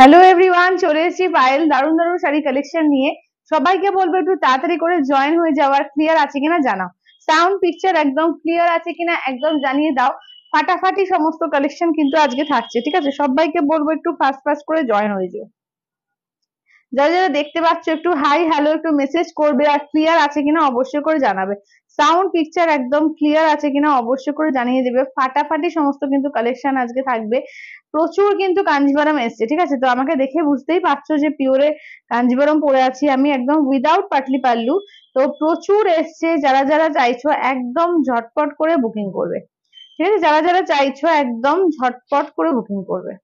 Hello everyone, চলে এসেছি পায়েল দারুণ দারুণ শাড়ি কালেকশন নিয়ে। সবাইকে বলবো একটু তাড়াতাড়ি করে জয়েন হয়ে যাওয়ার। ক্লিয়ার আছে কিনা জানাও, সাউন্ড পিকচার একদম ক্লিয়ার আছে কিনা একদম জানিয়ে দাও। ফাটাফাটি সমস্ত কালেকশন কিন্তু আজকে থাকছে, ঠিক আছে? সবাইকে বলবো একটু ফাস্ট ফাস্ট করে জয়েন হয়ে যাও। যারা যারা দেখতে পাচ্ছ একটু হাই হ্যালো একটু মেসেজ করবে, আর ক্লিয়ার আছে কিনা অবশ্যই করে জানাবে। সাউন্ড পিকচার একদম ক্লিয়ার আছে কিনা অবশ্যই করে জানিয়ে দেবে। ফাটাফাটি সমস্ত কিন্তু কালেকশন আজকে থাকবে। প্রচুর কিন্তু কাঞ্জিভারাম এসছে, ঠিক আছে? তো আমাকে দেখে বুঝতেই পারছো যে পিওরে কাঞ্জিভারাম পরে আছি আমি, একদম উইদাউট পাটলি পাল্লু। তো প্রচুর এসছে, যারা যারা চাইছো একদম ঝটপট করে বুকিং করবে, ঠিক আছে? যারা যারা চাইছো একদম ঝটপট করে বুকিং করবে।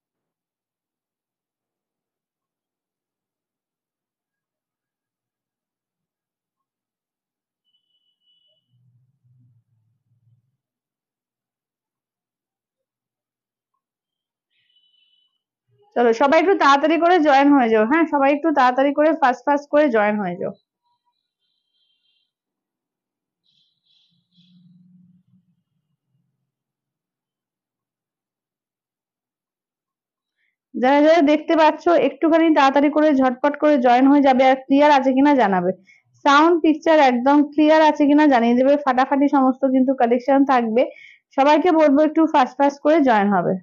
চলো সবাই একটু তাড়াতাড়ি করে জয়েন হয়ে যাও, হ্যাঁ সবাই একটু তাড়াতাড়ি করে ফাস্ট ফাস্ট করে জয়েন হয়ে যাও। যারা যারা দেখতে পাচ্ছ একটুখানি তাড়াতাড়ি করে ঝটপট করে জয়েন হয়ে যাবে, আর ক্লিয়ার আছে কিনা জানাবে। সাউন্ড পিকচার একদম ক্লিয়ার আছে কিনা জানিয়ে দেবে। ফাটাফাটি সমস্ত কিন্তু কালেকশন থাকবে। সবাইকে বলবো একটু ফাস্ট ফাস্ট করে জয়েন হবে।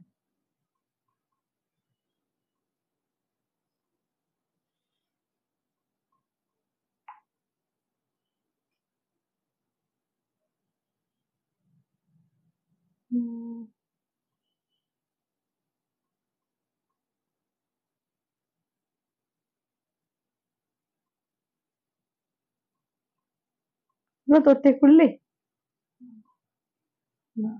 তোর থেকে খুললি না।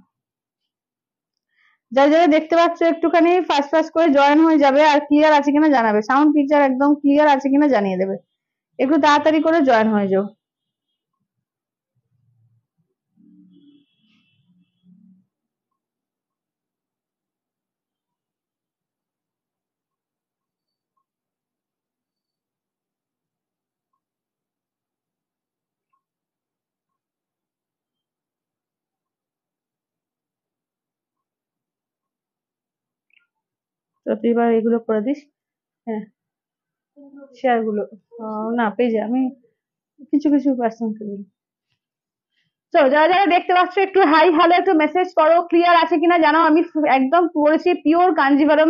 যারা যারা দেখতে পাচ্ছ একটুখানি ফাস্ট ফাস্ট করে জয়েন হয়ে যাবে, আর ক্লিয়ার আছে কিনা জানাবে। সাউন্ড পিকচার একদম ক্লিয়ার আছে কিনা জানিয়ে দেবে। একটু তাড়াতাড়ি করে জয়েন হয়ে যাও। তো তুই এবার এগুলো করে দিস। হ্যাঁ, শেয়ার গুলো। না পেজে আমি কিছু কিছু পার্সন কে দিই। চলো যারা যারা দেখতে পাচ্ছ একটু হাই হ্যালো একটু মেসেজ করো, ক্লিয়ার আছে কিনা জানাও। আমি একদম পরেছি পিওর কাঞ্জিভারম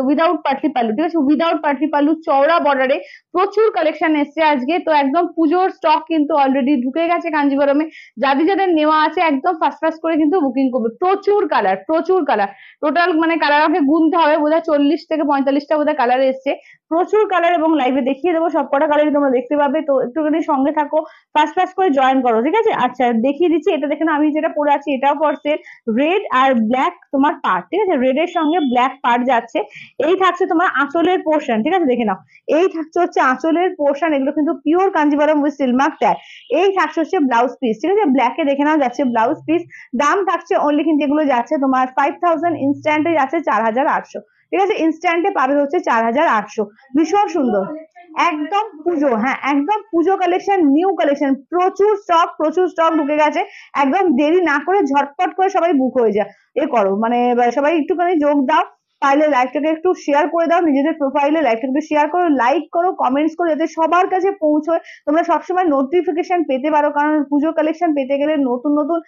উইদাউট পাটলি পাল্লু, ঠিক আছে? উইদাউট পাটলি পাল্লু, চওড়া বর্ডারে প্রচুর কালেকশন এসছে আজকে। তো একদম পুজোর স্টক কিন্তু অলরেডি ঢুকে গেছে কাঞ্জিভারমে। যাদের যাদের নেওয়া আছে একদম ফাস্ট ফাস্ট করে কিন্তু বুকিং করবে। প্রচুর কালার, প্রচুর কালার। টোটাল মানে কালার আমাকে গুনতে হবে, বোধহয় 40 থেকে 45টা বোধহয় কালার এসছে। প্রচুর কালার, এবং লাইভে দেখিয়ে দেবো সবকটা কালারই তোমরা দেখতে পাবে। তো একটুখানি সঙ্গে থাকো, ফাস্ট ফাস্ট করে জয়েন করো, ঠিক আছে? আচ্ছা দেখিয়ে দিচ্ছি, এটা দেখে নাও। আমি যেটা পরে আছি এটাও পড়ছে রেড আর ব্ল্যাক তোমার পার্ট, ঠিক আছে? রেড এর সঙ্গে ব্ল্যাক পার্ট যাচ্ছে। এই থাকছে তোমার আঁচলের পোর্শন, ঠিক আছে? দেখে নাও, এই থাকছে হচ্ছে আঁচলের পোর্শন। এগুলো কিন্তু pure Kanjeevaram with Silk Mark tag. এই থাকছে হচ্ছে ব্লাউজ পিস, ঠিক আছে? ব্ল্যাকে দেখে নাও যাচ্ছে ব্লাউজ পিস। দাম থাকছে অনলি কিন্তু এগুলো যাচ্ছে তোমার 5000, ইনস্ট্যান্টে যাচ্ছে 4800, ঠিক আছে? ইনস্ট্যান্টে পাবে হচ্ছে 4800। ভীষণ সুন্দর, একদম পুজো, হ্যাঁ একদম পুজো কালেকশন, নিউ কালেকশন। প্রচুর স্টক, প্রচুর স্টক ঢুকে গেছে। একদম দেরি না করে ঝটপট করে সবাই বুক হয়ে যায়। এ করো মানে সবাই একটুখানি যোগ দাও। তাহলে লাইভটাকে একটু শেয়ার করে দাও, নিজেদের প্রোফাইলে লাইভটাকে একটু শেয়ার করো, লাইক করো, কমেন্টস করো, যাতে সবার কাছে পৌঁছয়। তোমরা সবসময় নোটিফিকেশন পেতে পারো, কারণ পুজো কালেকশন পেতে গেলে, নতুন নতুন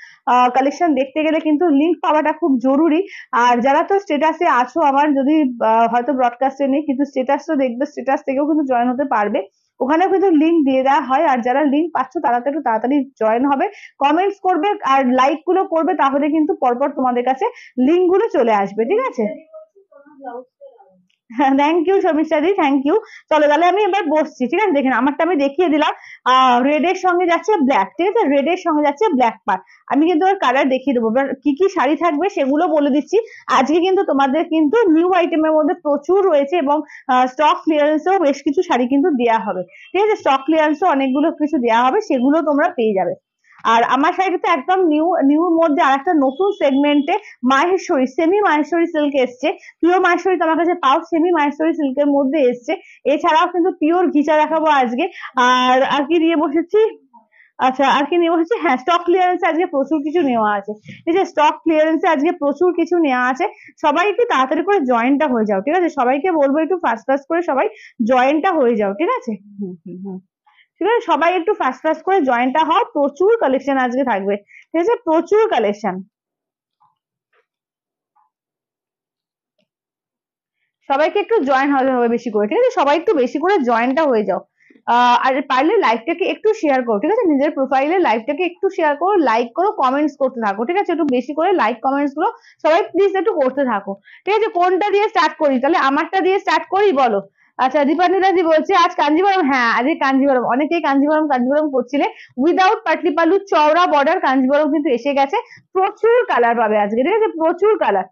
কালেকশন দেখতে গেলে কিন্তু লিঙ্ক পাওয়াটা খুব জরুরি। আর যারা তো স্টেটাসে আছো আমার, যদি হয়তো ব্রডকাস্টে নেই কিন্তু স্টেটাস তো দেখবে, স্টেটাস থেকেও কিন্তু জয়েন হতে পারবে। ওখানেও কিন্তু লিঙ্ক দিয়ে দেওয়া হয়। আর যারা লিঙ্ক পাচ্ছ তারা তো একটু তাড়াতাড়ি জয়েন হবে, কমেন্টস করবে আর লাইক গুলো করবে, তাহলে কিন্তু পরপর তোমাদের কাছে লিঙ্ক গুলো চলে আসবে, ঠিক আছে? হ্যাঁ থ্যাংক ইউ শর্মিষ্ঠা দি, থ্যাংক ইউ। চলো তাহলে আমি এবার বসছি, ঠিক আছে? দেখেন আমারটা আমি দেখিয়ে দিলাম। রেড এর সঙ্গে যাচ্ছে ব্ল্যাক, ঠিক আছে? রেড এর সঙ্গে যাচ্ছে ব্ল্যাক পার্ট। আমি কিন্তু ওর কালার দেখিয়ে দেবো, এবার কি কি শাড়ি থাকবে সেগুলো বলে দিচ্ছি। আজকে কিন্তু তোমাদের কিন্তু নিউ আইটেমের মধ্যে প্রচুর রয়েছে, এবং স্টক ক্লিয়ারেন্সেও বেশ কিছু শাড়ি কিন্তু দেওয়া হবে, ঠিক আছে? স্টক ক্লিয়ারেন্সও অনেকগুলো কিছু দেওয়া হবে, সেগুলো তোমরা পেয়ে যাবে। আর আমার শাড়িটা একদম নিউ, নিউর মধ্যে আর একটা নতুন সেগমেন্টে মাহেশ্বরী, সেমি মাহেশ্বরী সিল্ক এসছে। পিওর মাহেশ্বরী তোমার কাছে পাও, সেমি মাহেশ্বরী সিল্কের মধ্যে এসছে। এছাড়াও কিন্তু পিওর ঘিচা দেখাবো আজকে। আর আর কি দিয়ে বসেছি, আচ্ছা আর কি নেওয়া হচ্ছে, হ্যাঁ স্টক ক্লিয়ারেন্সে আজকে প্রচুর কিছু নেওয়া আছে, ঠিক আছে স্টক ক্লিয়ারেন্সে আজকে প্রচুর কিছু নেওয়া আছে। সবাই একটু তাড়াতাড়ি করে জয়েনটা হয়ে যাও, ঠিক আছে সবাইকে বলবো একটু ফাস্ট ফাস্ট করে সবাই জয়েনটা হয়ে যাও, ঠিক আছে ঠিক আছে সবাই একটু ফাস্ট ফাস্ট করে জয়েনটা হও, প্রচুর কালেকশন আজকে থাকবে, ঠিক আছে প্রচুর কালেকশন। সবাইকে একটু জয়েন হতে হবে বেশি করে, ঠিক আছে সবাই একটু বেশি করে জয়েনটা হয়ে যাও। আর পারলে লাইভটাকে একটু শেয়ার করো, ঠিক আছে নিজের প্রোফাইলে লাইভটাকে একটু শেয়ার করো, লাইক করো, কমেন্টস করতে থাকো, ঠিক আছে একটু বেশি করে লাইক কমেন্টস গুলো সবাই প্লিজ একটু করতে থাকো, ঠিক আছে কোনটা দিয়ে স্টার্ট করি, তাহলে আমারটা দিয়ে স্টার্ট করি বলো। আচ্ছা দীপান্বিতা জি বলছে আজ কাঞ্জিভারম, হ্যাঁ আজকে কাঞ্জিভারম, অনেকেই কাঞ্জিভারম কাঞ্জিভারম করছিলে, উইদাউট পাটলি পাল্লু চওড়া বর্ডার কাঞ্জিভারম কিন্তু এসে গেছে, প্রচুর কালার পাবে আজকে, ঠিক আছে প্রচুর কালার,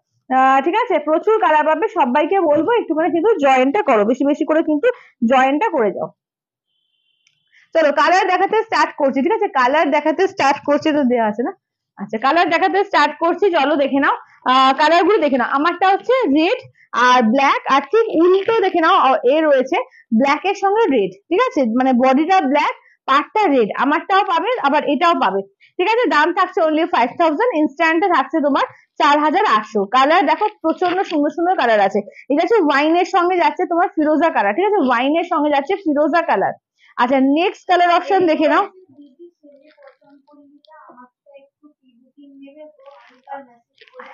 ঠিক আছে প্রচুর কালার পাবে, সবাইকে বলবো একটুখানি কিন্তু জয়েনটা করো, বেশি বেশি করে কিন্তু জয়েনটা করে যাও। চলো কালার দেখাতে স্টার্ট করছি, ঠিক আছে কালার দেখাতে স্টার্ট করছি, তো দেওয়া আছে না, আচ্ছা কালার দেখাতে স্টার্ট করছি, চলো দেখে নাও কালার গুলো দেখে নাও। আমারটা হচ্ছে রেড আর ব্ল্যাক, আর ঠিক উল্টো দেখে নাও এ রয়েছে ব্ল্যাক এর সঙ্গে রেড, ঠিক আছে মানে বডিটা ব্ল্যাক পার্টটা রেড, আমারটাও পাবে আবার এটাও পাবে, ঠিক আছে দাম থাকছে অনলি 5000, ইনস্ট্যান্টে থাকছে তোমার 4800। কালার দেখো প্রচন্ড সুন্দর সুন্দর কালার আছে, এটা হচ্ছে ওয়াইনের সঙ্গে যাচ্ছে তোমার ফিরোজা কালার, ঠিক আছে ওয়াইনের সঙ্গে যাচ্ছে ফিরোজা কালার। আচ্ছা নেক্সট কালার অপশন দেখে নাও,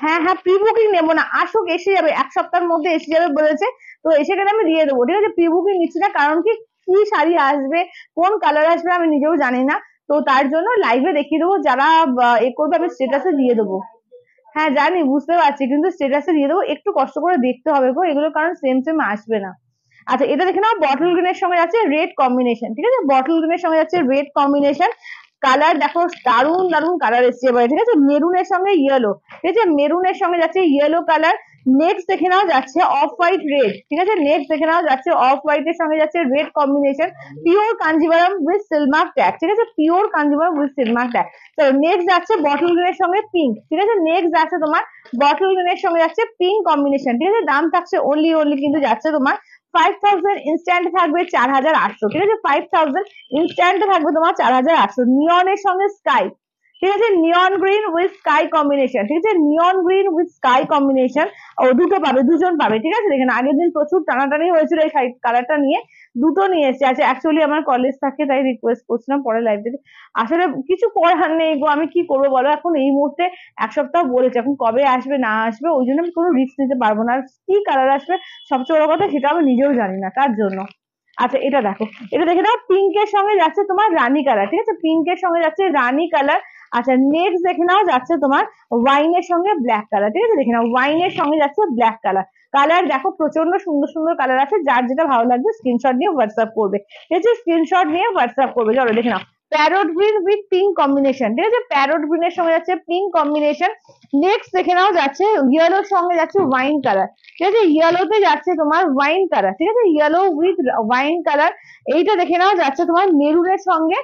হ্যাঁ হ্যাঁ প্রি বুকিং নেবো না, আসুক এসে যাবে, এক সপ্তাহের মধ্যে এসে যাবে বলেছে, তো এসে গেলে আমি দিয়ে দেবো, ঠিক আছে প্রি বুকিং নিচ্ছি না, কারণ কি কি শাড়ি আসবে কোন কালার আসবে আমি নিজেও জানি না, তো তার জন্য লাইভে দেখিয়ে দেবো, যারা এ করবে আমি স্টেটাসে দিয়ে দেবো। হ্যাঁ জানি বুঝতে পারছি, কিন্তু স্টেটাসে দিয়ে দেবো, একটু কষ্ট করে দেখতে হবে গো এগুলো, কারণ সেম সেম আসবে না। আচ্ছা এটা দেখে নাও বটল গ্রিনের সঙ্গে যাচ্ছে রেড কম্বিনেশন, ঠিক আছে বটল গ্রিনের সঙ্গে যাচ্ছে রেড কম্বিনেশন, কালার দেখো দারুন দারুন কালার এসছে এবারে, ঠিক আছে মেরুনের সঙ্গে ইয়েলো, ঠিক আছে মেরুনের সঙ্গে যাচ্ছে ইয়েলো কালার। নেক্সট দেখে নাও যাচ্ছে অফ হোয়াইট রেড, ঠিক আছে নেক্সট দেখে নাও যাচ্ছে অফ হোয়াইট এর সঙ্গে যাচ্ছে red combination, pure Kanjeevaram with Silk Mark tag, ঠিক আছে pure Kanjeevaram with Silk Mark tag. চলো নেক্সট যাচ্ছে বটল গ্রিনের সঙ্গে পিঙ্ক, ঠিক আছে নেক্সট যাচ্ছে তোমার বটল গ্রিনের সঙ্গে যাচ্ছে পিঙ্ক কম্বিনেশন, ঠিক আছে দাম থাকছে অনলি অনলি কিন্তু যাচ্ছে তোমার 5000, ইনস্ট্যান্ট থাকবে 4800, ঠিক আছে 5000 ইনস্ট্যান্ট থাকবে তোমার 4800। নিয়নের সঙ্গে স্কাই, ঠিক আছে neon green with sky combination, ঠিক আছে neon green with sky combination, ও দুটো পাবে দুজন পাবে, ঠিক আছে দেখেন আগের দিন প্রচুর টানাটানি হয়েছিল এই কালারটা নিয়ে, দুটো নিয়ে এসেছে। আচ্ছা অ্যাকচুয়ালি আমার কলেজ থাকে তাই রিকোয়েস্ট করছিলাম পরে লাইভ থেকে, আসলে কিছু করার নেই গো, আমি কি করবো বলো, এখন এই মুহূর্তে এক সপ্তাহ বলেছে, এখন কবে আসবে না আসবে ওই জন্য আমি কোনো রিস্ক নিতে পারবো না, আর কি কালার আসবে সবচেয়ে বড় কথা সেটা আমি নিজেও জানি না তার জন্য। আচ্ছা এটা দেখো, এটা দেখে নাও পিঙ্কের সঙ্গে যাচ্ছে তোমার রানী কালার, ঠিক আছে পিঙ্কের সঙ্গে যাচ্ছে রানী কালার। আচ্ছা নেক্সট দেখে নাও যাচ্ছে তোমার ওয়াইনের সঙ্গে ব্ল্যাক কালার, ঠিক আছে দেখে নাও ওয়াইনের সঙ্গে যাচ্ছে ব্ল্যাক কালার। কালার দেখো প্রচন্ড সুন্দর সুন্দর কালার আছে, যার যেটা ভালো লাগবে স্ক্রিনশট নিয়ে হোয়াটসঅ্যাপ করবে, ঠিক আছে স্ক্রিনশট নিয়ে হোয়াটসঅ্যাপ করবে। চলো দেখে নাও parrot green with pink combination, ঠিক আছে প্যারোট গ্রিনের সঙ্গে যাচ্ছে পিঙ্ক কম্বিনেশন। নেক্সট দেখে নাও যাচ্ছে ইয়েলোর সঙ্গে যাচ্ছে ওয়াইন কালার, ঠিক আছে ইয়েলোতে যাচ্ছে তোমার ওয়াইন কালার, ঠিক আছে ইয়েলো উইথ ওয়াইন কালার। এইটা দেখে নাও যাচ্ছে তোমার মেরুনের সঙ্গে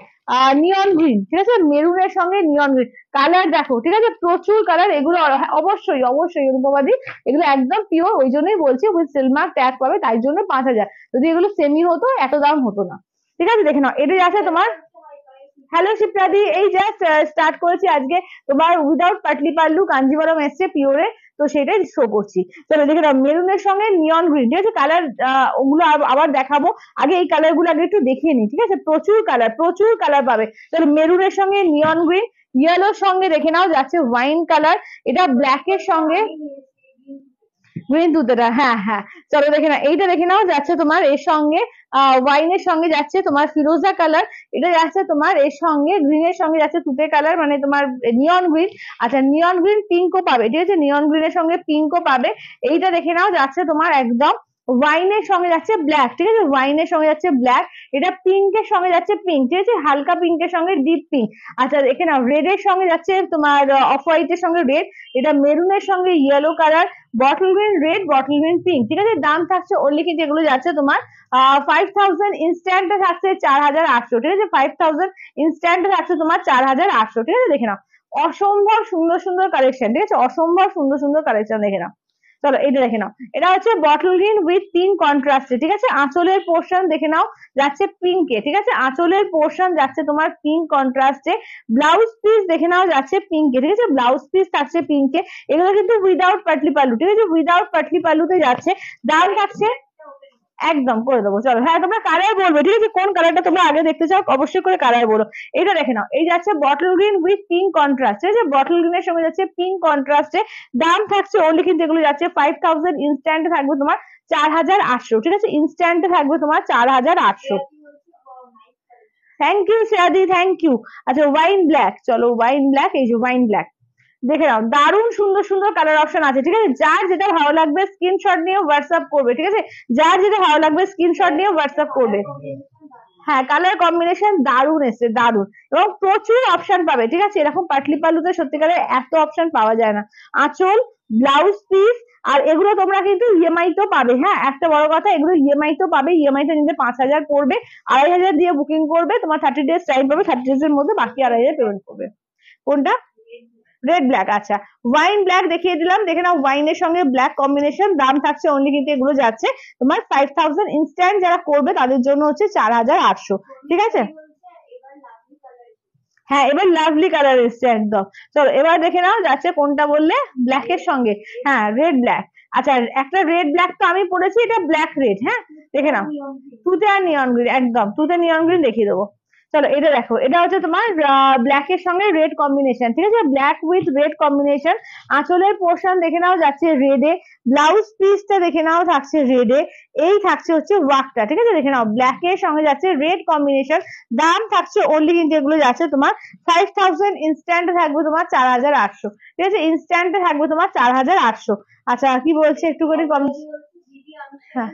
নিয়ন গ্রিন, ঠিক আছে মেরুনের সঙ্গে নিয়ন গ্রিন। কালার দেখো ঠিক আছে প্রচুর কালার, এগুলো অবশ্যই অবশ্যই অনুপমাদি এগুলো একদম পিওর, ওই জন্যই বলছি উইথ সিলমার্ক ট্যাগ পাবে, তাই জন্য 5000, যদি এগুলো সেমি হতো এত দাম হতো না, ঠিক আছে দেখে নাও। এটা যাচ্ছে তোমার হ্যালো শিপ্রাদি, এই জাস্ট স্টার্ট করেছি আজকে তোমার উইদাউট পাটলি পাল্লু কাঞ্জিভারম এসছে পিওরে, তো সেটাই শো করছি। চলো দেখে নাও মেরুনের সঙ্গে নিয়ন গ্রিন, ঠিক আছে কালার ওগুলো আবার দেখাবো, আগে এই কালার গুলো আগে একটু দেখিয়ে নিই, ঠিক আছে প্রচুর কালার পাবে। চলো মেরুনের সঙ্গে নিয়ন গ্রিন, ইয়েলোর সঙ্গে দেখে নাও যাচ্ছে ওয়াইন কালার, এটা ব্ল্যাক এর সঙ্গে গ্রিন দুটোটা, হ্যাঁ হ্যাঁ চলো দেখে নাও এইটা দেখে নাও যাচ্ছে তোমার এর সঙ্গে ওয়াইনের সঙ্গে যাচ্ছে তোমার ফিরোজা কালার, এটা যাচ্ছে তোমার এর সঙ্গে গ্রিনের সঙ্গে যাচ্ছে তুতে কালার মানে তোমার নিয়ন গ্রিন। আচ্ছা নিয়ন গ্রিন পিঙ্কও পাবে, ঠিক আছে নিয়ন গ্রিনের সঙ্গে পিঙ্কও পাবে। এইটা দেখে নাও যাচ্ছে তোমার একদম ওয়াইনের সঙ্গে যাচ্ছে ব্ল্যাক, ঠিক আছে ওয়াইনের সঙ্গে যাচ্ছে ব্ল্যাক, এটা পিঙ্কের সঙ্গে যাচ্ছে পিঙ্ক, ঠিক আছে হালকা পিঙ্কের সঙ্গে ডিপ পিঙ্ক। আচ্ছা দেখে নাও রেড এর সঙ্গে যাচ্ছে তোমার অফ হোয়াইটের সঙ্গে রেড, এটা মেরুনের সঙ্গে yellow colour, bottle green red, bottle green pink, ঠিক আছে দাম থাকছে অনলি কিন্তু এগুলো যাচ্ছে তোমার 5000, ইনস্ট্যান্টে থাকছে 4800, ঠিক আছে 5000 ইনস্ট্যান্টে থাকছে তোমার 4800, ঠিক আছে দেখে নাও অসম্ভব সুন্দর সুন্দর কালেকশন, ঠিক আছে অসম্ভব সুন্দর সুন্দর কালেকশন দেখে নাও। চলো এটা দেখে নাও, এটা হচ্ছে বটল গ্রিন উইথ পিঙ্ক কন্ট্রাস্টে, ঠিক আছে। আঁচলের পোর্শন দেখে নাও যাচ্ছে পিঙ্কে, ঠিক আছে, আঁচলের পোর্শন যাচ্ছে তোমার পিঙ্ক কন্ট্রাস্টে, ব্লাউজ পিস দেখে নাও যাচ্ছে পিঙ্কে, ঠিক আছে, ব্লাউজ পিস থাকছে পিঙ্কে। এগুলো কিন্তু উইদাউট পাটলি পাল্লু, ঠিক আছে, উইদাউট পাটলি পাল্লুতে যাচ্ছে। দাম থাকছে একদম করে দেবো, চলো। হ্যাঁ তোমরা কালার বলবে, ঠিক আছে, কোন কালারটা তোমরা আগে দেখতে চাও অবশ্যই করে কালার বলো। এটা দেখে নাও, এই যাচ্ছে bottle green with pink contrast, ঠিক আছে, বটল গ্রিনের সঙ্গে যাচ্ছে পিঙ্ক কন্ট্রাস্টে। দাম থাকছে অনলি কিন্তু এগুলো যাচ্ছে 5000, ইনস্ট্যান্ট থাকবে তোমার 4800, ঠিক আছে, ইনস্ট্যান্ট থাকবে তোমার 4800। থ্যাংক ইউ শ্রেয়াদি, থ্যাংক ইউ। আচ্ছা ওয়াইন ব্ল্যাক, চলো ওয়াইন ব্ল্যাক, এই যে ওয়াইন ব্ল্যাক দেখে নাও, দারুণ সুন্দর সুন্দর কালার অপশন আছে, ঠিক আছে, যার যেটা ভালো লাগবে স্ক্রিনশট নিয়ে হোয়াটসঅ্যাপ করবে, ঠিক আছে, যার যেটা ভালো লাগবে স্ক্রিনশট নিয়ে হোয়াটসঅ্যাপ করবে। হ্যাঁ কালার কম্বিনেশন দারুণ এসছে, দারুণ, এবং প্রচুর অপশন পাবে, ঠিক আছে, এরকম পাটলি পাল্লুতে সত্যিকারের এত অপশন পাওয়া যায় না। আঁচল, ব্লাউজ পিস, আর এগুলো তোমরা কিন্তু ইএমআই তো পাবে। হ্যাঁ একটা বড় কথা, এগুলো ইএমআই তো পাবে, ইএমআই তে নিলে 5000 পড়বে, 2500 দিয়ে বুকিং করবে, তোমার 30 ডেজ টাইম পাবে, 30 ডেজ এর মধ্যে বাকি 2500 পেমেন্ট করবে। কোনটা? রেড ব্ল্যাক, আচ্ছা ওয়াইন ব্ল্যাক দেখিয়ে দিলাম, দেখে নাও ওয়াইনের সঙ্গে ব্ল্যাক কম্বিনেশন। দাম থাকছে অনলি কিন্তু এগুলো যাচ্ছে তোমার 5000, ইনস্ট্যান্ট যারা করবে তাদের জন্য হচ্ছে 4800, ঠিক আছে। হ্যাঁ এবার লাভলি কালার এসছে একদম। চলো এবার দেখে নাও যাচ্ছে কোনটা বললে, ব্ল্যাক এর সঙ্গে, হ্যাঁ রেড ব্ল্যাক। আচ্ছা একটা রেড ব্ল্যাক তো আমি পড়েছি, এটা ব্ল্যাক রেড, হ্যাঁ দেখে নাও, তুতে আর নিয়ন গ্রিন, একদম তুতে নিয়ন গ্রিন দেখিয়ে দেবো। চলো এটা দেখো, এটা হচ্ছে তোমার ব্ল্যাক এর সঙ্গে রেড কম্বিনেশন, ঠিক আছে, ব্ল্যাক উইথ রেড কম্বিনেশন। আঁচলের পোর্শন দেখে নাও যাচ্ছে রেডে, ব্লাউজ পিসটা দেখে নাও থাকছে রেডে, এই থাকছে হচ্ছে ওয়ার্কটা, ঠিক আছে, দেখে নাও ব্ল্যাক এর সঙ্গে যাচ্ছে রেড কম্বিনেশন। দাম থাকছে অনলি কিন্তু এগুলো যাচ্ছে তোমার 5000, ইনস্ট্যান্ট থাকবে তোমার 4800, ঠিক আছে, ইনস্ট্যান্টে থাকবে তোমার 4800। আচ্ছা কি বলছে একটুখানি কম। হ্যাঁ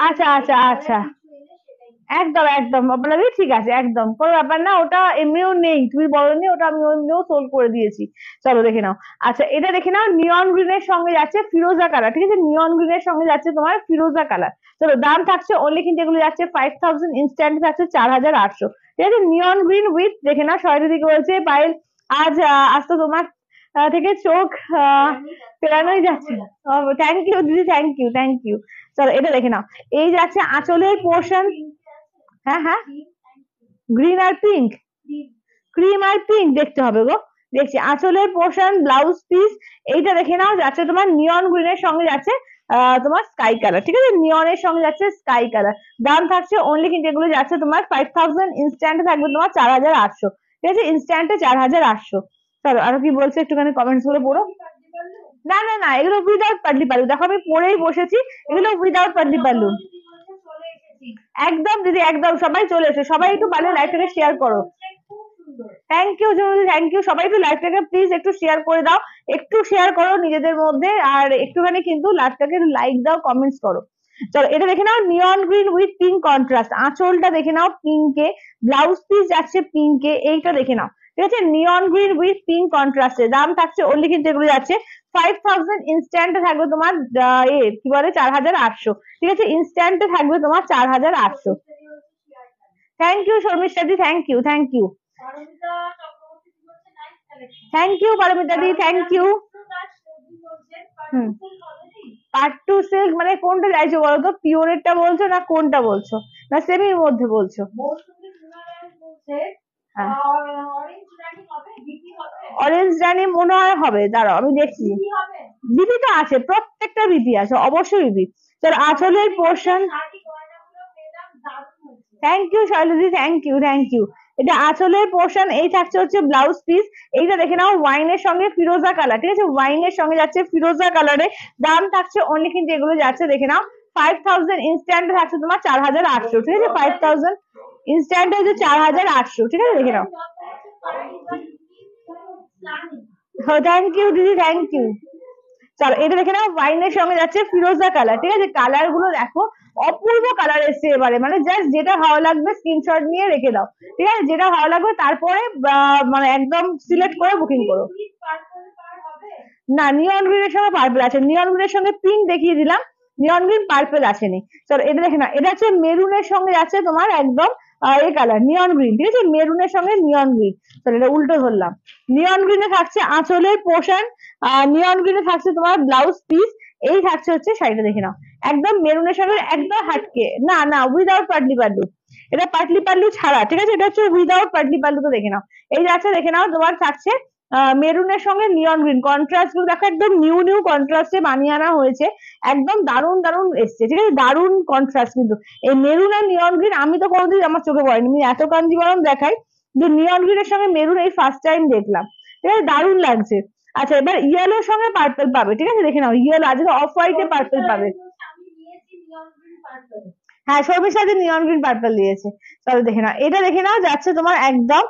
আচ্ছা আচ্ছা আচ্ছা, একদম একদম আপনাদের ঠিক আছে, একদম কোনো ব্যাপার না, ওটা এমনিও নেই, তুমি বলনি, ওটা আমি এমনিও সোল্ড করে দিয়েছি। চলো দেখে নাও, আচ্ছা এটা দেখে নাও, নিয়ন গ্রিনের সঙ্গে যাচ্ছে ফিরোজা কালার, ঠিক আছে, নিয়ন গ্রিনের সঙ্গে যাচ্ছে তোমার ফিরোজা কালার। চলো দাম থাকছে অনলি কিন্তু এগুলো যাচ্ছে 5000, ইনস্ট্যান্ট থাকছে 4800, ঠিক আছে, নিয়ন গ্রিন উইথ দেখে নাও। সয়রি দিকে বলছে পায়েল আজ আজ তো তোমার থেকে চোখ ফেরানোই যাচ্ছে না। থ্যাংক ইউ দিদি, থ্যাংক ইউ, থ্যাংক ইউ। চলো এটা দেখে নাও, এই যাচ্ছে আঁচলের পোর্শন, হ্যাঁ হ্যাঁ গ্রিন আর পিঙ্ক, ক্রিম আর পিঙ্ক দেখতে হবে গো, দেখছি আঁচলের পোর্শন, ব্লাউজ পিস, এইটা দেখে নাও যাচ্ছে তোমার নিয়ন গ্রিনের সঙ্গে যাচ্ছে তোমার স্কাই কালার, ঠিক আছে, নিয়নের সঙ্গে যাচ্ছে স্কাই কালার। দাম থাকছে অনলি কিন্তু এগুলো যাচ্ছে তোমার 5000, ইনস্ট্যান্ট থাকবে তোমার 4800, ঠিক আছে, ইনস্ট্যান্টে 4800। চলো আরো কি বলছে একটুখানি কমেন্টস গুলো পড়ো। না না না এগুলো উইদাউট পাটলি পাল্লু, দেখো আমি পরেই বসেছি, এগুলো উইদাউট পাটলি পাল্লু। একদম দিদি একদম, সবাই চলে এসো, সবাই একটু পারলে লাইভটাকে শেয়ার করো। থ্যাংক ইউ জরুরি, থ্যাংক ইউ, সবাই একটু লাইভটাকে প্লিজ একটু শেয়ার করে দাও, একটু শেয়ার করো নিজেদের মধ্যে, আর একটুখানি কিন্তু লাইভটাকে লাইক দাও, কমেন্টস করো। চলো এটা দেখে নাও, neon green with pink contrast, আঁচলটা দেখে নাও পিঙ্কে, ব্লাউজ পিস যাচ্ছে পিঙ্কে, এইটা দেখে নাও, ঠিক আছে, নিয়ন গ্রিন উইথ পিঙ্ক কন্ট্রাস্টে। দাম থাকছে অনলি কিন্তু এগুলো যাচ্ছে 5000, ইনস্ট্যান্টে থাকবে তোমার কি বলে 4800, ঠিক আছে, ইনস্ট্যান্টে থাকবে তোমার 4800। থ্যাংক ইউ শর্মিষ্ঠা দি, thank you, thank you, thank you Paramita দি, থ্যাংক ইউ। পাট্টু সিল্ক মানে কোনটা চাইছো বলো তো, পিওরেরটা বলছো না কোনটা বলছো, না সেমির মধ্যে বলছো? অরেঞ্জ রানী মনে হয় হবে, দাঁড়াও আমি দেখছি, বিপি তো আছে, প্রত্যেকটা বিপি আছে, অবশ্যই বিপি। চলো আঁচলের পোর্শন, থ্যাংক ইউ শৈলজি, থ্যাংক ইউ, থ্যাংক ইউ। এটা আঁচলের পোর্শন, এই থাকছে হচ্ছে ব্লাউজ পিস, এইটা দেখে নাও ওয়াইনের সঙ্গে ফিরোজা কালার, ঠিক আছে, ওয়াইনের সঙ্গে যাচ্ছে ফিরোজা কালারে। দাম থাকছে অনলি কিন্তু এগুলো যাচ্ছে দেখে নাও 5000, ইনস্ট্যান্ট থাকছে তোমার 4800, ঠিক আছে, 5000 ইনস্ট্যান্ট হচ্ছে 4800, ঠিক আছে, দেখে নাও। থ্যাংক ইউ দিদি, থ্যাংক ইউ। চলো এটা দেখে নাও, ওয়াইনের সঙ্গে যাচ্ছে ফিরোজা কালার, ঠিক আছে, কালার গুলো দেখো অপূর্ব কালার এসছে এবারে, মানে জাস্ট যেটা ভালো লাগবে স্ক্রিনশট নিয়ে রেখে দাও, ঠিক আছে, যেটা ভালো লাগবে তারপরে মানে একদম সিলেক্ট করে বুকিং করো। না নিয়ন গ্রিনের সঙ্গে পার্পল আছে, নিয়ন গ্রিনের সঙ্গে পিঙ্ক দেখিয়ে দিলাম, নিয়ন গ্রিন পার্পল আসেনি। চলো এটা দেখে না, এটা হচ্ছে মেরুনের সঙ্গে যাচ্ছে তোমার একদম এই কালার নিয়ন গ্রিন, ঠিক আছে, মেরুনের সঙ্গে নিয়ন গ্রিন। তাহলে এটা উল্টো ধরলাম। নিয়ন গ্রিনে থাকছে আঁচলের পোর্শন, নিয়ন গ্রিনে থাকছে তোমার ব্লাউজ পিস, এই থাকছে হচ্ছে শাড়িটা দেখে নাও একদম মেরুনের সঙ্গে একদম হাটকে, না না উইদাউট পাটলি পাল্লু, এটা পাটলি পাল্লু ছাড়া, ঠিক আছে, এটা হচ্ছে উইদাউট পাটলি পাল্লু। তো দেখে নাও এই যাচ্ছে, দেখে নাও তোমার থাকছে মেরুনের সঙ্গে নিয়ন গ্রিন, কন্ট্রাস্ট গুলো দেখো একদম নিউ নিউ কন্ট্রাস্টে বানিয়ে আনা হয়েছে, একদম দারুণ দারুণ এসছে, ঠিক আছে, দারুণ কন্ট্রাস্ট। কিন্তু এই মেরুন আর নিয়ন গ্রিন আমি তো কোনোদিন আমার চোখে পড়েনি, আমি এত কাঞ্জিবরম দেখাই, কিন্তু নিয়ন গ্রিনের সঙ্গে মেরুন এই ফার্স্ট টাইম দেখলাম, ঠিক আছে, দারুণ লাগছে। আচ্ছা এবার ইয়েলোর সঙ্গে পার্পল পাবে, ঠিক আছে, দেখে নাও ইয়েলো, আজকে অফ হোয়াইটে পার্পল পাবে। হ্যাঁ সর্বের সাথে নিয়ন গ্রিন পার্পল দিয়েছে। তাহলে দেখে নাও এটা, দেখে নাও যাচ্ছে তোমার একদম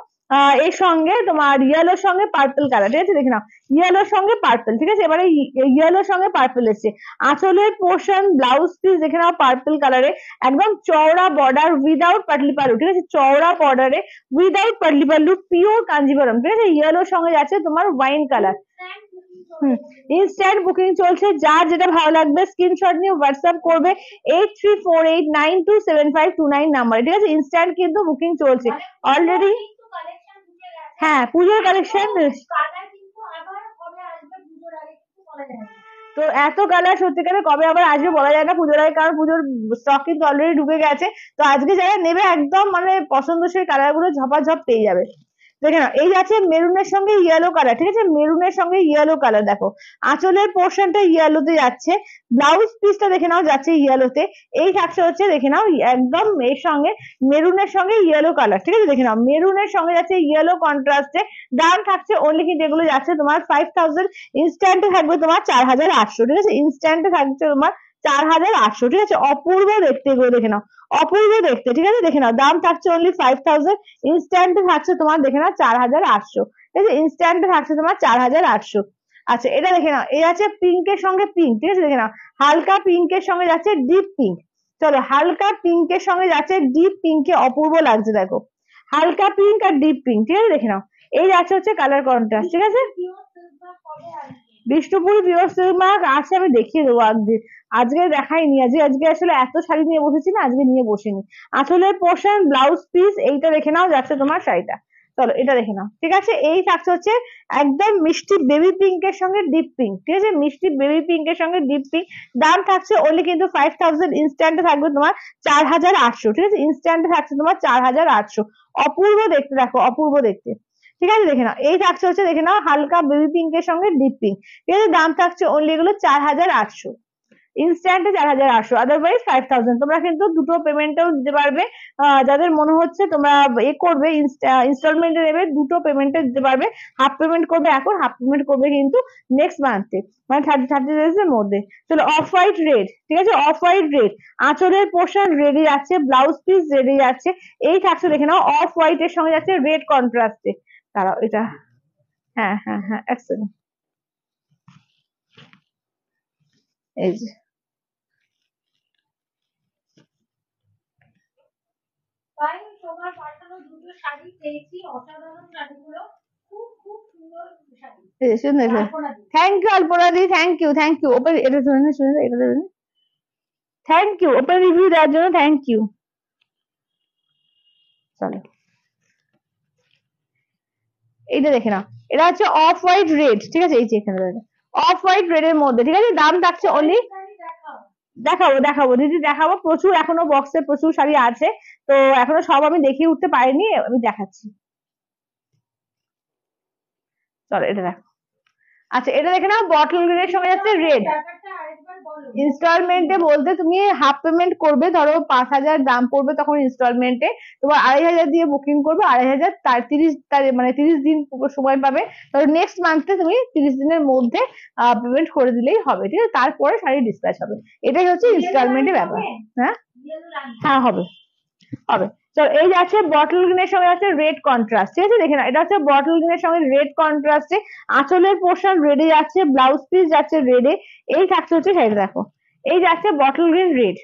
এর সঙ্গে তোমার ইয়েলোর সঙ্গে পার্পল কালার, ঠিক আছে, দেখে নাও ইয়েলোর সঙ্গে পার্পল, ঠিক আছে, এবারে ইয়েলোর সঙ্গে পার্পল এসছে। আঁচলের পোর্শন ব্লাউজ পিস দেখে নাও পার্পল কালারে, একদম চওড়া বর্ডার উইদাউট পাটলি পাল্লু, ঠিক আছে, চওড়া বর্ডারে উইদাউট পাটলি পাল্লু, পিওর কাঞ্জিভরম, ঠিক আছে, ইয়েলোর সঙ্গে যাচ্ছে তোমার ওয়াইন কালার। ইনস্ট্যান্ট বুকিং চলছে, যার যেটা ভালো লাগবে স্ক্রিনশট নিয়ে হোয়াটসঅ্যাপ করবে 8348927529 নাম্বার, ঠিক আছে, ইনস্ট্যান্ট কিন্তু বুকিং চলছে অলরেডি। হ্যাঁ পুজোর কালেকশন, তো এত কালার সত্যিকারে কবে আবার আসবে বলা যায় না পুজোর আগে, কারণ পুজোর স্টক কিন্তু অলরেডি ঢুকে গেছে। তো আজকে যারা নেবে একদম মানে পছন্দসই কালার গুলো ঝপাঝপ পেয়ে যাবে। দেখে নাও এই যাচ্ছে মেরুনের সঙ্গে ইয়েলো কালার, ঠিক আছে, মেরুনের সঙ্গে ইয়েলো কালার, দেখো আঁচলের পোর্শনটা ইয়েলোতে যাচ্ছে, ব্লাউজ পিসটা দেখে নাও যাচ্ছে ইয়েলোতে, এই থাকছে হচ্ছে দেখে নাও একদম এর সঙ্গে মেরুনের সঙ্গে ইয়েলো কালার, ঠিক আছে, দেখে নাও মেরুনের সঙ্গে যাচ্ছে ইয়েলো কন্ট্রাস্টে। দাম থাকছে অনলি কিন্তু এগুলো যাচ্ছে তোমার 5000, ইনস্ট্যান্টে থাকবে তোমার 4800, ঠিক আছে, ইনস্ট্যান্টে থাকছে তোমার 4800, ঠিক আছে, অপূর্ব দেখতে এগুলো দেখে নাও, অপূর্ব দেখতে, ঠিক আছে, দেখে নাও দাম থাকছে অনলি 5000, ইনস্ট্যান্টে থাকছে তোমার দেখে নাও 4800, ঠিক আছে, ইনস্ট্যান্টে থাকছে তোমার 4800। আচ্ছা এটা দেখে নাও এই আছে পিঙ্কের সঙ্গে পিঙ্ক, ঠিক আছে, দেখে নাও হালকা পিঙ্কের সঙ্গে যাচ্ছে ডিপ পিঙ্ক, চলো হালকা পিঙ্কের সঙ্গে যাচ্ছে ডিপ পিঙ্কে, অপূর্ব লাগছে দেখো, হালকা পিঙ্ক আর ডিপ পিঙ্ক, ঠিক আছে, দেখে নাও এই যাচ্ছে হচ্ছে কালার কন্ট্রাস্ট, ঠিক আছে। বিষ্ণুপুরি পিওর সিল্ক মার্ক আছে, আমি দেখিয়ে দেবো আজকে দেখাইনি, আজকে আসলে এত শাড়ি নিয়ে বসেছি না, আজকে নিয়ে বসিনি। আঁচলের পোর্শন ব্লাউজ পিস এইটা দেখে নাও যাচ্ছে তোমার শাড়িটা, চলো এটা দেখে নাও, ঠিক আছে, এই থাকছে হচ্ছে একদম মিষ্টি বেবি পিঙ্কের সঙ্গে ডিপ পিঙ্ক, ঠিক আছে, মিষ্টি বেবি পিঙ্কের সঙ্গে ডিপ পিঙ্ক। দাম থাকছে অনলি কিন্তু 5000, ইনস্ট্যান্টে থাকবে তোমার 4800, ঠিক আছে, ইনস্ট্যান্টে থাকছে তোমার 4800, অপূর্ব দেখতে দেখো, অপূর্ব দেখতে, ঠিক আছে, দেখে নাও এই থাকছে হচ্ছে দেখে নাও হালকা বেবি পিঙ্কের সঙ্গে ডিপ পিঙ্ক, ঠিক আছে, দাম থাকছে অনলি এগুলো 4800, ইনস্ট্যান্টে 4800, আদারওয়াইজ 5000। তোমরা কিন্তু দুটো পেমেন্টেও দিতে পারবে, যাদের মনে হচ্ছে তোমরা এ করবে ইনস্টলমেন্টে নেবে, দুটো পেমেন্টে দিতে পারবে, হাফ পেমেন্ট করবে এখন, হাফ পেমেন্ট করবে কিন্তু নেক্সট মান্থে, মানে 30 ডেজ এর মধ্যে। চলো অফ হোয়াইট রেড, ঠিক আছে, অফ হোয়াইট রেড, আঁচলের পোর্শন রেডি যাচ্ছে, ব্লাউজ পিস রেডি যাচ্ছে, এই থাকছে দেখে নাও অফ হোয়াইট এর সঙ্গে যাচ্ছে রেড কন্ট্রাস্টে। দাঁড়াও এটা, হ্যাঁ হ্যাঁ হ্যাঁ এক সেকেন্ড, এই যে তোমার পাঠানো দুটো শাড়ি পেয়েছি, অসাধারণ শাড়িগুলো, খুব খুব সুন্দর শাড়ি। থ্যাংক ইউ আলপনা দি, thank you, thank you, open এটা শুনে শুনে এটা দেবেন, থ্যাংক ইউ ওপেন রিভিউ দেওয়ার জন্য, থ্যাংক ইউ। চলো এইটা দেখে নাও, এটা হচ্ছে অফ হোয়াইট রেড, ঠিক আছে, এই যে এখানে অফ হোয়াইট রেড এর মধ্যে, ঠিক আছে, দাম থাকছে অনলি, দেখাবো দেখাবো দিদি দেখাবো, প্রচুর এখনো বক্সে প্রচুর শাড়ি আছে, তো এখনো সব আমি দেখিয়ে উঠতে পারিনি, আমি দেখাচ্ছি। চলো এটা দেখো, আচ্ছা এটা দেখে নাও বটল গ্রিনের সঙ্গে যাচ্ছে রেড, ইনস্টলমেন্টে বলতে তুমি হাফ পেমেন্ট করবে, ধরো 5000 দাম পড়বে তখন ইনস্টলমেন্টে, তোমার 2500 দিয়ে বুকিং করবে, 2500 তার 30 মানে 30 দিন সময় পাবে, ধরো নেক্সট মান্থে তুমি 30 দিনের মধ্যে পেমেন্ট করে দিলেই হবে, ঠিক আছে, তারপরে শাড়ি ডিসপ্যাচ হবে, এটাই হচ্ছে ইনস্টলমেন্টের ব্যাপার। হ্যাঁ হ্যাঁ হবে হবে। চলো এই যাচ্ছে বটল গ্রিনের সঙ্গে আছে রেড কন্ট্রাস্ট, ঠিক আছে, দেখে না এটা হচ্ছে বটল গ্রিনের সঙ্গে রেড কন্ট্রাস্টে, আঁচলের পোর্শন রেডে যাচ্ছে, ব্লাউজ পিস যাচ্ছে রেডে, এই থাকছে হচ্ছে শাড়িটা দেখো, এই যাচ্ছে বটল গ্রিন রেড,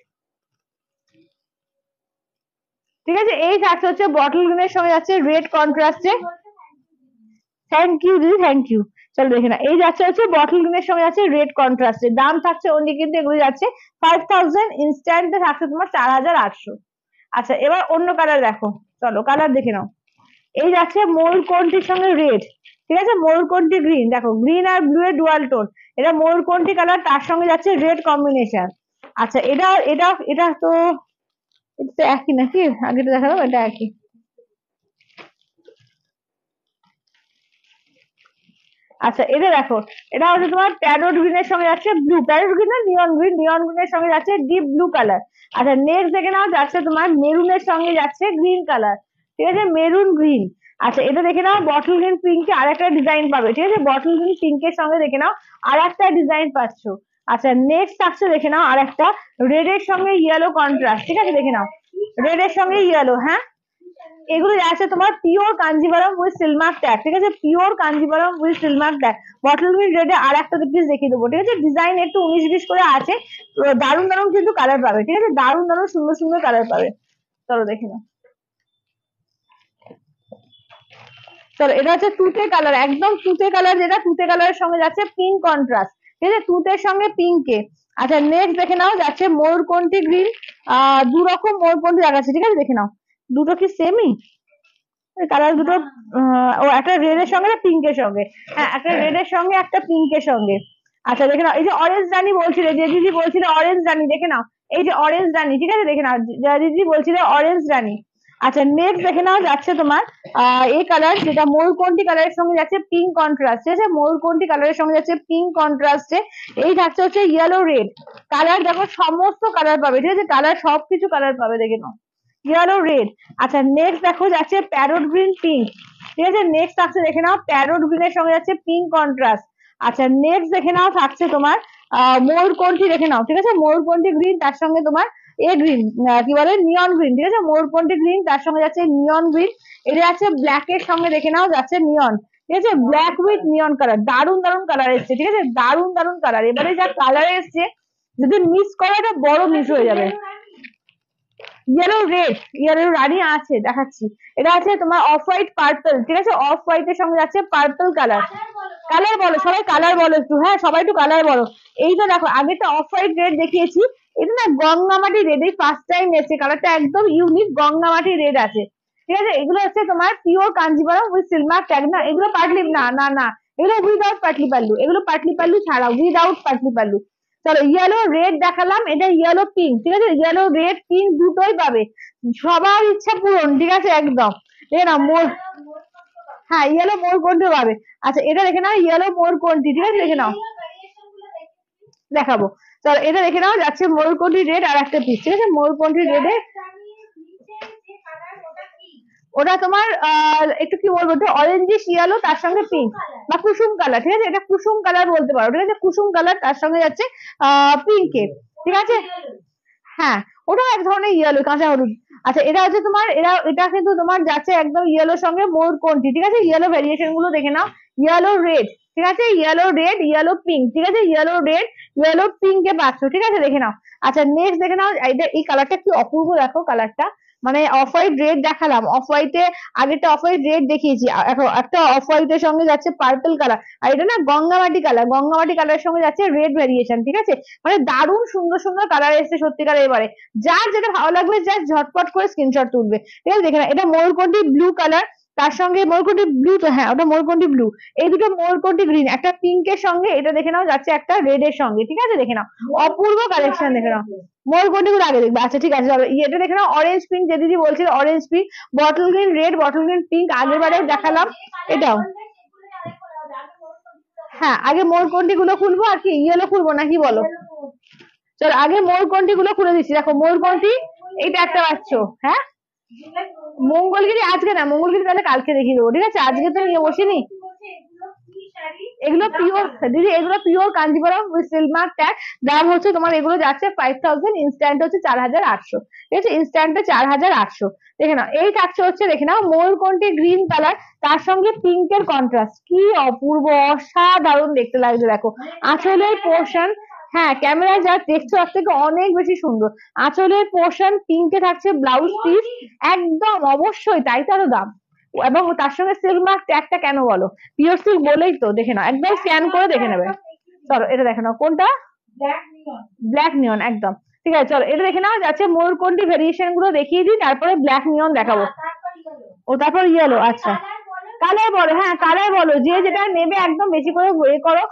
ঠিক আছে, এই থাকছে হচ্ছে বটল গ্রিনের সঙ্গে যাচ্ছে রেড কন্ট্রাস্টে, থ্যাংক ইউ দিদি, থ্যাংক ইউ। চলো দেখে না এই যাচ্ছে হচ্ছে বটল গ্রিনের সঙ্গে যাচ্ছে রেড কন্ট্রাস্টে, দাম থাকছে অনলি কিন্তু এগুলো যাচ্ছে 5000, ইনস্ট্যান্টে থাকছে তোমার 4800, আচ্ছা এবার অন্য কালার দেখো, চলো কালার দেখে নাও। এই যাচ্ছে ময়ূরকণ্ঠীর সঙ্গে রেড, ঠিক আছে, ময়ূরকণ্ঠী গ্রিন, দেখো গ্রিন আর ব্লু এর ডুয়াল টোন, এটা ময়ূরকণ্ঠী কালার, তার সঙ্গে যাচ্ছে রেড কম্বিনেশন। আচ্ছা এটা এটা এটা তো এটা তো একই নাকি, আগে তো দেখালাম, এটা একই। আচ্ছা এটা দেখো, এটা হচ্ছে তোমার প্যারোট গ্রিনের সঙ্গে যাচ্ছে ব্লু, প্যারোট গ্রিন না নিয়ন গ্রিন, নিয়ন গ্রিনের সঙ্গে যাচ্ছে ডিপ ব্লু কালার। আচ্ছা নেক্সট দেখে নাও, যাচ্ছে তোমার মেরুনের সঙ্গে যাচ্ছে গ্রিন কালার, ঠিক আছে, মেরুন গ্রিন। আচ্ছা এটা দেখে নাও, বটল গ্রিন পিঙ্কে আর একটা ডিজাইন পাবে, ঠিক আছে, বটল গ্রিন পিঙ্কের সঙ্গে দেখে নাও আর একটা ডিজাইন পাচ্ছ। আচ্ছা নেক্সট থাকছে দেখে নাও আর একটা রেড এর সঙ্গে ইয়েলো কন্ট্রাস্ট, ঠিক আছে, দেখে নাও রেড এর সঙ্গে ইয়েলো। হ্যাঁ এগুলো আছে তোমার pure Kanjeevaram with Silk Mark tag, ঠিক আছে, pure Kanjeevaram with Silk Mark tag. Bottle green রেডে আর একটা পিস দেখিয়ে দেবো, ঠিক আছে, ডিজাইন একটু 19-20 করে আছে, দারুণ দারুণ কিন্তু কালার পাবে, ঠিক আছে, দারুণ দারুণ সুন্দর সুন্দর কালার পাবে। চলো দেখে নাও। চলো এটা হচ্ছে তুতে কালার, একদম তুতে কালার, যেটা তুতে কালারের সঙ্গে যাচ্ছে পিঙ্ক কন্ট্রাস্ট, ঠিক আছে, তুতের সঙ্গে পিঙ্কে। আচ্ছা নেক্সট দেখে নাও, যাচ্ছে ময়ূরকণ্ঠী গ্রিন, দু রকম ময়ূরকণ্ঠী দেখাচ্ছে, ঠিক আছে, দেখে নাও দুটো কি সেমই কালার দুটো, ও একটা রেড এর সঙ্গে পিঙ্কের সঙ্গে, হ্যাঁ একটা রেড এর সঙ্গে একটা পিঙ্কের সঙ্গে। আচ্ছা দেখে নাও, এই যে অরেঞ্জ রানী বলছিলে, যে দিদি বলছিলে অরেঞ্জ রানী, দেখে নাও এই যে অরেঞ্জ রানী, ঠিক আছে, দেখে নাও দিদি বলছিলে অরেঞ্জ রানী। আচ্ছা নেক্সট দেখে নাও, যাচ্ছে তোমার এই কালার, যেটা ময়ূরকণ্ঠী কালারের সঙ্গে যাচ্ছে পিঙ্ক কন্ট্রাস্ট, ঠিক আছে, ময়ূরকণ্ঠী কালারের সঙ্গে যাচ্ছে পিঙ্ক কন্ট্রাস্টে। এই থাকছে হচ্ছে ইয়েলো রেড কালার, দেখো সমস্ত কালার পাবে, ঠিক আছে, কালার সবকিছু কালার পাবে, দেখে নাও ইয়েলো রেড। আচ্ছা নেক্সট দেখো যাচ্ছে প্যারোট গ্রিন পিঙ্ক, ঠিক আছে, নেক্সট থাকছে দেখে নাও প্যারোট গ্রিনের সঙ্গে যাচ্ছে পিঙ্ক কন্ট্রাস্ট। আচ্ছা নেক্সট দেখে নাও থাকছে তোমার ময়ূরকণ্ঠী, দেখে নাও, ঠিক আছে, ময়ূরকণ্ঠী গ্রিন, তার সঙ্গে তোমার এ গ্রিন, কি বলে নিয়ন গ্রিন, ঠিক আছে, ময়ূরকণ্ঠী গ্রিন তার সঙ্গে যাচ্ছে নিয়ন গ্রিন। এটা যাচ্ছে ব্ল্যাক এর সঙ্গে দেখে নাও যাচ্ছে নিয়ন, ঠিক আছে, ব্ল্যাক উইথ নিয়ন কালার, দারুণ দারুণ কালার এসছে, ঠিক আছে, দারুণ দারুণ কালার। এবারে যা কালার এসছে যদি মিস করো এটা বড় মিস হয়ে যাবে। ইয়েলো রেড, ইয়েলো রানী আছে দেখাচ্ছি, এটা আছে তোমার অফ হোয়াইট পার্পল, ঠিক আছে, অফ হোয়াইট এর সঙ্গে যাচ্ছে পার্পল কালার। কালার বলো সবাই, কালার বলো একটু, হ্যাঁ সবাই একটু কালার বলো। এইটা দেখো আগেটা অফ হোয়াইট রেড দেখিয়েছি, এটা না গঙ্গামাটি রেড, এই ফার্স্ট টাইম এসেছে, কালারটা একদম ইউনিক গঙ্গামাটি রেড আছে, ঠিক আছে, এগুলো হচ্ছে তোমার pure Kanjeevaram with Silk Mark tag. না এগুলো পাটলি না না না, এগুলো উইদাউট পাটলি পাল্লু, এগুলো পাটলি পাল্লু ছাড়া, উইদাউট পাটলি পাল্লু। চলো ইয়েলো রেড দেখালাম, এটা ইয়েলো পিঙ্ক, ঠিক আছে, ইয়েলো রেড পিঙ্ক দুটোই পাবে, সবার ইচ্ছা পূরণ, ঠিক আছে একদম। দেখে নাও মোর, হ্যাঁ ইয়েলো ময়ূরকণ্ঠী পাবে। আচ্ছা এটা দেখে নাও ইয়েলো ময়ূরকণ্ঠী, ঠিক আছে, দেখে নাও দেখাবো। চলো এটা দেখে নাও, যাচ্ছে ময়ূরকণ্ঠী রেড আর একটা পিস, ঠিক আছে, ময়ূরকণ্ঠী রেডে, ওটা তোমার একটু কি বলবো, অরেঞ্জিশ ইয়েলো তার সঙ্গে পিঙ্ক বা কুসুম কালার, ঠিক আছে, এটা কুসুম কালার বলতে পারো, ঠিক আছে, কুসুম কালার তার সঙ্গে যাচ্ছে পিঙ্কের, ঠিক আছে, হ্যাঁ ওটা এক ধরনের ইয়েলো কাঁচা হলুদ। আচ্ছা এটা হচ্ছে তোমার, এটা কিন্তু তোমার যাচ্ছে একদম ইয়েলোর সঙ্গে ময়ূরকণ্ঠী, ঠিক আছে, ইয়েলো ভ্যারিয়েশন গুলো দেখে নাও, ইয়েলো রেড, ঠিক আছে, ইয়েলো রেড ইয়েলো পিঙ্ক, ঠিক আছে, ইয়েলো রেড ইয়েলো পিঙ্কে পাচ্ছ, ঠিক আছে, দেখে নাও। আচ্ছা নেক্সট দেখে নাও, এই কালারটা কি অপূর্ব, দেখো কালারটা, মানে অফ হোয়াইট রেড দেখালাম, অফ হোয়াইটে আগেরটা অফ হোয়াইট রেড দেখিয়েছি, এখন একটা অফ হোয়াইটের সঙ্গে যাচ্ছে পার্পল কালার, আর এটা না গঙ্গামাটি কালার, গঙ্গামাটি কালারের সঙ্গে যাচ্ছে রেড ভ্যারিয়েশন, ঠিক আছে, মানে দারুণ সুন্দর সুন্দর কালার এসছে সত্যিকার। এবারে যার যেটা ভালো লাগবে জাস্ট ঝটপট করে স্ক্রিনশট তুলবে, ঠিক আছে, দেখে না এটা ময়ূরকণ্ঠী ব্লু কালার, তার সঙ্গে ময়ূরকণ্ঠী ব্লু, তো হ্যাঁ ওটা ময়ূরকণ্ঠী ব্লু, এই দুটো ময়ূরকণ্ঠী গ্রিন, একটা পিঙ্কের সঙ্গে এটা দেখে নাও যাচ্ছে একটা রেড এর সঙ্গে, ঠিক আছে, দেখে নাও অপূর্ব কালেকশন, দেখে নাও ময়ূরকণ্ঠী গুলো আগে দেখবে। আচ্ছা ঠিক আছে চলো এটা দেখে নাও অরেঞ্জ পিঙ্ক, যে দিদি বলছিল orange pink, bottle green red, bottle green pink আগের বারে দেখালাম, এটাও। হ্যাঁ আগে ময়ূরকণ্ঠী গুলো খুলবো আর কি ইয়েলো খুলবো নাকি বলো, চলো আগে ময়ূরকণ্ঠী গুলো খুলে দিচ্ছি, দেখো ময়ূরকণ্ঠী এইটা একটা পাচ্ছ, হ্যাঁ মঙ্গলগিরি আজকে না, মঙ্গলগিরি তাহলে কালকে দেখিয়ে দেবো, ঠিক আছে, আজকে তো নিয়ে বসিনি। এগুলো পিওর দিদি, এগুলো pure Kanjeevaram with Silk Mark tag, দাম হচ্ছে তোমার এগুলো যাচ্ছে 5000, ইনস্ট্যান্ট হচ্ছে 4800, ঠিক আছে, ইনস্ট্যান্টে 4800। দেখে নাও এই থাকছে হচ্ছে, দেখে নাও ময়ূরকণ্ঠী গ্রিন কালার, তার সঙ্গে পিঙ্কের কন্ট্রাস্ট, কি অপূর্ব অসাধারণ দেখতে লাগছে, দেখো আঁচলের পোর্শন, হ্যাঁ ক্যামেরায় যা দেখছো তার থেকে অনেক বেশি সুন্দর, আঁচলের পোর্শন পিঙ্কে থাকছে, ব্লাউজ পিস একদম অবশ্যই তাই তারও দাম, এবং তার সঙ্গে সিল্ক মার্ক ট্যাগটা কেন বলো, পিওর সিল্ক বলেই তো, দেখে নাও একদম স্ক্যান করে দেখে নেবে। চলো এটা দেখে নাও কোনটা, ব্ল্যাক নিয়ন একদম, ঠিক আছে চলো এটা দেখে নাও যাচ্ছে ময়ূরকণ্ঠী ভেরিয়েশন গুলো দেখিয়ে দিই, তারপরে ব্ল্যাক নিয়ন দেখাবো। ও তারপর ইয়েলো, আচ্ছা কালার বলো, হ্যাঁ কালার বলো, যে যেটা নেবে একদম বেশি করে এ করো,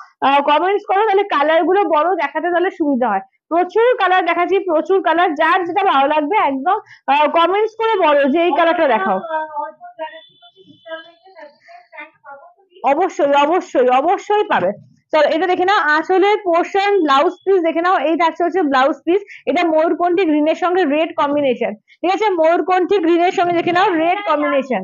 কমেন্টস করো, তাহলে কালার গুলো বড় দেখাতে তাহলে সুবিধা হয়। প্রচুর কালার দেখাচ্ছি, প্রচুর কালার, যার যেটা ভালো লাগবে একদম কমেন্টস করে বলো যে এই কালারটা দেখাও। অবশ্যই অবশ্যই অবশ্যই পাবে। চলো এটা দেখে নাও আঁচলের পোর্শন, ব্লাউজ পিস দেখে নাও, এই থাকছে হচ্ছে ব্লাউজ পিস, এটা ময়ূরকণ্ঠী গ্রিনের সঙ্গে রেড কম্বিনেশন, ঠিক আছে ময়ূরকণ্ঠী গ্রিনের সঙ্গে দেখে নাও রেড কম্বিনেশন,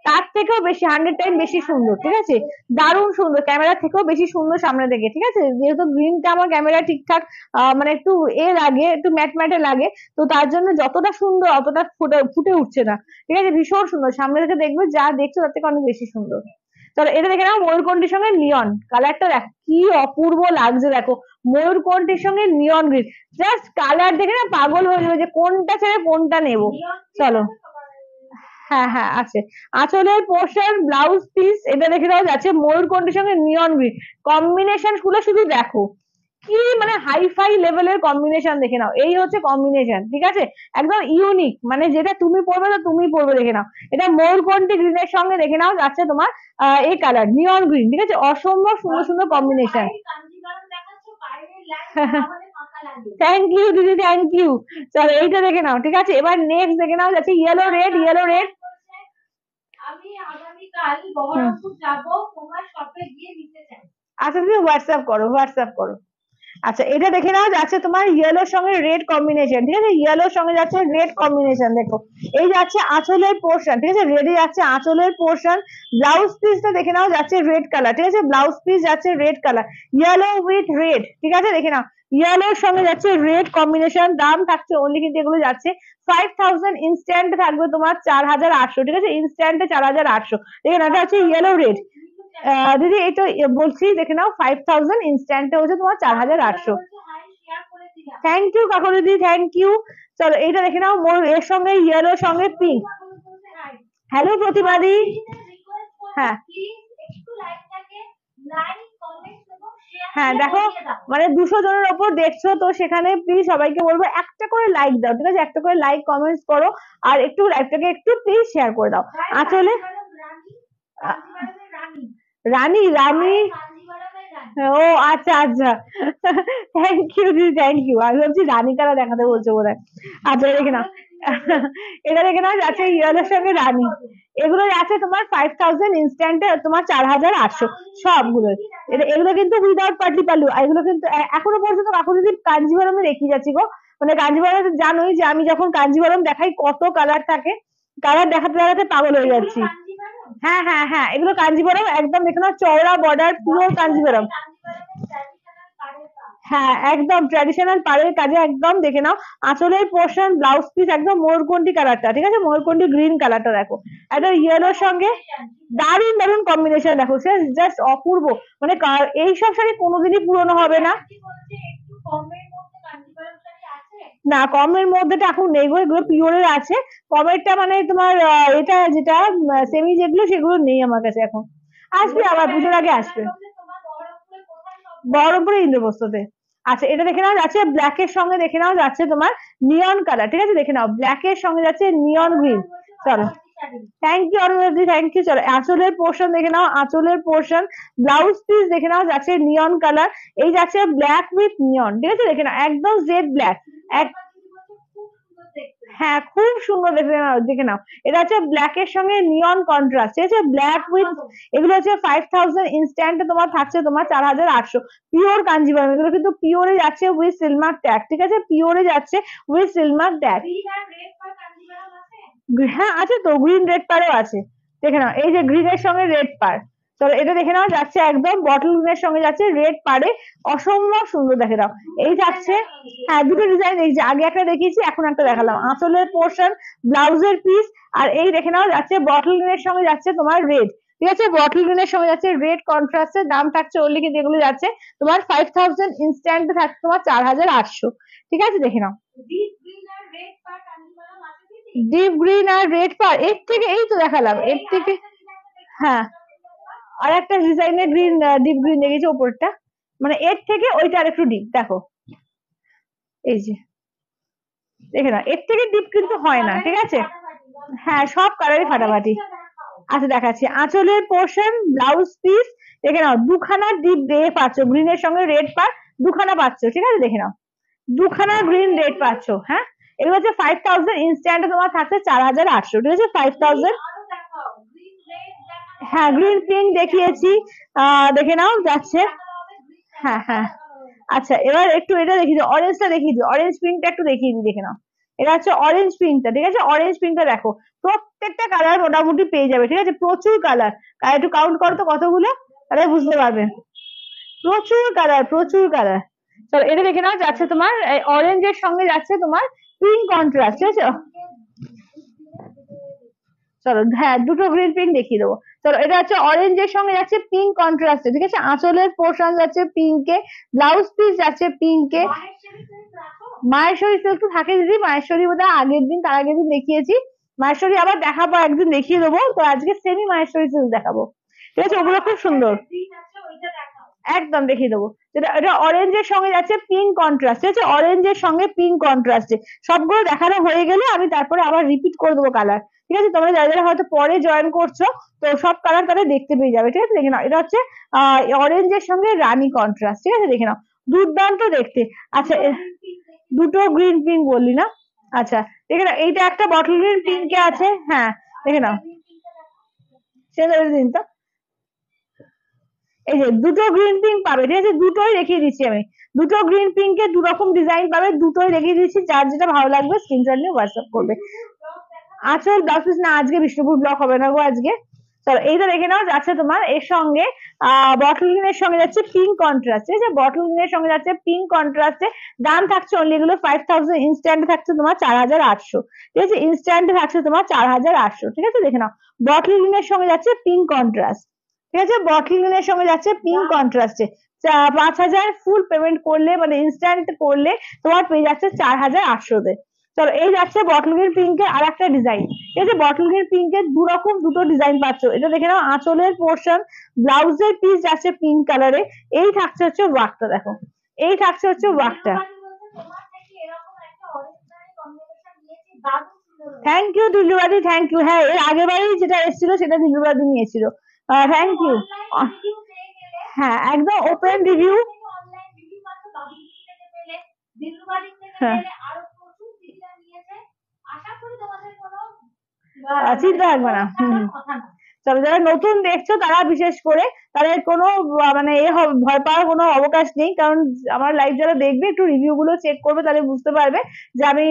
তার থেকেও বেশি 100 টাইম বেশি সুন্দর, ঠিক আছে দারুণ সুন্দর, ক্যামেরা থেকেও বেশি সুন্দর সামনে থেকে, ঠিক আছে যেহেতু গ্রিনটা আমার ক্যামেরা ঠিকঠাক মানে একটু এ লাগে, একটু ম্যাট ম্যাটে লাগে, তো তার জন্য যতটা সুন্দর অতটা ফুটে ফুটে উঠছে না, ঠিক আছে ভীষণ সুন্দর সামনে থেকে দেখবে, যা দেখছো তার থেকে অনেক বেশি সুন্দর। চলো এটা দেখে নাও ময়ূরকণ্ঠীর সঙ্গে নিয়ন, কালারটা দেখো কি অপূর্ব লাগছে, দেখো ময়ূরকণ্ঠীর সঙ্গে নিয়ন গ্রিন, জাস্ট কালার দেখে না পাগল হয়ে যাবে যে কোনটা ছেড়ে কোনটা নেবো। চলো হ্যাঁ হ্যাঁ আছে, আঁচলের পোর্শন, ব্লাউজ পিস, এটা দেখে নাও যাচ্ছে ময়ূরকণ্ঠীর সঙ্গে নিয়ন গ্রিন, কম্বিনেশন গুলো শুধু দেখো কি মানে হাইফাই লেভেলের কম্বিনেশন, দেখে নাও এই হচ্ছে কম্বিনেশন, ঠিক আছে একদম ইউনিক, মানে যেটা তুমি পরবে তো তুমি পরবে, দেখে নাও এটা ময়ূরকণ্ঠী গ্রিনের সঙ্গে দেখে নাও যাচ্ছে তোমার এই কালার নিয়ন গ্রিন, ঠিক আছে অসম্ভব সুন্দর সুন্দর কম্বিনেশন। থ্যাংক ইউ দিদি, থ্যাংক ইউ। চলো এইটা দেখে নাও, ঠিক আছে এবার নেক্সট দেখে নাও যাচ্ছে ইয়েলো রেড, ইয়েলো রেড। আমি আগামীকাল বহরমপুর যাব, তোমার শপে গিয়ে নিতে চাই। আচ্ছা তুমি হোয়াটসঅ্যাপ করো, হোয়াটসঅ্যাপ করো। আচ্ছা এটা দেখে নাও যাচ্ছে তোমার ইয়েলোর সঙ্গে রেড কম্বিনেশন, ঠিক আছে ইয়েলোর সঙ্গে যাচ্ছে রেড কম্বিনেশন, দেখো এই যাচ্ছে আঁচলের পোর্শন, ঠিক আছে রেডে যাচ্ছে আঁচলের পোর্শন, ব্লাউজ পিসটা দেখে নাও যাচ্ছে রেড কালার, ঠিক আছে ব্লাউজ পিস যাচ্ছে red colour, yellow with red, ঠিক আছে দেখে নাও ইয়েলোর সঙ্গে যাচ্ছে রেড কম্বিনেশন, দাম থাকছে অনলি কিন্তু এগুলো যাচ্ছে 5000, ইনস্ট্যান্ট থাকবে তোমার 4800, ঠিক আছে ইনস্ট্যান্টে 4800, দেখে নাও এটা হচ্ছে ইয়েলো রেড। দিদি এই তো বলছি দেখে নাও 5000, ইনস্ট্যান্টে হচ্ছে তোমার 4800। থ্যাংক ইউ কাকু দিদি, থ্যাংক ইউ। চলো এইটা দেখে নাও এর সঙ্গে ইয়েলোর সঙ্গে পিঙ্ক। হ্যালো প্রতিমাদি, হ্যাঁ হ্যাঁ দেখো মানে 200 জনের ওপর দেখছো তো, সেখানে প্লিজ সবাইকে বলবো একটা করে লাইক দাও, ঠিক আছে একটা করে লাইক কমেন্টস করো, আর একটু লাইভটাকে একটু প্লিজ শেয়ার করে দাও। আসলে রানী রানী, ও আচ্ছা আচ্ছা থ্যাংক ইউ দিদি, থ্যাংক ইউ, আমি ভাবছি রানী কারা দেখাতে বলছো বোধ হয়। আচ্ছা দেখে নাও এটা দেখে নাও যাচ্ছে ইয়েলোর সঙ্গে রানী, এগুলো আছে তোমার 5000, ইনস্ট্যান্টে তোমার 4800 সবগুলো, এগুলো কিন্তু উইদাউট পার্টি পালু, এগুলো কিন্তু এখনো পর্যন্ত কাকু দিদি কাঞ্জিভারমে রেখে যাচ্ছি গো, মানে কাঞ্জিভারম জানোই যে আমি যখন কাঞ্জিভারম দেখাই কত কালার থাকে, কালার দেখাতে দেখাতে পাগল হয়ে যাচ্ছি। হ্যাঁ হ্যাঁ হ্যাঁ এগুলো কাঞ্জিভারম একদম দেখে নাও, চওড়া বর্ডার, পিওর কাঞ্জিভারম, হ্যাঁ একদম ট্র্যাডিশনাল পাড়ের কাজে একদম দেখে নাও, আঁচলের পোর্শন, ব্লাউজ পিস একদম ময়ূরকণ্ঠী কালারটা, ঠিক আছে ময়ূরকণ্ঠী গ্রিন কালারটা দেখো, একটা ইয়েলোর সঙ্গে দারুণ দারুণ কম্বিনেশন, দেখো সে জাস্ট অপূর্ব, মানে এইসব শাড়ি কোনোদিনই পুরনো হবে না। না কমের মধ্যে এখন নেই গো, এগুলো পিওরের আছে, কমেরটা মানে তোমার এটা যেটা সেমি যেগুলো সেগুলো নেই আমার কাছে এখন, আসবে আবার পুজোর আগে আসবে, বহরমপুরে ইন্দ্রপ্রস্থতে। আচ্ছা এটা দেখে নাও যাচ্ছে ব্ল্যাক এর সঙ্গে দেখে নাও যাচ্ছে তোমার নিয়ন কালার, ঠিক আছে দেখে নাও ব্ল্যাক এর সঙ্গে যাচ্ছে নিয়ন গ্রিন। চলো থ্যাংক ইউ অরুণাদি, থ্যাংক ইউ। চলো আঁচলের পোর্শন দেখে নাও, আঁচলের পোর্শন, ব্লাউজ পিস দেখে নাও যাচ্ছে নিয়ন কালার, এই যাচ্ছে ব্ল্যাক উইথ নিয়ন, ঠিক আছে দেখে নাও একদম জেড ব্ল্যাক, এক হ্যাঁ খুব সুন্দর দেখে নাও, দেখে নাও এটা হচ্ছে ব্ল্যাক এর সঙ্গে নিয়ন কন্ট্রাস্ট, ঠিক আছে ব্ল্যাক উইথ, এগুলো হচ্ছে 5000, ইনস্ট্যান্ট তোমার থাকছে তোমার 4800, পিওর কাঞ্জিভারম, এগুলো কিন্তু পিওরে যাচ্ছে উইথ সিলমার্ক ট্যাগ, ঠিক আছে পিওরে যাচ্ছে উইথ সিলমার্ক ট্যাগ। হ্যাঁ আছে তো, গ্রিন রেড পারও আছে, দেখে নাও এই যে গ্রিনের সঙ্গে রেড পার, চলো এটা দেখে নাও যাচ্ছে একদম বটল গ্রিনের সঙ্গে যাচ্ছে রেড পারে, অসম্ভব সুন্দর দেখে নাও এই যাচ্ছে, হ্যাঁ দুটো ডিজাইন, এই যে আগে একটা দেখিয়েছি এখন একটা দেখালাম, আঁচলের পোর্শন, ব্লাউজের পিস, আর এই দেখে নাও যাচ্ছে বটল গ্রিনের সঙ্গে যাচ্ছে তোমার রেড, ঠিক আছে বটল গ্রিনের সঙ্গে যাচ্ছে রেড কন্ট্রাস্টের, দাম থাকছে ওনলি কিন্তু এগুলো যাচ্ছে তোমার 5000, ইনস্ট্যান্ট থাকছে তোমার 4800, ঠিক আছে দেখে নাও ডিপ গ্রিন আর রেড পার, এর থেকে এই তো দেখালাম এর থেকে, হ্যাঁ আর একটা ডিজাইনের গ্রিন, ডিপ গ্রিন দেখেছি ওপরটা, মানে এর থেকে ওইটা আর একটু ডিপ দেখো, এই যে দেখে নাও, এর থেকে ডিপ কিন্তু হয় না, ঠিক আছে? হ্যাঁ, সব কালারই ফাটাফাটি। আচ্ছা দেখাচ্ছি, আঁচলের পোর্শন, ব্লাউজ পিস, দেখে নাও দুখানা ডিপ দিয়ে পাচ্ছ, গ্রিনের সঙ্গে রেড পার দুখানা পাচ্ছ, ঠিক আছে? দেখে নাও দুখানা গ্রিন রেড পাচ্ছ। হ্যাঁ, এগুলো হচ্ছে 5000, ইনস্ট্যান্টে তোমার থাকছে 4800, ঠিক আছে? 5000। হ্যাঁ, গ্রিন পিঙ্ক দেখিয়েছি, দেখে নাও যাচ্ছে। হ্যাঁ হ্যাঁ, আচ্ছা এবার একটু এটা দেখিয়ে দিই, অরেঞ্জটা দেখিয়ে দিই, অরেঞ্জ পিঙ্কটা একটু দেখিয়ে দিই, দেখে নাও। এটা হচ্ছে অরেঞ্জ পিঙ্কটা, ঠিক আছে? অরেঞ্জ পিঙ্কটা দেখো, প্রত্যেকটা কালার মোটামুটি পেয়ে যাবে, ঠিক আছে? প্রচুর কালার, একটু কাউন্ট করো তো কতগুলো, তাহলে বুঝতে পারবে। প্রচুর কালার, প্রচুর কালার। চলো এটা দেখে নাও, যাচ্ছে তোমার অরেঞ্জের সঙ্গে যাচ্ছে তোমার পিঙ্ক কন্ট্রাস্ট, ঠিক আছে? চলো হ্যাঁ, দুটো গ্রিন পিঙ্ক দেখিয়ে দেবো। চলো এটা হচ্ছে অরেঞ্জের সঙ্গে যাচ্ছে পিঙ্ক কন্ট্রাস্টে, ঠিক আছে? আঁচলের পোর্শন যাচ্ছে পিঙ্কে, ব্লাউজ পিস যাচ্ছে পিঙ্কে। মাহেশ্বরী সিল্ক তো থাকে দিদি, মাহেশ্বরী বোধহয় আগের দিন, তার আগের দিন দেখিয়েছি। মাহেশ্বরী আবার দেখাবো, একদিন দেখিয়ে দেবো। তো আজকে সেমি মাহেশ্বরী সিল্ক দেখাবো, ঠিক আছে? ওগুলো খুব সুন্দর, একদম দেখিয়ে দেবো। এটা অরেঞ্জের সঙ্গে যাচ্ছে পিঙ্ক কন্ট্রাস্ট, ঠিক আছে? অরেঞ্জের সঙ্গে পিঙ্ক কন্ট্রাস্টে সবগুলো দেখানো হয়ে গেলে আমি তারপরে আবার রিপিট করে দেবো কালার, ঠিক আছে? তোমরা যারা যারা হয়তো পরে জয়েন করছো, তো সব কালার তারা দেখতে পেয়ে যাবে, ঠিক আছে? দেখে নাও, এটা হচ্ছে অরেঞ্জের সঙ্গে রানী কন্ট্রাস্ট, ঠিক আছে? দেখে নাও দুর্দান্ত দেখতে। আচ্ছা দুটো গ্রিন পিঙ্ক বললি না? আচ্ছা দেখে নাও, এইটা একটা বটল গ্রিন পিঙ্কে আছে। হ্যাঁ দেখে নাও, সেটা দিন তো। এই যে দুটো গ্রিন পিঙ্ক পাবে, ঠিক আছে? দুটোই দেখিয়ে দিচ্ছি আমি, দুটো গ্রিন পিঙ্কে দু রকম ডিজাইন পাবে, দুটোই দেখিয়ে দিচ্ছি। যার যেটা ভালো লাগবে স্ক্রিনশট নিয়ে হোয়াটসঅ্যাপ করবে। আঁচল ব্লাউজ পিস না, আজকে বিষ্ণুপুর ব্লক হবে না গো আজকে। চলো এইটা দেখে নাও, যাচ্ছে তোমার এর সঙ্গে বটল গ্রিনের সঙ্গে যাচ্ছে পিঙ্ক কন্ট্রাস্ট, ঠিক আছে? বটল গ্রিনের সঙ্গে যাচ্ছে পিঙ্ক কন্ট্রাস্টে। দাম থাকছে অনলি এগুলো 5000, ইনস্ট্যান্টে থাকছে তোমার 4800, ঠিক আছে? ইনস্ট্যান্টে থাকছে তোমার 4800, ঠিক আছে? দেখে নাও বটল গ্রিনের সঙ্গে যাচ্ছে পিঙ্ক কন্ট্রাস্ট, ঠিক আছে? বটল গ্রিনের সঙ্গে যাচ্ছে পিঙ্ক কন্ট্রাস্টে। 5000 ফুল পেমেন্ট করলে, মানে ইনস্ট্যান্ট করলে তোমার পেয়ে যাচ্ছে 4800-তে। চলো এই যাচ্ছে বটল গ্রিন পিঙ্কের আর একটা ডিজাইন, ঠিক আছে? বটল গ্রিন পিঙ্কের দু রকম দুটো ডিজাইন পাচ্ছ। এটা দেখে নাও আঁচলের পোর্শন, ব্লাউজের পিস যাচ্ছে পিঙ্ক কালারে। এই থাকছে হচ্ছে ওয়ার্কটা, দেখো এই থাকছে হচ্ছে ওয়ার্কটা। থ্যাংক ইউ দিলুবাদি, থ্যাংক ইউ। হ্যাঁ, এর আগের বারেই যেটা এসেছিল সেটা দিলুবাদি নিয়েছিল। Thank you. হ্যাঁ একদম ওপেন রিভিউ। হ্যাঁ চিন্তা থাকবে না। তবে যারা নতুন দেখছো তারা বিশেষ করে, তাদের কোনো মানে ভয় পাওয়ার কোনো অবকাশ নেই, কারণ আমার লাইভ যারা দেখবে একটু রিভিউ গুলো চেক করবে, তাহলে বুঝতে পারবে যে আমি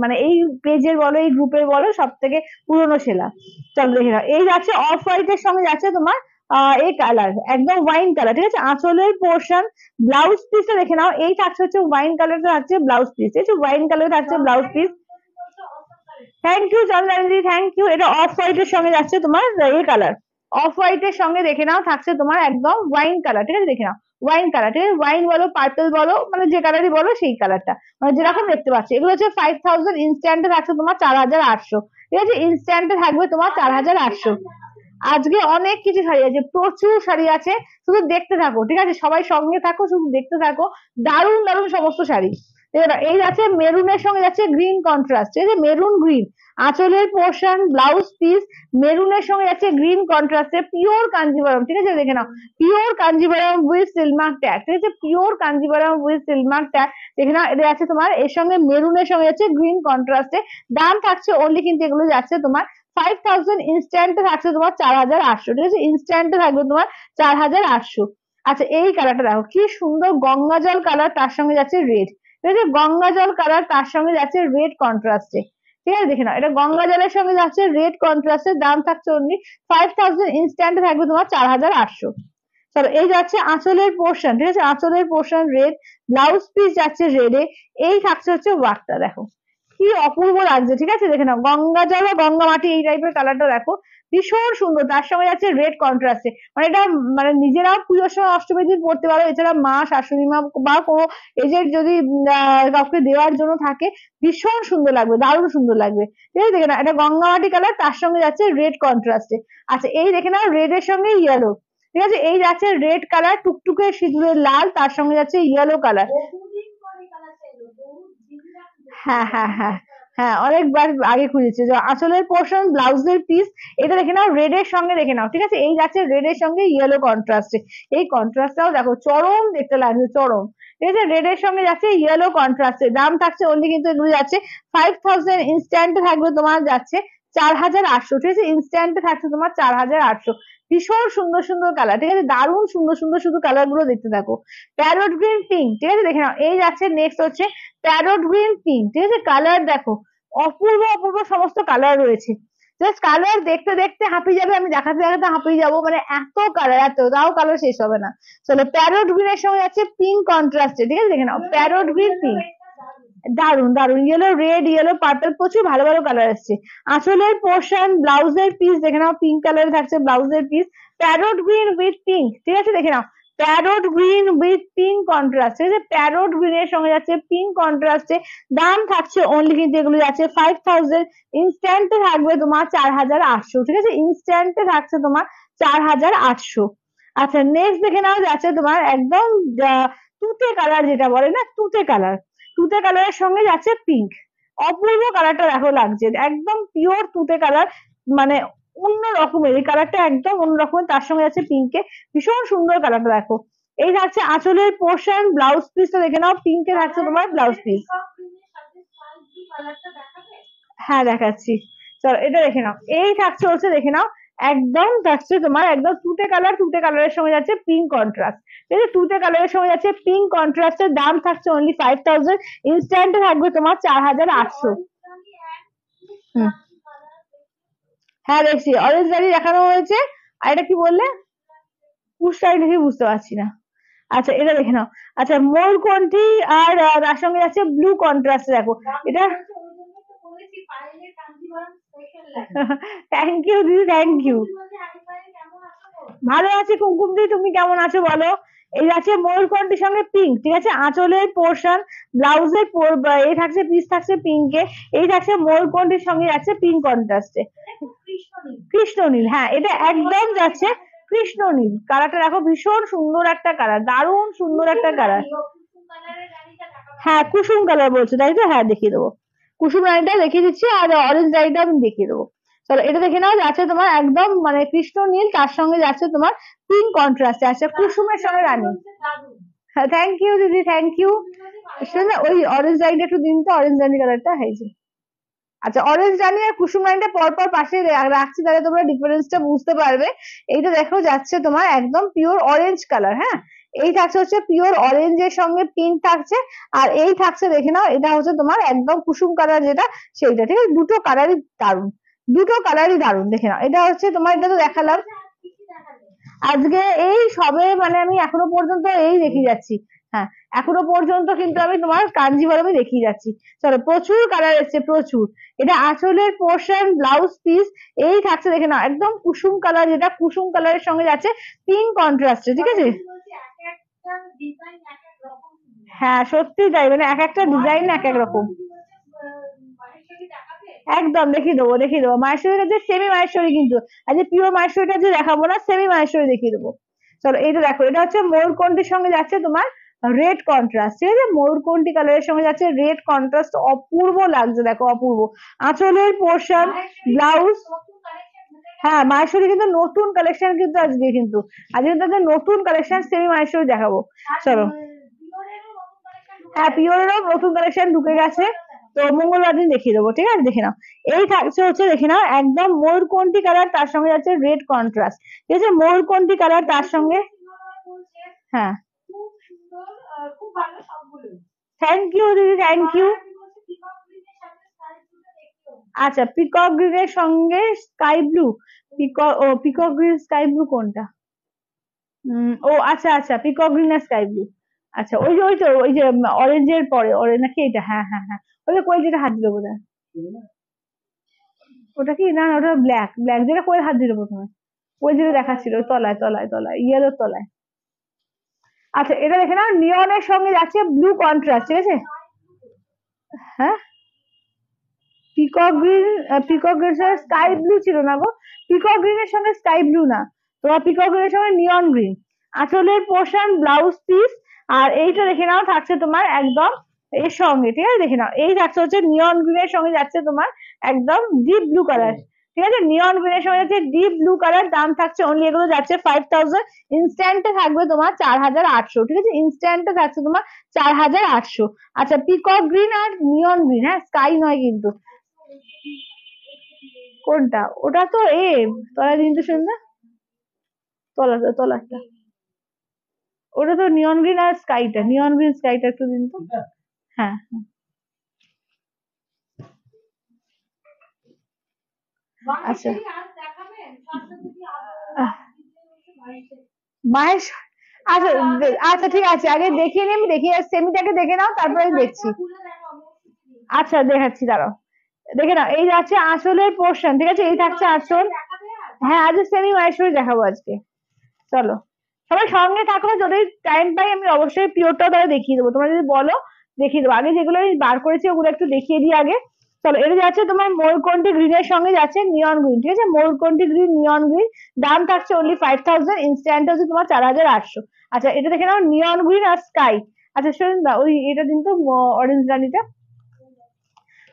মানে এই পেজের বলো এই গ্রুপের বলো সব থেকে পুরনো সেলার। চলো দেখে নাও, এই যাচ্ছে অফ হোয়াইট এর সঙ্গে যাচ্ছে তোমার এই কালার, একদম ওয়াইন কালার, ঠিক আছে? আঁচলের পোর্শন, ব্লাউজ পিসটা দেখে নাও, এই থাকছে হচ্ছে ওয়াইন কালার থাকছে ব্লাউজ পিস, ঠিক আছে? ওয়াইন কালার থাকছে blouse piece. Thank you Chandrani, thank you. এটা অফ হোয়াইট এর সঙ্গে যাচ্ছে তোমার এই কালার, অফ হোয়াইট এর সঙ্গে দেখে নাও থাকছে তোমার একদম ওয়াইন কালার, ঠিক আছে? দেখে নাও ওয়াইন কালার, ঠিক আছে? ওয়াইন বলো পার্পল বলো, মানে যে কালারই বলো সেই কালারটা, মানে যেরকম দেখতে পাচ্ছি। এগুলো হচ্ছে 5000, ইনস্ট্যান্টে থাকছে তোমার 4800, ঠিক আছে? ইনস্ট্যান্টে থাকবে তোমার 4800। আজকে অনেক কিছু শাড়ি আছে, প্রচুর শাড়ি আছে, শুধু দেখতে থাকো, ঠিক আছে? সবাই সঙ্গে থাকো, শুধু দেখতে থাকো, দারুণ দারুণ সমস্ত শাড়ি। এই আছে মেরুনের সঙ্গে যাচ্ছে গ্রিন কন্ট্রাস্ট, ঠিক আছে? মেরুন গ্রিন, আঁচলের পোর্শন, ব্লাউজ পিস মেরুনের সঙ্গে যাচ্ছে গ্রিন কন্ট্রাস্টে, পিওর কাঞ্জিভারম, ঠিক আছে? দেখে নাও pure Kanjeevaram with Silk Mark tag, ঠিক আছে? Pure Kanjeevaram with Silk Mark tag, দেখে নাও। এটা আছে তোমার এর সঙ্গে মেরুনের সঙ্গে যাচ্ছে গ্রিন কন্ট্রাস্টে। দাম থাকছে অনলি কিন্তু এগুলো যাচ্ছে তোমার 5000, ইনস্ট্যান্টে থাকছে তোমার 4800, ঠিক আছে? ইনস্ট্যান্টে থাকবে তোমার 4800। আচ্ছা এই কালারটা দেখো কি সুন্দর, গঙ্গা জল কালার, তার সঙ্গে যাচ্ছে রেড, ঠিক আছে? গঙ্গা জল কালার তার সঙ্গে যাচ্ছে রেড কন্ট্রাস্টে, ঠিক আছে? দেখে নাও এটা গঙ্গা জলের সঙ্গে যাচ্ছে রেড কন্ট্রাস্টের। দাম থাকছে অনলি 5000, ইনস্ট্যান্টে থাকবে তোমার 4800। চলো এই যাচ্ছে আঁচলের পোর্শন, ঠিক আছে? আঁচলের পোর্শন রেড, ব্লাউজ পিস যাচ্ছে রেডে। এই থাকছে হচ্ছে ওয়ার্কটা, দেখো কি অপূর্ব লাগছে, ঠিক আছে? দেখে নাও গঙ্গা জল বা গঙ্গা মাটি এই টাইপের কালারটা দেখো, ভীষণ সুন্দর। তার সঙ্গে যাচ্ছে রেড কন্ট্রাস্টে, মানে এটা মানে নিজেরাও পুজোর সময় অষ্টমীর দিন পড়তে পারো, এছাড়া মা শাশুড়ি মা বা কোনো এজের যদি কাউকে দেওয়ার জন্য থাকে, ভীষণ সুন্দর লাগবে, দারুণ সুন্দর লাগবে, ঠিক আছে? দেখে নাও এটা গঙ্গা মাটি কালার, তার সঙ্গে যাচ্ছে রেড কন্ট্রাস্টে। আচ্ছা এই দেখে নাও রেড এর সঙ্গে ইয়েলো, ঠিক আছে? এই যাচ্ছে রেড কালার, টুকটুকে সিঁদুরের লাল, তার সঙ্গে যাচ্ছে ইয়েলো কালার। হ্যাঁ হ্যাঁ হ্যাঁ হ্যাঁ, অনেকবার আগে খুঁজেছি। যে আঁচলের পোর্শন, ব্লাউজের পিস, এটা দেখে নাও রেড এর সঙ্গে দেখে নাও, ঠিক আছে? এই যাচ্ছে রেড এর সঙ্গে ইয়েলো কন্ট্রাস্টে। এই কন্ট্রাস্টটাও দেখো চরম দেখতে লাগছে, চরম। ঠিক আছে, রেড এর সঙ্গে যাচ্ছে ইয়েলো কন্ট্রাস্টে। দাম থাকছে অনলি কিন্তু এগুলো যাচ্ছে 5000, ইনস্ট্যান্টে থাকবে তোমার যাচ্ছে 4800। ঠিক আছে, ইনস্ট্যান্টে থাকছে তোমার 4800। ভীষণ সুন্দর সুন্দর কালার, ঠিক আছে, দারুণ সুন্দর সুন্দর শুধু কালার গুলো দেখতে থাকো। প্যারট গ্রিন পিঙ্ক, ঠিক আছে, দেখে নাও। এই যাচ্ছে নেক্সট হচ্ছে প্যারট গ্রিন পিঙ্ক, ঠিক আছে, কালার দেখো অপূর্ব অপূর্ব সমস্ত কালার রয়েছে। জাস্ট কালার দেখতে দেখতে হাঁপিয়ে যাবে, আমি দেখাতে দেখাতে হাঁপিয়ে যাবো, মানে এত কালার, এত, তাও কালার শেষ হবে না। চলো, প্যারট গ্রিন এর সঙ্গে যাচ্ছে পিঙ্ক কন্ট্রাস্টে, ঠিক আছে, দেখে নাও প্যারট গ্রিন পিঙ্ক, দারুন দারুন। ইয়েলো রেড, ইয়েলো পার্পল, প্রচুর ভালো ভালো কালার আসছে। আঁচলের পোর্শন, ব্লাউজের পিস দেখে নাও পিঙ্ক কালার থাকছে ব্লাউজের piece. Parrot green with pink, ঠিক আছে, দেখে নাও parrot green with pink contrast, ঠিক আছে, প্যারট গ্রিন এর সঙ্গে যাচ্ছে পিঙ্ক কন্ট্রাস্টে। দাম থাকছে অনলি কিন্তু এগুলো যাচ্ছে 5000, ইনস্ট্যান্টে থাকবে তোমার 4800, ঠিক আছে, ইনস্ট্যান্টে থাকছে তোমার 4800। আচ্ছা, নেক্সট দেখে নাও যাচ্ছে তোমার একদম তুতে কালার, যেটা বলে না তুতে কালার, তুতে কালারের সঙ্গে যাচ্ছে পিঙ্ক। অপূর্ব কালারটা দেখো লাগছে, একদম পিওর তুতে কালার, মানে অন্য রকমের এই কালারটা, একদম অন্য রকমের। তার সঙ্গে যাচ্ছে পিঙ্কে, ভীষণ সুন্দর কালারটা দেখো। এই থাকছে আঁচলের পোর্শন, ব্লাউজ পিসটা দেখে নাও, পিঙ্কে থাকছে তোমার ব্লাউজ পিস। হ্যাঁ দেখাচ্ছি, চলো এটা দেখে নাও। এই থাকছে হচ্ছে দেখে নাও, একদম থাকছে তোমার একদম তুতে কালার, তুতে কালারের সঙ্গে যাচ্ছে পিঙ্ক কন্ট্রাস্ট, ঠিক আছে, তুতে কালারের সঙ্গে যাচ্ছে পিঙ্ক কন্ট্রাস্টের। দাম থাকছে অনলি 5000, ইনস্ট্যান্টে থাকবে তোমার 4800। হুম, হ্যাঁ দেখছি, অরেঞ্জ দাড়ি দেখানো হয়েছে। আর এটা কি বললে? পুষ্টাই দেখে বুঝতে পারছি না। আচ্ছা, এটা দেখে নাও। আচ্ছা, ময়ূরকণ্ঠী আর তার সঙ্গে যাচ্ছে ব্লু কন্ট্রাস্ট, দেখো এটা। থ্যাংক ইউ দিদি, থ্যাংক ইউ। ভালো আছি কুমকুম দি, তুমি কেমন আছো বলো? এই আছে ময়ূরকণ্ঠীর সঙ্গে পিঙ্ক, ঠিক আছে, আঁচলের পোর্শন, ব্লাউজের এই থাকছে পিস থাকছে পিঙ্কে। এই থাকছে ময়ূরকণ্ঠীর সঙ্গে যাচ্ছে পিঙ্ক কন্ট্রাস্টে। কৃষ্ণ নীল, হ্যাঁ এটা একদম যাচ্ছে কৃষ্ণ নীল। কালারটা দেখো ভীষণ সুন্দর একটা কালার, দারুণ সুন্দর একটা কালার। হ্যাঁ কুসুম কালার বলছো তাই তো? হ্যাঁ দেখিয়ে দেবো, কুসুম রানীটা দেখিয়ে দিচ্ছি, আর অরেঞ্জ রানীটা আমি দেখিয়ে দেবো। চলো, এটা দেখে নাও, যাচ্ছে তোমার একদম মানে কৃষ্ণ নীল, তার সঙ্গে যাচ্ছে তোমার পিঙ্ক কন্ট্রাস্ট আছে কুসুমের সঙ্গে রানী। হ্যাঁ থ্যাংক ইউ দিদি, থ্যাংক ইউ। শুনে ওই অরেঞ্জ রানীটা একটু দিন তো, অরেঞ্জ রানী কালারটা হয়েছে। আচ্ছা, অরেঞ্জ রানী আর কুসুম রানীটা পরপর পাশে রাখছি, তাহলে তোমরা ডিফারেন্সটা বুঝতে পারবে। এইটা দেখো যাচ্ছে তোমার একদম পিওর অরেঞ্জ কালার, হ্যাঁ, এই থাকছে হচ্ছে পিওর অরেঞ্জের সঙ্গে পিঙ্ক থাকছে। আর এই থাকছে দেখে নাও, এটা হচ্ছে তোমার একদম কুসুম কালার যেটা, সেইটা, ঠিক আছে, দুটো কালারই দারুণ, দুটো কালারই দারুণ। দেখে নাও, এটা হচ্ছে তোমার, এটা তো দেখালাম আজকে। এই সবে মানে আমি এখনো পর্যন্ত এই দেখিয়ে যাচ্ছি। হ্যাঁ, এখনো পর্যন্ত কিন্তু আমি তোমার কাঞ্জিভারমই দেখিয়ে যাচ্ছি। চলো, প্রচুর কালার এসছে, প্রচুর। এটা আঁচলের পোর্শন, ব্লাউজ পিস, এই থাকছে দেখে নাও একদম কুসুম কালার, যেটা কুসুম কালারের সঙ্গে যাচ্ছে পিঙ্ক কন্ট্রাস্টে, ঠিক আছে। হ্যাঁ সত্যি তাই, মানে এক একটা ডিজাইন এক এক রকম। একদম দেখিয়ে দেবো, দেখিয়ে দেবো। মাহেশ্বরীর কাছে সেমি মাহেশ্বরী কিন্তু, আজকে পিওর মাহেশ্বরীটা যে দেখাবো না, সেমি মাহেশ্বরী দেখিয়ে দেবো। চলো, এইটা দেখো, এটা হচ্ছে ময়ূরকণ্ঠীর সঙ্গে যাচ্ছে তোমার রেড কন্ট্রাস্ট, ঠিক আছে, ময়ূরকণ্ঠী কালারের সঙ্গে যাচ্ছে রেড কন্ট্রাস্ট, অপূর্ব লাগছে দেখো, অপূর্ব। আঁচলের পোর্শন, ব্লাউজ। হ্যাঁ মাহেশ্বরী কিন্তু নতুন কালেকশন, কিন্তু আজকে কিন্তু তাদের নতুন কালেকশন সেমি মাহেশ্বরী দেখাবো। চলো, হ্যাঁ পিওরেরও নতুন কালেকশন ঢুকে গেছে, তো মঙ্গলবার দিন দেখিয়ে দেবো, ঠিক আছে, দেখে নাও। এই থাকছে হচ্ছে দেখে নাও একদম ময়ূরকণ্ঠী কালার, তার সঙ্গে যাচ্ছে রেড কন্ট্রাস্ট, ঠিক আছে, ময়ূরকণ্ঠী কালার তার সঙ্গে। হ্যাঁ থ্যাংক ইউ দিদি, থ্যাংক ইউ। আচ্ছা, পিকক গ্রিনের সঙ্গে sky blue, peacock green sky blue কোনটা? ও আচ্ছা আচ্ছা, পিকক গ্রিন আর স্কাই ব্লু। আচ্ছা, ওই যে অরেঞ্জের পরে অরেঞ্জ নাকি এটা? হ্যাঁ হ্যাঁ হ্যাঁ, ওই যে কই যেটা হাত দিল বোধহয়, ওটা কি? না না, ওটা ব্ল্যাক, ব্ল্যাক যেটা কই হাত দিল প্রথমে, ওই যেটা দেখাচ্ছিল ওই তলায় তলায় তলায়, ইয়েলোর তলায়। আচ্ছা, এটা দেখে নাও, নিয়নের সঙ্গে যাচ্ছে ব্লু কন্ট্রাস্ট, ঠিক আছে। হ্যাঁ, পিকক গ্রিন, পিকক গ্রিন সঙ্গে স্কাই ব্লু ছিল না গো, পিকক গ্রিনের সঙ্গে স্কাই ব্লু না, তোমার পিকক গ্রিনের সঙ্গে নিয়ন গ্রিন। আঁচলের পোর্শন, ব্লাউজ পিস, আর এইটা দেখে নাও থাকছে তোমার একদম এর সঙ্গে, ঠিক আছে দেখে নাও। এই থাকছে হচ্ছে নিয়ন গ্রিন এর সঙ্গে যাচ্ছে তোমার একদম ডিপ ব্লু কালার, ঠিক আছে, নিয়ন গ্রিন এর সঙ্গে যাচ্ছে ডিপ ব্লু কালার, দাম থাকছে অনলি, এগুলো যাচ্ছে 5000, ইনস্ট্যান্টে থাকবে তোমার 4800, ঠিক আছে, ইনস্ট্যান্টে থাকছে তোমার 4800। আচ্ছা পিকক গ্রিন আর নিয়ন গ্রিন, হ্যাঁ স্কাই নয় কিন্তু। কোনটা? ওটা তো তলা দিন তো শুনলে, তলাটা ওটা তো নিয়ন গ্রিন আর স্কাইটা, নিয়ন গ্রিন স্কাইটা একটু দিন তো। হ্যাঁ আচ্ছা মায়ের, আচ্ছা আচ্ছা ঠিক আছে, আগে দেখিয়ে নিই, আমি দেখিয়ে সেমিটাকে দেখে নাও, তারপরে আমি দেখছি। আচ্ছা দেখাচ্ছি, দাঁড়াও, দেখে নাও, এই যাচ্ছে আঁচলের পোর্শন, ঠিক আছে, এই থাকছে আঁচল। হ্যাঁ আজ সেমি মাহেশ্বরী দেখাবো আজকে, চলো সবাই সঙ্গে থাকো, যদি টাইম পাই আমি অবশ্যই পিওরটাও তাহলে দেখিয়ে দেবো, তোমরা যদি বলো দেখিয়ে দেবো। আগে যেগুলো আমি বার করেছি ওগুলো একটু দেখিয়ে দিই আগে। চলো, এটা যাচ্ছে তোমার ময়ূরকণ্ঠী গ্রিনের সঙ্গে যাচ্ছে নিয়ন গ্রিন, ঠিক আছে, ময়ূরকণ্ঠী গ্রিন নিয়ন গ্রিন, দাম থাকছে অনলি 5000, ইনস্ট্যান্ট হচ্ছে তোমার 4800। আচ্ছা এটা দেখে নাও নিয়ন গ্রিন আর স্কাই। আচ্ছা শুনুন দা, ওই এটা কিন্তু অরেঞ্জ রানিটা।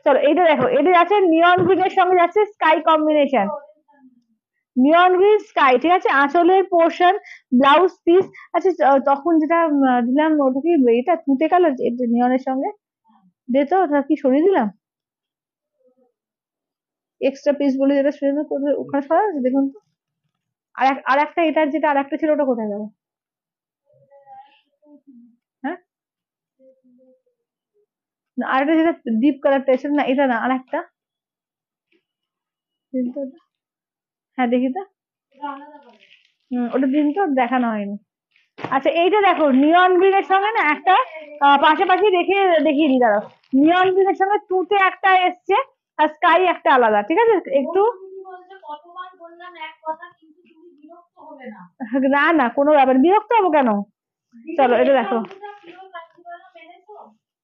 চলো এইটা দেখো, এটা যাচ্ছে নিয়ন গ্রিনের সঙ্গে যাচ্ছে স্কাই কম্বিনেশন, নিয়ন গ্রিন স্কাই, ঠিক আছে, আঁচলের পোর্শন, ব্লাউজ পিস। আচ্ছা তখন যেটা দিলাম ওটা কি এটা তুতে কালার নিয়নের সঙ্গে, দে তো ওটা কি সরিয়ে দিলাম, এক্সট্রা পিস বলে যেটা সরিয়ে দিলাম, কোথায় ওখানে সরা আছে দেখুন তো। আর একটা এটার যেটা আর একটা ছিল ওটা কোথায় গেল? হ্যাঁ আর একটা যেটা ডিপ কালারটা এসে না, এটা না, আর একটা, হ্যাঁ দেখি তো, ওটা দিন তো, দেখানো হয়নি। আচ্ছা এইটা দেখো নিয়ন গ্রিনের সঙ্গে না একটা পাশাপাশি দেখিয়ে দিই, দাঁড়াও, নিয়ন গ্রিনের সঙ্গে তুতে একটা এসছে আর স্কাই একটা আলাদা, ঠিক আছে একটু। না না কোনো ব্যাপার, বিরক্ত হবো কেন। চলো এটা দেখো,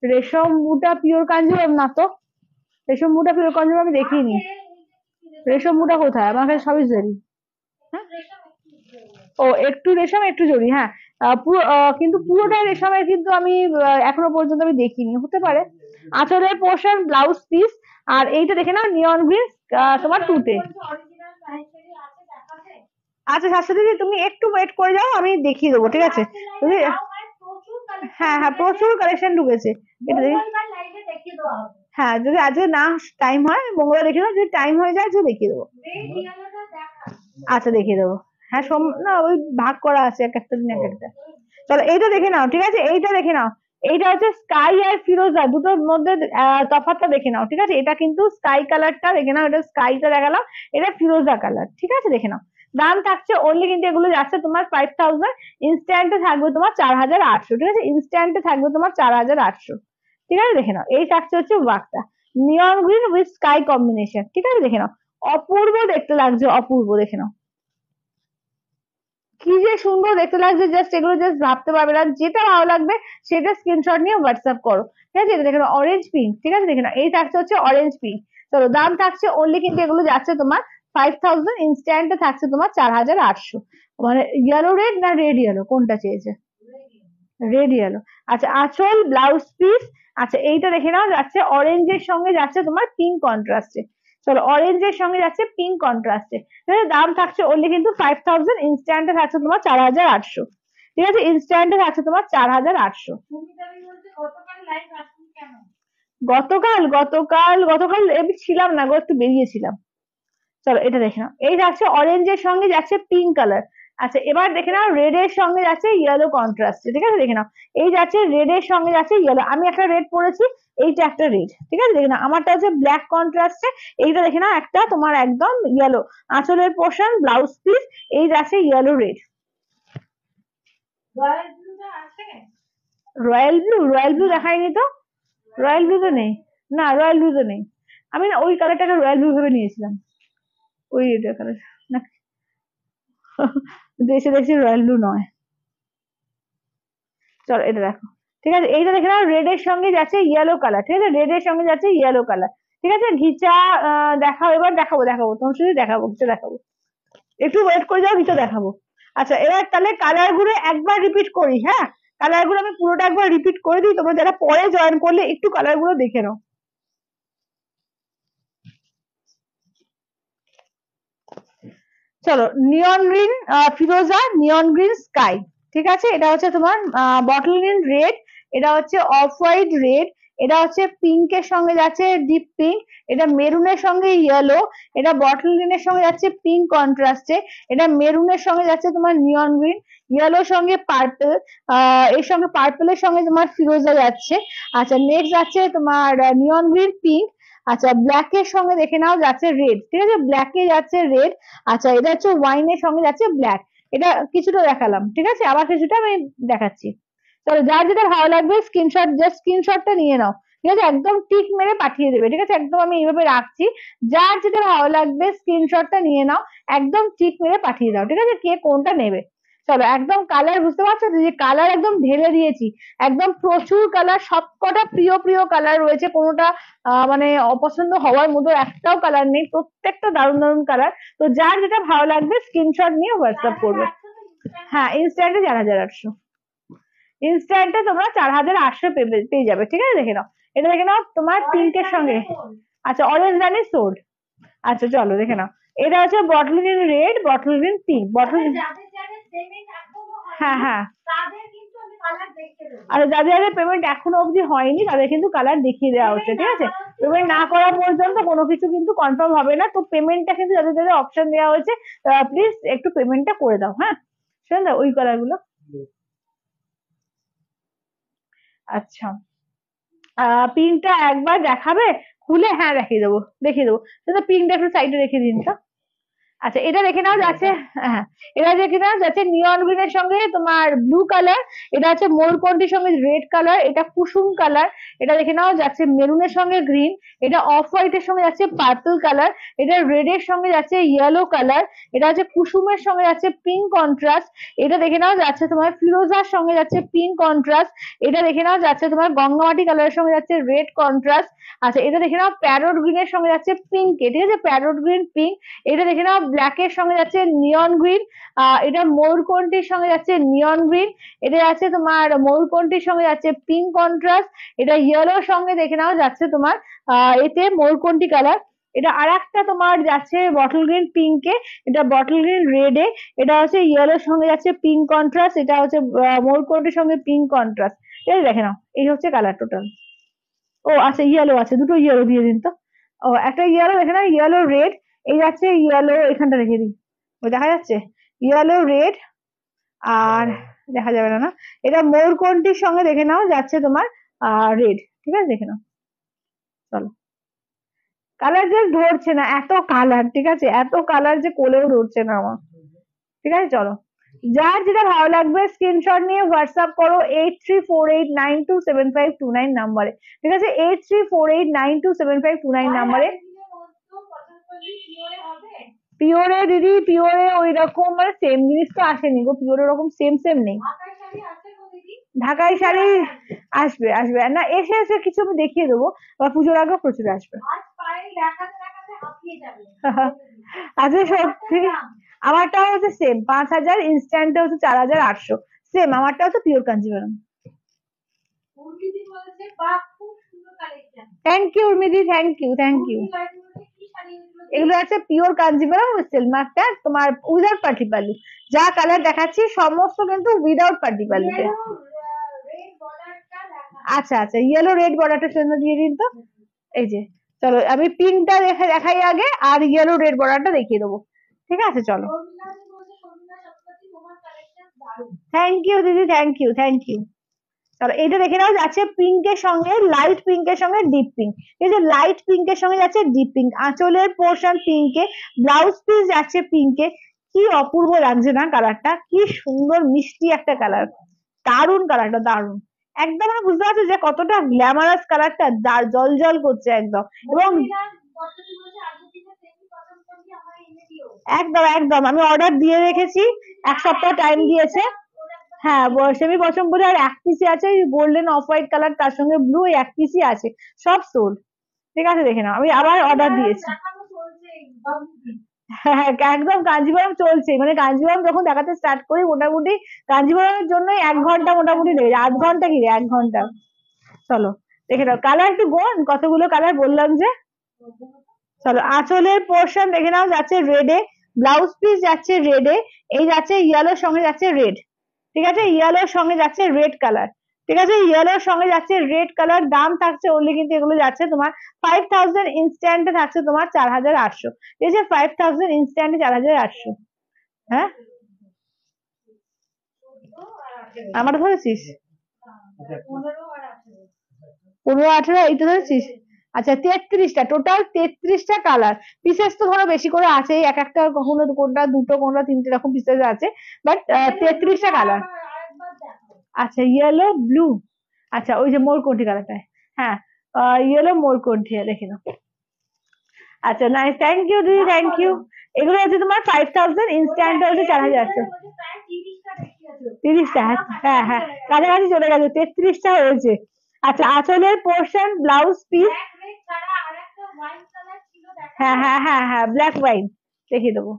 রেশম মুটা পিওর কাঞ্জিভরম না তো, রেশম মুটা পিওর কাঞ্জিভরম আমি দেখিনি, রেশম মুটা কোথায়, আমার কাছে সবই জরি। হ্যাঁ ও একটু রেশম একটু জরি, হ্যাঁ পুরো কিন্তু পুরোটাই রেশমের কিন্তু আমি এখনো পর্যন্ত আমি দেখিনি, হতে পারে। আঁচলের পোর্শন, ব্লাউজ পিস, আর এইটা দেখে নাও নিয়ন গ্রিন তোমার টুতে। আচ্ছা শাশ্বতী দিদি তুমি একটু ওয়েট করে যাও, আমি দেখিয়ে দেবো, ঠিক আছে তুমি। হ্যাঁ হ্যাঁ প্রচুর কালেকশন ঢুকেছে, এটা দেখি। হ্যাঁ যদি আজকে না টাইম হয় মঙ্গলবার দেখিয়ে দেবো, যদি টাইম হয়ে যায় তো দেখিয়ে দেবো। আচ্ছা দেখিয়ে দেবো, হ্যাঁ না ওই ভাগ করা আছে এক একটা দিন এক একটা। চলো এইটা দেখে নাও, ঠিক আছে, এইটা দেখে নাও, এইটা হচ্ছে স্কাই আর ফিরোজা, দুটোর মধ্যে তফাৎটা দেখে নাও, ঠিক আছে, এটা কিন্তু স্কাই কালারটা দেখে নাও, এটা স্কাইটা দেখালাম, এটা ফিরোজা কালার, ঠিক আছে দেখে নাও। দাম থাকছে অনলি কিন্তু এগুলো যাচ্ছে তোমার 5000, ইনস্ট্যান্টে থাকবে তোমার 4800, ঠিক আছে, ইনস্ট্যান্টে থাকবে তোমার 4800, ঠিক আছে দেখে নাও। এই থাকছে হচ্ছে ওয়ার্কটা, neon green with sky combination, ঠিক আছে দেখে নাও, অপূর্ব দেখতে লাগছে, অপূর্ব, দেখে নাও কি যে সুন্দর দেখতে লাগছে, জাস্ট এগুলো জাস্ট ভাবতে পারবে না, যেটা ভালো লাগবে সেটা স্ক্রিনশট নিয়ে হোয়াটসঅ্যাপ করো, ঠিক আছে। এটা দেখে নাও অরেঞ্জ পিঙ্ক, ঠিক আছে দেখে নাও, এই থাকছে হচ্ছে অরেঞ্জ পিঙ্ক। চলো দাম থাকছে অনলি কিন্তু এগুলো যাচ্ছে তোমার 5000, ইনস্ট্যান্টে থাকছে তোমার 4800। মানে ইয়েলো রেড না রেড ইয়েলো কোনটা চেয়েছে? Red yellow. আচ্ছা আঁচল, ব্লাউজ পিস। আচ্ছা এইটা দেখে নাও যাচ্ছে অরেঞ্জের সঙ্গে যাচ্ছে তোমার পিঙ্ক কন্ট্রাস্টে, চলো অরেঞ্জের সঙ্গে যাচ্ছে পিঙ্ক কন্ট্রাস্টে, দাম থাকছে অনলি কিন্তু 5000, ইনস্ট্যান্টে থাকছে তোমার 4800, ঠিক আছে, ইনস্ট্যান্টে থাকছে তোমার 4800। গতকাল গতকাল গতকাল আমি ছিলাম না গো, একটু বেরিয়েছিলাম। চলো এটা দেখে নাও, এই যাচ্ছে অরেঞ্জের সঙ্গে যাচ্ছে পিঙ্ক কালার। আচ্ছা এবার দেখে নাও রেড এর সঙ্গে যাচ্ছে ইয়েলো কন্ট্রাস্ট, ঠিক আছে দেখে নাও, এই যাচ্ছে রেড এর সঙ্গে যাচ্ছে ইয়েলো, আমি একটা রেড পরেছি, এইটা একটা রেড, ঠিক আছে দেখে নাও, আমারটা হচ্ছে ব্ল্যাক কন্ট্রাস্টে, এইটা দেখে নাও একটা তোমার একদম ইয়েলো, আঁচলের পোর্শন, ব্লাউজ পিস, এই যাচ্ছে ইয়েলো রেড। রয়্যাল ব্লু দেখায়নি তো, রয়্যাল ব্লু তো নেই, না রয়্যাল ব্লু তো নেই, আমি না ওই কালারটাকে রয়্যাল ব্লু ভেবে নিয়েছিলাম, ওই এটা কালার না, কিন্তু এসে দেখছি রয়্যাল ব্লু নয়। চলো এটা দেখো, ঠিক আছে, এইটা দেখে নাও রেড এর সঙ্গে যাচ্ছে ইয়েলো কালার, ঠিক আছে, রেড এর সঙ্গে যাচ্ছে ইয়েলো কালার, ঠিক আছে, ঘিচা দেখাও, এবার দেখাবো তোমার শুধু দেখাবো, ঘিচা দেখাবো, একটু ওয়েট করে যাও, ঘিচা দেখাবো। আচ্ছা এবার তাহলে কালার গুলো একবার রিপিট করি, হ্যাঁ কালার গুলো আমি পুরোটা একবার রিপিট করে দিই, তোমরা যারা পরে জয়েন করলে একটু কালার গুলো দেখে নাও। চলো, নিয়ন গ্রিন ফিরোজা, নিয়ন গ্রিন স্কাই, ঠিক আছে। এটা হচ্ছে তোমার বটল গ্রিন রেড, এটা হচ্ছে অফ হোয়াইট রেড, এটা হচ্ছে পিঙ্কের সঙ্গে যাচ্ছে ডিপ পিঙ্ক, এটা মেরুনের সঙ্গে ইয়েলো, এটা বটল গ্রিনের সঙ্গে যাচ্ছে পিঙ্ক কন্ট্রাস্টে, এটা মেরুনের সঙ্গে যাচ্ছে তোমার নিয়ন গ্রিন, ইয়েলোর সঙ্গে পার্পল, এর সঙ্গে পার্পলের সঙ্গে তোমার ফিরোজা যাচ্ছে। আচ্ছা, নেক্সট যাচ্ছে তোমার নিয়ন গ্রিন পিঙ্ক। আচ্ছা, ব্ল্যাক এর সঙ্গে দেখে নাও যাচ্ছে রেড, ঠিক আছে, ব্ল্যাক এ যাচ্ছে রেড। আচ্ছা, এটা হচ্ছে ওয়াইনের সঙ্গে যাচ্ছে ব্ল্যাক। এটা কিছুটা দেখালাম, ঠিক আছে, আবার কিছুটা আমি দেখাচ্ছি। চলো, যার যেটা ভালো লাগবে স্ক্রিনশট, জাস্ট স্ক্রিনশটটা নিয়ে নাও, ঠিক আছে, একদম টিক মেরে পাঠিয়ে দেবে, ঠিক আছে, একদম আমি এইভাবে রাখছি। যার যেটা ভালো লাগবে স্ক্রিনশটটা নিয়ে নাও, একদম টিক মেরে পাঠিয়ে দাও, ঠিক আছে, কে কোনটা নেবে। চলো, একদম কালার বুঝতে পারছো যে কালার একদম ঢেলে দিয়েছি, একদম প্রচুর কালার, সবকটা প্রিয় প্রিয় কালার রয়েছে, কোনোটা মানে অপছন্দ হওয়ার মতো একটাও কালার নেই, প্রত্যেকটা দারুণ দারুণ কালার। তো যার যেটা ভালো লাগবে স্ক্রিনশট নিয়ে হোয়াটসঅ্যাপ করবে। হ্যাঁ, ইনস্ট্যান্টে 4800, ইনস্ট্যান্টে তোমরা 4800 পেয়ে যাবে, ঠিক আছে। দেখে নাও, এটা দেখে নাও তোমার পিঙ্কের সঙ্গে। আচ্ছা, অরেঞ্জ রানি সোড। আচ্ছা, চলো দেখে নাও, এটা হচ্ছে bottle green red, bottle green pink, bottle, হ্যাঁ হ্যাঁ, আর যাদের যাদের পেমেন্ট এখনো অবধি হয়নি তাদের কিন্তু কালার দেখিয়ে দেওয়া হচ্ছে, ঠিক আছে। পেমেন্ট না করা পর্যন্ত কোনো কিছু কিন্তু কনফার্ম হবে না, তো পেমেন্টটা কিন্তু যাদের যাদের অপশন দেওয়া হয়েছে প্লিজ একটু পেমেন্টটা করে দাও। হ্যাঁ, শুনে দাও ওই কালার গুলো। আচ্ছা, পিনটা একবার দেখাবে খুলে? হ্যাঁ, দেখিয়ে দেবো, দেখিয়ে দেবো। পিনটা একটু সাইডে রেখে দিন তো। আচ্ছা, এটা দেখে নাও যাচ্ছে, হ্যাঁ, এটা দেখে নাও যাচ্ছে নিয়ন গ্রিনের সঙ্গে তোমার ব্লু কালার, এটা হচ্ছে মোরকন্টির সঙ্গে রেড কালার, এটা কুসুম কালার, এটা দেখে নাও যাচ্ছে মেরুনের সঙ্গে গ্রিন, এটা অফ হোয়াইটের সঙ্গে যাচ্ছে পার্পল কালার, এটা রেড এর সঙ্গে যাচ্ছে ইয়েলো কালার, এটা হচ্ছে কুসুমের সঙ্গে যাচ্ছে পিঙ্ক কন্ট্রাস্ট, এটা দেখে নাও যাচ্ছে তোমার ফিরোজার সঙ্গে যাচ্ছে পিঙ্ক কন্ট্রাস্ট, এটা দেখে নাও যাচ্ছে তোমার গঙ্গামাটি কালারের সঙ্গে যাচ্ছে রেড কন্ট্রাস্ট। আচ্ছা, এটা দেখে নাও প্যারোট গ্রিনের সঙ্গে যাচ্ছে পিঙ্ক, ঠিক আছে, প্যারোট গ্রিন পিঙ্ক, এটা দেখে নাও ব্ল্যাক এর সঙ্গে যাচ্ছে নিয়ন গ্রিন, এটা ময়ূরকণ্ঠীর সঙ্গে যাচ্ছে নিয়ন গ্রিন, এটা যাচ্ছে তোমার ময়ূরকণ্ঠীর সঙ্গে যাচ্ছে পিঙ্ক কন্ট্রাস্ট, এটা ইয়েলোর সঙ্গে দেখে নাও যাচ্ছে তোমার এতে ময়ূরকণ্ঠী কালার, এটা আর একটা তোমার যাচ্ছে বটল গ্রিন পিঙ্কে, এটা বটল গ্রিন রেডে, এটা হচ্ছে ইয়েলোর সঙ্গে যাচ্ছে পিঙ্ক কন্ট্রাস্ট, এটা হচ্ছে ময়ূরকণ্ঠীর সঙ্গে পিঙ্ক কন্ট্রাস্ট, ঠিক আছে, দেখে নাও এই হচ্ছে কালার টোটাল। ও আচ্ছা, ইয়েলো আছে, দুটো ইয়েলো দিয়ে দিন তো। ও, একটা ইয়েলো দেখে নাও, ইয়েলো রেড, এই যাচ্ছে ইয়েলো, এখানটা রেখে দিই, ওই দেখা যাচ্ছে ইয়েলো রেড, আর দেখা যাবে না না, এটা ময়ূরকণ্ঠীর সঙ্গে দেখে নাও যাচ্ছে তোমার রেড, ঠিক আছে, দেখে নাও। চলো, কালার জাস্ট ধরছে না, এত কালার, ঠিক আছে, এত কালার যে কোলেও ধরছে না আমার, ঠিক আছে। চলো, যার যেটা ভালো লাগবে স্ক্রিনশট নিয়ে হোয়াটসঅ্যাপ করো 8348927529 নাম্বারে, ঠিক আছে, 8348927529 নাম্বারে। পিওরে দিদি, পিওরে ওই রকম মানে সেম জিনিস তো আসেনি গো, পিওরে ওরকম সেম সেম নেই। ঢাকাই শাড়ি আসবে, আসবে না, এসে এসে কিছু আমি দেখিয়ে দেবো, বা পুজোর আগেও প্রচুর আসবে। আচ্ছা, সত্যি আমারটা হচ্ছে সেম 5000, ইনস্ট্যান্টে হচ্ছে 4800, সেম আমারটা হচ্ছে পিওর কাঞ্জিভারাম। থ্যাংক ইউ উর্মিদি, থ্যাংক ইউ, থ্যাংক ইউ। এগুলো আছে পিওর কাঞ্জিভারাম সিলমার্কটা তোমার উইদাউট পাটি পালু, যা কালার দেখাচ্ছি সমস্ত কিন্তু উইদাউট পাটি পালুতে। আচ্ছা আচ্ছা, ইয়েলো রেড বর্ডারটার জন্য দিয়ে দিন তো। এই যে, চলো আমি পিঙ্কটা দেখাই আগে, আর ইয়েলো রেড বর্ডারটা দেখিয়ে দেবো, ঠিক আছে। চলো, থ্যাংক ইউ দিদি, থ্যাংক ইউ, থ্যাংক ইউ। চলো, এইটা দেখে নাও যাচ্ছে পিঙ্কের সঙ্গে লাইট পিঙ্কের সঙ্গে ডিপ পিঙ্ক, এই যে লাইট পিঙ্কের সঙ্গে যাচ্ছে ডিপ পিঙ্ক, আঁচলের পোর্শন পিঙ্কে, ব্লাউজ পিস যাচ্ছে পিঙ্কে, কি অপূর্ব লাগছে না কালারটা, কি সুন্দর মিষ্টি একটা কালার, দারুন কালারটা, দারুন, একদম মানে বুঝতে পারছো যে কতটা গ্ল্যামারাস কালারটা, জল জল করছে একদম। এবং একদম একদম আমি অর্ডার দিয়ে রেখেছি, এক সপ্তাহ টাইম দিয়েছে। হ্যাঁ, সেমি পছন্দ, আর এক পিসি আছে গোল্ডেন অফ হোয়াইট কালার, তার সঙ্গে ব্লু, এক পিসি আছে, সব সোল্ড, ঠিক আছে, দেখে নাও, আমি আবার অর্ডার দিয়েছি। হ্যাঁ, একদম কাঞ্জিভারম চলছে, মানে কাঞ্জিভারম যখন দেখাতে স্টার্ট করি মোটামুটি কাঞ্জিভারমের জন্য 1 ঘন্টা মোটামুটি লেগে যায়। 1 ঘন্টা কি রে, 1 ঘন্টা। চলো দেখে নাও, কালার একটু গোন, কতগুলো কালার বললাম যে। চলো আঁচলের পোর্শন দেখে নাও, যাচ্ছে রেডে, ব্লাউজ পিস যাচ্ছে রেডে, এই যাচ্ছে ইয়েলোর সঙ্গে যাচ্ছে রেড, ঠিক আছে, ইয়েলোর সঙ্গে যাচ্ছে রেড কালার, ঠিক আছে, ইয়েলোর সঙ্গে যাচ্ছে রেড কালার। দাম থাকছে অনলি কিন্তু এগুলো যাচ্ছে তোমার 5000, ইনস্ট্যান্টে থাকছে তোমার 4800, ঠিক আছে, 5000 ইনস্ট্যান্টে 4800। হ্যাঁ আমার ধরেছিস 15-18, এইটা ধরেছিস। আচ্ছা 33টা, টোটাল 33টা কালার। পিসেস তো ধরো বেশি করে আছে, এক একটা কখনো কোনটা দুটো কোনটা তিনটে এরকম পিসেস আছে, বাট 33টা কালার। আচ্ছা ইয়েলো ব্লু, আচ্ছা ওই যে মোরকন্ঠি কালারটা, হ্যাঁ ইয়েলো মোরকন্ঠি, দেখে নাও। আচ্ছা নাইস, থ্যাংক ইউ দিদি, থ্যাংক ইউ। এগুলো হচ্ছে তোমার 5000, ইনস্ট্যান্ট হচ্ছে 4800। 30টা, হ্যাঁ হ্যাঁ কাছাকাছি চলে গেছে, 33টা হয়েছে। আচ্ছা আঁচলের পোর্শন, ব্লাউজ পিস, হ্যাঁ হ্যাঁ হ্যাঁ হ্যাঁ ব্ল্যাক ওয়াইন দেখিয়ে দেবো।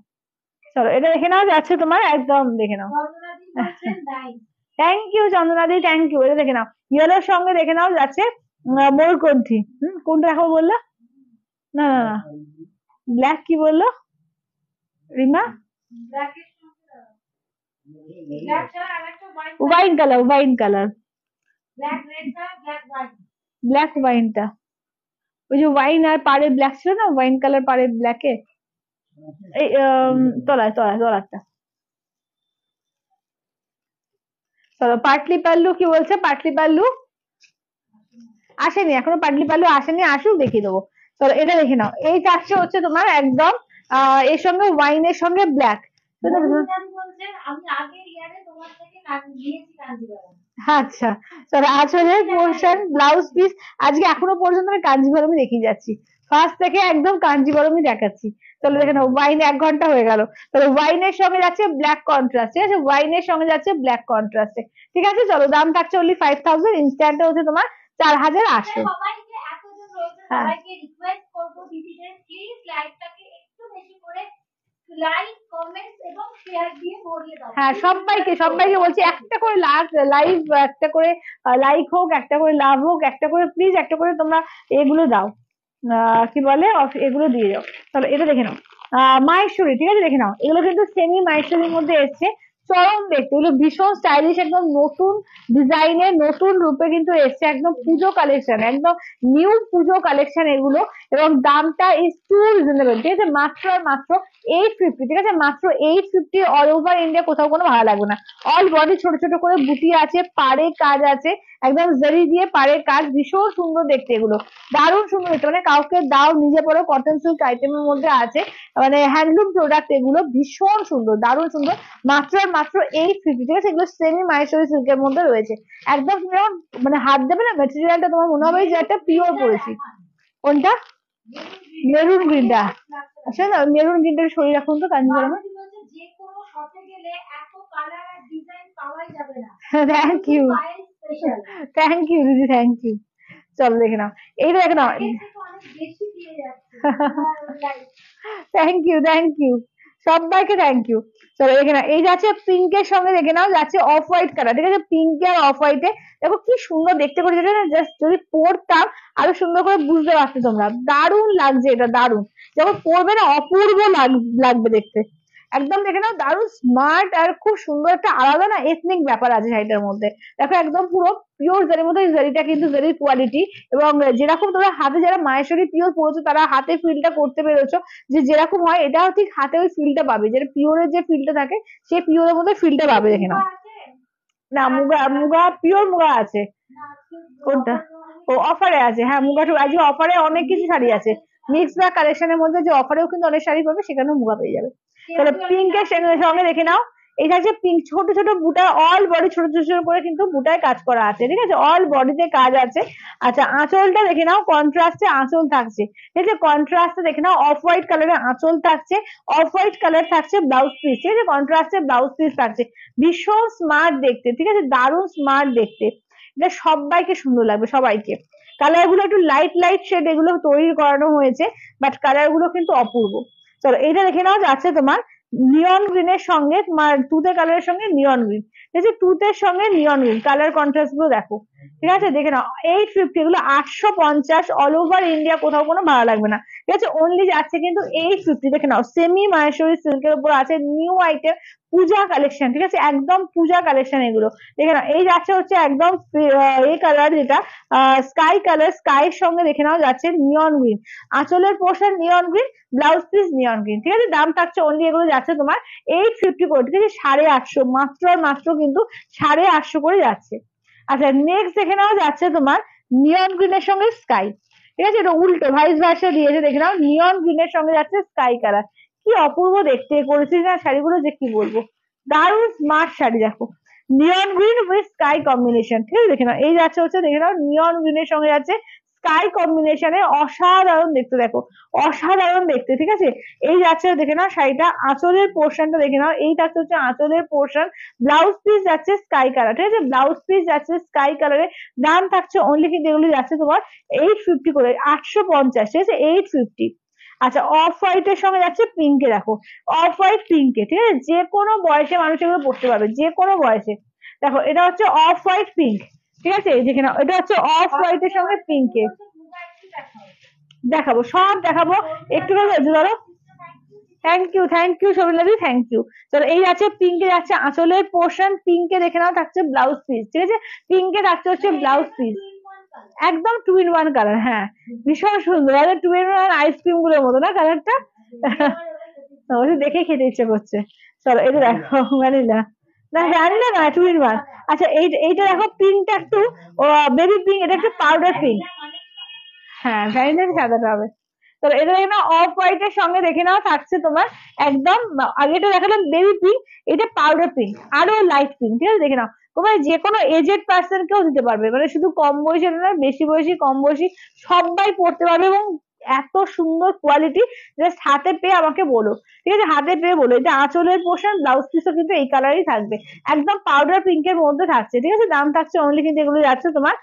চলো এটা দেখে নাও, যাচ্ছে তোমার একদম, দেখে নাও। থ্যাংক ইউ চন্দনাদি, থ্যাংক ইউ। এটা দেখে নাও, ইয়েলোর সঙ্গে দেখে নাও যাচ্ছে মোরকন্ঠি। কোনটা দেখাবো বললো? না না না, ব্ল্যাক কি বললো Rima? Wine colour, wine colour, black ওয়াইনটা, ওই যে ওয়াইন আর পাড়ে ব্ল্যাক ছিল না, ওয়াইন কালার পাড়ে ব্ল্যাকে, এই তলায় তলায় তলারটা। চলো পাটলি পাল্লু কি বলছে, পাটলি পাল্লু আসেনি এখনো, পাটলি পাল্লু আসেনি, আসুক দেখিয়ে দেবো। চলো এটা দেখে নাও, এই চারটে হচ্ছে তোমার একদম এর সঙ্গে ওয়াইনের সঙ্গে ব্ল্যাক। আচ্ছা চলো আঁচলের পোর্শন, ব্লাউজ পিস, আজকে এখনো পর্যন্ত আমি কাঞ্জিভরমই দেখিয়ে যাচ্ছি, ফার্স্ট থেকে একদম কাঞ্জিভরমই দেখাচ্ছি। চলো দেখে নাও, ওয়াইন 1 ঘন্টা হয়ে গেল। তাহলে ওয়াইনের সঙ্গে যাচ্ছে ব্ল্যাক কন্ট্রাস্ট, ঠিক আছে, ওয়াইনের সঙ্গে যাচ্ছে ব্ল্যাক কন্ট্রাস্টে, ঠিক আছে। চলো দাম থাকছে অনলি 5000, ইনস্ট্যান্টে হচ্ছে তোমার 4800। হ্যাঁ হ্যাঁ সবাইকে সবাইকে বলছি, একটা করে লাইভ, একটা করে লাইক হোক, একটা করে লাভ হোক, একটা করে প্লিজ, একটা করে তোমরা এগুলো দাও, কি বলে এগুলো দিয়ে দাও। তাহলে এটা দেখে নাও, মাহেশ্বরী, ঠিক আছে, দেখে নাও, এগুলো কিন্তু সেমি মাহেশ্বরীর মধ্যে এসছে, চরম দেখতে, এগুলো ভীষণ স্টাইলিশ, একদম নতুন ডিজাইনের, নতুন রূপে কিন্তু এসছে, একদম পুজো কালেকশন, একদম নিউ পুজো কালেকশন এগুলো। এবং দামটা ইজ টু রিজনেবল, ঠিক আছে, মাত্র আর মাত্র 850, ঠিক আছে, মাত্র 850, অল ওভার ইন্ডিয়া কোথাও কোনো ভালো লাগবে না। অল বডি ছোট ছোট করে বুটি আছে, পাড়ে কাজ আছে, একদম জরি দিয়ে পাড়ের কাজ, ভীষণ সুন্দর দেখতে এগুলো, দারুণ সুন্দর দেখতে, মানে কাউকে দাও নিজে পরো, কটন সিল্ক আইটেমের মধ্যে আছে, মানে হ্যান্ডলুম প্রোডাক্ট এগুলো, ভীষণ সুন্দর, দারুণ সুন্দর, মাত্র আর মাত্র 850, ঠিক আছে, এগুলো সেমি মাহেশ্বরী সিল্কের মধ্যে রয়েছে, একদম তুমি যখন মানে হাত দেবে না, মেটেরিয়ালটা তোমার মনে হবে যে একটা পিওর পরেছি। কোনটা? মেরুন গ্রিনটা, আচ্ছা না মেরুন গ্রিনটার শরীর রাখুন তো কাঞ্জিভরমে। থ্যাংক ইউ, থ্যাংক ইউ দিদি, থ্যাংক ইউ। চলো দেখে নাও, এইটা দেখে নাও, থ্যাংক ইউ, থ্যাংক ইউ, সবাইকে থ্যাংক ইউ। চলো দেখে নাও, এই যাচ্ছে পিঙ্কের সঙ্গে, দেখে নাও যাচ্ছে অফ হোয়াইট কালার, ঠিক আছে, পিঙ্ক আর অফ হোয়াইটে, দেখো কি সুন্দর দেখতে করে, যেটা না জাস্ট যদি পরতাম আরো সুন্দর করে বুঝতে পারছো তোমরা, দারুণ লাগছে এটা, দারুণ, যখন পরবে না অপূর্ব লাগবে দেখতে, একদম দেখে নাও, দারুণ স্মার্ট, আর খুব সুন্দর একটা আলাদা না এথনিক ব্যাপার আছে শাড়িটার মধ্যে। দেখো একদম পুরো পিওর জারির মধ্যে, জারিটা কিন্তু জারির কোয়ালিটি, এবং যেরকম তোমরা হাতে যারা মাহেশ্বরী পিওর পড়েছো তারা হাতে ফিলটা করতে পেরেছো, যে যেরকম হয় এটাও ঠিক হাতে ওই ফিলটা পাবে, যেটা পিওরের যে ফিলটা থাকে সেই পিওরের মধ্যে ফিলটা পাবে, দেখে নাও। না মুগা, মুগা পিওর মুগা আছে। কোনটা? ও অফারে আছে, হ্যাঁ মুগা আজকে অফারে অনেক কিছু শাড়ি আছে, মিক্স বা কালেকশনের মধ্যে যে অফারেও কিন্তু অনেক শাড়ি পাবে, সেখানেও মুগা পেয়ে যাবে। তাহলে পিঙ্কের সঙ্গে দেখে নাও, এটা হচ্ছে পিঙ্ক, ছোট ছোট বুটা, অল বডি ছোট ছোট ছোট করে কিন্তু বুটায় কাজ করা আছে, ঠিক আছে, অল বডিতে কাজ আছে। আচ্ছা আঁচলটা দেখে নাও, কন্ট্রাস্টে আঁচল থাকছে, ঠিক আছে, কন্ট্রাস্টে দেখে নাও, অফ হোয়াইট কালারের আঁচল থাকছে, অফ হোয়াইট কালার থাকছে ব্লাউজ পিস, ঠিক আছে, কন্ট্রাস্টে ব্লাউজ পিস থাকছে, ভীষণ স্মার্ট দেখতে, ঠিক আছে, দারুণ স্মার্ট দেখতে, এটা সবাইকে সুন্দর লাগবে, সবাইকে। কালার গুলো একটু লাইট লাইট শেড এগুলো তৈরি করানো হয়েছে, বাট কালার গুলো কিন্তু অপূর্ব। চলো এইটা দেখে নাও যাচ্ছে তোমার নিয়ন গ্রিনের সঙ্গে, তোমার তুতে কালারের সঙ্গে নিয়ন গ্রিন, ঠিক আছে, তুতের সঙ্গে নিয়ন গ্রিন কালার কন্ট্রাস্ট গুলো দেখো, ঠিক আছে, দেখে নাও 850, এগুলো 850, অল ওভার ইন্ডিয়া, কোথাও কোনো ভাড়া লাগবে না, ঠিক আছে, অনলি যাচ্ছে কিন্তু 850। দেখে নাও সেমি মাহেশ্বরী সিল্কের উপর আছে নিউ আইটেম, পূজা কালেকশন, ঠিক আছে, একদম পূজা কালেকশন এগুলো। দেখে নাও এই যাচ্ছে হচ্ছে একদম এই কালার যেটা স্কাই কালার, স্কাইয়ের সঙ্গে দেখে নাও যাচ্ছে নিয়ন গ্রিন, আঁচলের পোর্শন নিয়ন green, blouse piece neon green, ঠিক আছে, দাম থাকছে অনলি এগুলো যাচ্ছে তোমার 850 করে, ঠিক আছে, 850, মাত্র আর মাত্র কিন্তু 850 করে যাচ্ছে। আচ্ছা নেক্সট দেখে নাও যাচ্ছে তোমার নিয়ন গ্রিনের সঙ্গে স্কাই, ঠিক আছে, এটা উল্টো ভাইস ভার্সা দিয়েছে, দেখে নাও নিয়ন গ্রিনের সঙ্গে যাচ্ছে স্কাই কালার, কি অপূর্ব দেখতে করেছি না শাড়িগুলো, যে কি বলবো, দারুণ স্মার্ট শাড়ি। দেখো নিয়ন গ্রিন উইথ স্কাই কম্বিনেশন, ঠিক আছে, দেখে নাও এই যাচ্ছে হচ্ছে, দেখে নাও নিয়ন গ্রিনের সঙ্গে যাচ্ছে স্কাই কম্বিনেশনে, অসাধারণ দেখতে, দেখো অসাধারণ দেখতে, ঠিক আছে, এই যাচ্ছে দেখে নাও শাড়িটা, আঁচলের পোর্শনটা দেখে নাও, এই থাকছে হচ্ছে আঁচলের পোর্শন, ব্লাউজ পিস যাচ্ছে স্কাই কালার, ঠিক আছে, ব্লাউজ পিস যাচ্ছে স্কাই কালারে, দাম থাকছে অনলি কিন্তু এগুলো যাচ্ছে তোমার 850 করে, 850, ঠিক আছে, 850। আচ্ছা অফ হোয়াইট এর সঙ্গে যাচ্ছে পিঙ্কে, দেখো অফ হোয়াইট পিঙ্কে, ঠিক আছে, যে কোনো বয়সে মানুষ এগুলো পড়তে পারবে, যে কোনো বয়সে। দেখো এটা হচ্ছে অফ হোয়াইট পিঙ্ক, ঠিক আছে, দেখে নাও এটা হচ্ছে অফ হোয়াইট এর সঙ্গে পিঙ্কে, দেখাবো সব দেখাবো, একটু ধরো, থ্যাংক ইউ শর্মিলাদি, থ্যাংক ইউ। চলো এই আছে পিঙ্কে যাচ্ছে আঁচলের পোর্শন, পিঙ্কে দেখে নাও থাকছে ব্লাউজ পিস, ঠিক আছে, পিঙ্কে থাকছে হচ্ছে ব্লাউজ পিস, একদম 2 in 1 কালার, হ্যাঁ ভীষণ সুন্দর, একদম 2 in 1 আইসক্রিম গুলোর মতো না কালারটা, দেখে খেতে ইচ্ছে করছে। চলো এটা দেখো ভ্যানিলা, না ভ্যানিলা না 2 in 1। আচ্ছা এইটা দেখো পিঙ্কটা একটু বেবি পিঙ্ক, এটা একটু পাউডার পিঙ্ক, হ্যাঁ ভ্যানিলার সাদাটা হবে। তো এটা দেখে নাও অফ হোয়াইট এর সঙ্গে দেখে নাও থাকছে তোমার একদম, আগেটা দেখালাম বেবি পিঙ্ক, এটা পাউডার পিঙ্ক, আরো লাইট পিঙ্ক, ঠিক আছে, দেখে নাও তোমার যে কোনো এজেড পার্সন কেও দিতে পারবে, মানে শুধু কম বয়সী না, বেশি বয়সী কম বয়সী সবাই পড়তে পারবে, এবং এত সুন্দর কোয়ালিটি, জাস্ট হাতে পেয়ে আমাকে বলো, ঠিক আছে, হাতে পেয়ে বলো। এটা আঁচলের পোর্শন, ব্লাউজ পিসও কিন্তু এই কালারই থাকবে, একদম পাউডার পিঙ্কের মধ্যে থাকছে, ঠিক আছে, দাম থাকছে অনলি কিন্তু এগুলো যাচ্ছে তোমার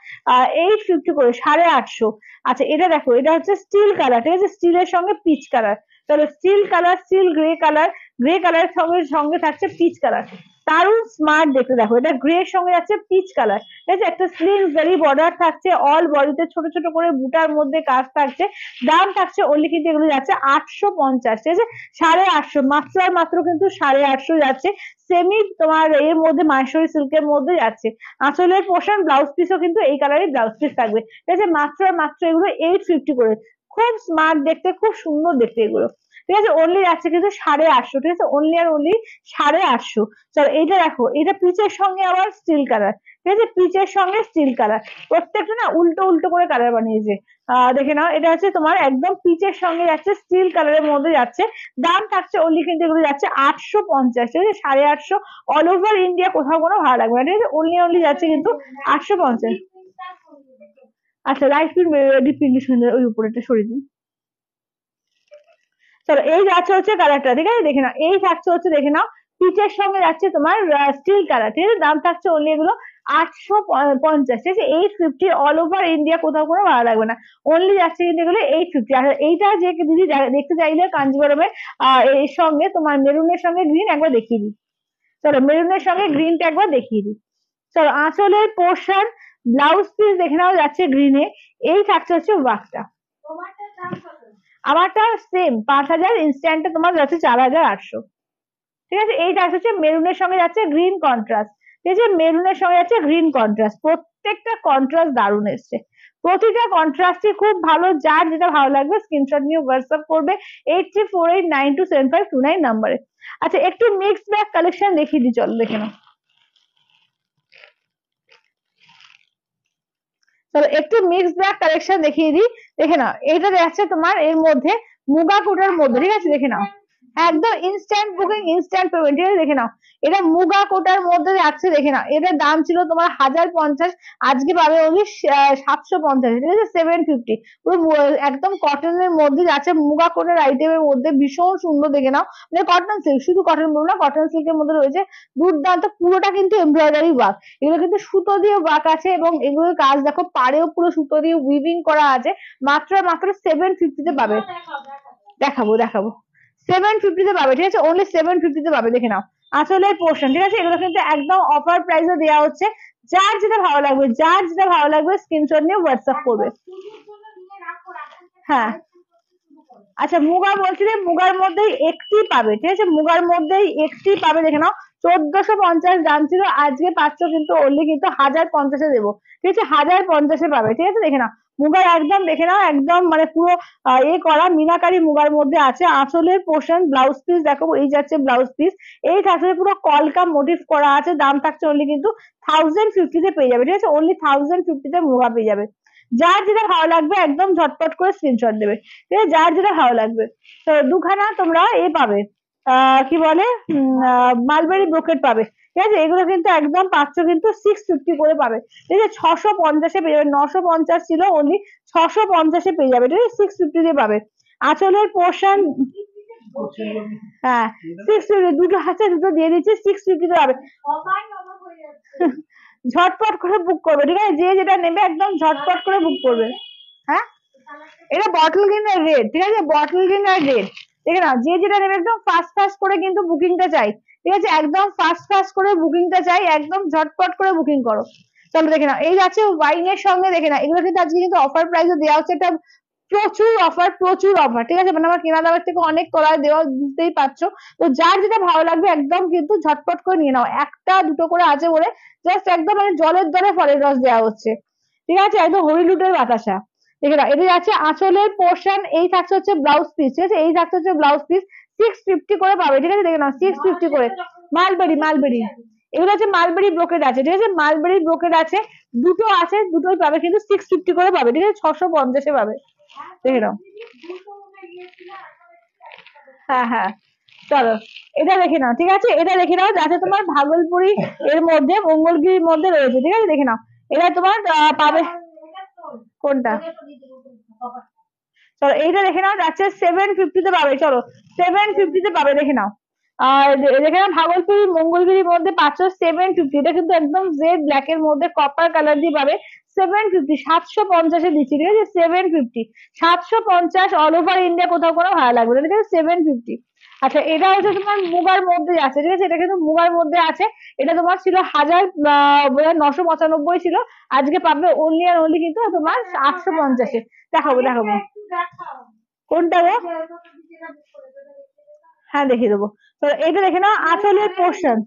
850 করে, 850। আচ্ছা এটা দেখো এটা হচ্ছে স্টিল কালার, ঠিক আছে, স্টিলের সঙ্গে পিচ কালার, তাহলে steel colour, still grey colour, grey কালারের সঙ্গে সঙ্গে থাকছে পিচ কালার, দারুণ স্মার্ট দেখতে। দেখো এটা গ্রে এর সঙ্গে যাচ্ছে পিচ কালার, ঠিক আছে, একটা স্লিম ভেরি বর্ডার থাকছে, অল বডিতে ছোট ছোট করে বুটার মধ্যে কাজ থাকছে, দাম থাকছে অনলি কিন্তু এগুলো যাচ্ছে 850, ঠিক আছে, 850, মাত্র আর মাত্র কিন্তু 850 যাচ্ছে, সেমি তোমার এর মধ্যে মাহেশ্বরী সিল্কের মধ্যে যাচ্ছে, আঁচলের পোর্শন ব্লাউজ পিসও কিন্তু এই কালারের ব্লাউজ পিস থাকবে, ঠিক আছে, মাত্র আর মাত্র এগুলো 850 করে, খুব স্মার্ট দেখতে, খুব সুন্দর দেখতে এগুলো, ঠিক আছে, অনলি যাচ্ছে কিন্তু 850, ঠিক আছে, অনলি আর অনলি 850। চলো এইটা দেখো এটা পিচের সঙ্গে আবার স্টিল কালার, ঠিক আছে, পিচের সঙ্গে স্টিল কালার, প্রত্যেকটা না উল্টো উল্টো করে কালার বানিয়েছে, দেখে নাও এটা হচ্ছে তোমার একদম পিচের সঙ্গে যাচ্ছে, স্টিল কালারের মধ্যে যাচ্ছে, দাম থাকছে অনলি কিন্তু এগুলো যাচ্ছে 850, ঠিক আছে, 850, অল ওভার ইন্ডিয়া, কোথাও কোনো ভাড়া লাগবে না, ঠিক আছে, অনলি অনলি যাচ্ছে কিন্তু 850। আচ্ছা লাইট পিঙ্ক, ডিপ পিঙ্ক সুন্দর, ওই উপরেটা সরিয়ে দিন। চলো এই যাচ্ছে হচ্ছে কালারটা, ঠিক আছে, দেখে নাও এই থাকছে হচ্ছে, দেখে নাও পিচের সঙ্গে যাচ্ছে তোমার স্টিল কালার, ঠিক আছে, দাম থাকছে অনলি এগুলো 850, ঠিক আছে, 850, অল ওভার ইন্ডিয়া, কোথাও কোনো ভাড়া লাগবে না, অনলি যাচ্ছে কিন্তু এগুলো 850। আর এইটা যে দিদি দেখতে চাইলে কাঞ্জিবরমের এর সঙ্গে তোমার মেরুনের সঙ্গে গ্রিন একবার দেখিয়ে দিই, চলো মেরুনের সঙ্গে গ্রিনটা একবার দেখিয়ে দিই। চলো আঁচলের পোর্শন, ব্লাউজ পিস দেখে নাও যাচ্ছে গ্রিনে, এই থাকছে হচ্ছে ওয়ার্কটা, আমারটা সেম 5000, ইনস্ট্যান্টে তোমার যাচ্ছে 4800, ঠিক আছে, এইটা হচ্ছে মেরুনের সঙ্গে যাচ্ছে গ্রিন কন্ট্রাস্ট, ঠিক আছে, মেরুনের সঙ্গে যাচ্ছে গ্রিন কন্ট্রাস্ট, প্রত্যেকটা কন্ট্রাস্ট দারুণ এসছে, প্রতিটা কন্ট্রাস্টই খুব ভালো, যার যেটা ভালো লাগবে স্ক্রিনশট নিয়ে হোয়াটসঅ্যাপ করবে 8348927529 নাম্বারে। আচ্ছা একটু মিক্স ব্যাগ কালেকশন দেখিয়ে দিই, চলো দেখে নাও, চলো একটু মিক্স ব্যাগ কালেকশন দেখিয়ে দিই, দেখে নাও এটা যাচ্ছে তোমার এর মধ্যে মুগা কোটার মধ্যে, ঠিক আছে, দেখে নাও একদম ইনস্ট্যান্ট বুকিং, ইনস্ট্যান্ট পেমেন্ট, ঠিক আছে, দেখে নাও এটা মুগা কোটার মধ্যে যাচ্ছে, দেখে নাও এটার দাম ছিল তোমার 1050, আজকে পাবে ওই 750, ঠিক আছে, 750, পুরো একদম কটনের মধ্যে যাচ্ছে, মুগা কোটার আইটেমের মধ্যে ভীষণ সুন্দর, দেখে নাও মানে কটন সিল্ক, শুধু কটন বলবো না, কটন সিল্কের মধ্যে রয়েছে দুর্দান্ত, পুরোটা কিন্তু এমব্রয়ডারি ওয়ার্ক, এগুলো কিন্তু সুতো দিয়ে ওয়ার্ক আছে, এবং এগুলোর কাজ দেখো পাড়েও পুরো সুতো দিয়ে উইভিং করা আছে, মাত্র মাত্র 750 তে পাবে, দেখাবো দেখাবো 750 পাবে, ঠিক আছে, অনলি 750 পাবে। দেখে নাও আঁচলের পোর্শন, ঠিক আছে, এগুলো কিন্তু একদম অফার প্রাইসে দেওয়া হচ্ছে। যার যেটা ভালো লাগবে, যার যেটা ভালো লাগবে স্ক্রিনশট নিয়ে হোয়াটসঅ্যাপ করবে। হ্যাঁ আচ্ছা, মুগা বলছি যে মুগার মধ্যেই একটি পাবে, ঠিক আছে, মুগার মধ্যেই একটি পাবে। দেখে নাও 1450 দাম ছিল, আজকে পাচ্ছ কিন্তু অনলি কিন্তু 1050-এ দেবো, ঠিক আছে, 1050-এ পাবে, ঠিক আছে। দেখে নাও মুগার একদম, দেখে নাও একদম মানে পুরো করা মিনাকারি মুগার মধ্যে আছে। আঁচলের পোর্শন, ব্লাউজ পিস দেখো, এই যাচ্ছে ব্লাউজ পিস, এই থাকছে পুরো কলকা মোটিভ করা আছে। দাম থাকছে অনলি কিন্তু 1050-তে পেয়ে যাবে, ঠিক আছে, অনলি 1050-তে মুগা পেয়ে যাবে। যার যেটা ভালো লাগবে একদম ঝটপট করে স্ক্রিনশট দেবে, ঠিক আছে, যার যেটা ভালো লাগবে। তো দুখানা তোমরা পাবে, কি বলে মালবেরি ব্রোকেট পাবে, ঠিক আছে, এগুলো কিন্তু একদম পাচ্ছ কিন্তু 650 করে পাবে, ঠিক আছে, 650-এ পেয়ে যাবে। 950 ছিল, অনলি 650-এ পেয়ে যাবে, ঠিক আছে, 650 দিয়ে পাবে। আঁচলের পোর্শন, হ্যাঁ 650, দুটো আছে, দুটো দিয়ে দিচ্ছি, 650-তে পাবে। ঝটপট করে বুক করবে, ঠিক আছে, যে যেটা নেবে একদম ঝটপট করে বুক করবে। হ্যাঁ এটা বটল গ্রিন আর রেড, ঠিক আছে, বটল গ্রিন আর রেড। দেখে নাও যে যেটা নেবে একদম ফাস্ট ফাস্ট করে কিন্তু বুকিংটা চাই, ঠিক আছে, একদম ফাস্ট ফাস্ট করে বুকিংটা চাই, একদম ঝটপট করে বুকিং করো। চলো দেখে নাও এই যাচ্ছে ওয়াইনের সঙ্গে। দেখে নাও এগুলো কিন্তু আজকে কিন্তু অফার প্রাইসে দেওয়া হচ্ছে, এটা প্রচুর অফার, প্রচুর অফার, ঠিক আছে, মানে আমার কেনা দামের থেকে অনেক তলায় দেওয়া, বুঝতেই পারছো। তো যার যেটা ভালো লাগবে একদম কিন্তু ঝটপট করে নিয়ে নাও, একটা দুটো করে আছে বলে জাস্ট একদম মানে জলের দরে ফলের রস দেওয়া হচ্ছে, ঠিক আছে, একদম হরিলুটের বাতাসা। দেখে নাও এটা যাচ্ছে আঁচলের পোর্শন, এই থাকছে হচ্ছে ব্লাউজ পিস, ঠিক আছে, এই থাকছে হচ্ছে ব্লাউজ পিস, 650 করে পাবে, ঠিক আছে, দেখে নাও 650 করে। মালবেরি, মালবেরি, এগুলো হচ্ছে মালবেরি ব্রোকেট আছে, ঠিক আছে, মালবেরি ব্রোকেট আছে, দুটো আছে, দুটোই পাবে কিন্তু 650 করে পাবে, ঠিক আছে, 650-এ পাবে। দেখে নাও, হ্যাঁ হ্যাঁ চলো এটা দেখে নাও, ঠিক আছে, এটা দেখে নাও, যাতে তোমার ভাগলপুরি এর মধ্যে, মঙ্গলগিরির মধ্যে রয়েছে, ঠিক আছে, দেখে নাও এটা তোমার পাবে। কোনটা? চলো এইটা দেখে নাও, যাচ্ছে 750-তে পাবে, চলো 750-তে পাবে, দেখে নাও। আর দেখে নাও ভাগলপুরি মঙ্গলগিরির মধ্যে পাচ্ছ 750, এটা কিন্তু একদম জেড ব্ল্যাক এর মধ্যে কপার কালার দিয়ে পাবে। 750, 750-এ দিচ্ছি, ঠিক আছে, 750, 750 অল ওভার ইন্ডিয়া, কোথাও কোনো ভালো লাগবে না, ঠিক আছে, 750। আচ্ছা এটা হচ্ছে তোমার মুগার মধ্যে আছে, ঠিক আছে, এটা কিন্তু মুগার মধ্যে আছে। এটা তোমার ছিল 995 ছিল, আজকে পাবে অনলি আর অনলি কিন্তু তোমার 850-এ। দেখাবো দেখাবো কোনটা গো? হ্যাঁ দেখিয়ে দেবো। তো এটা দেখে নাও আঁচলের portion,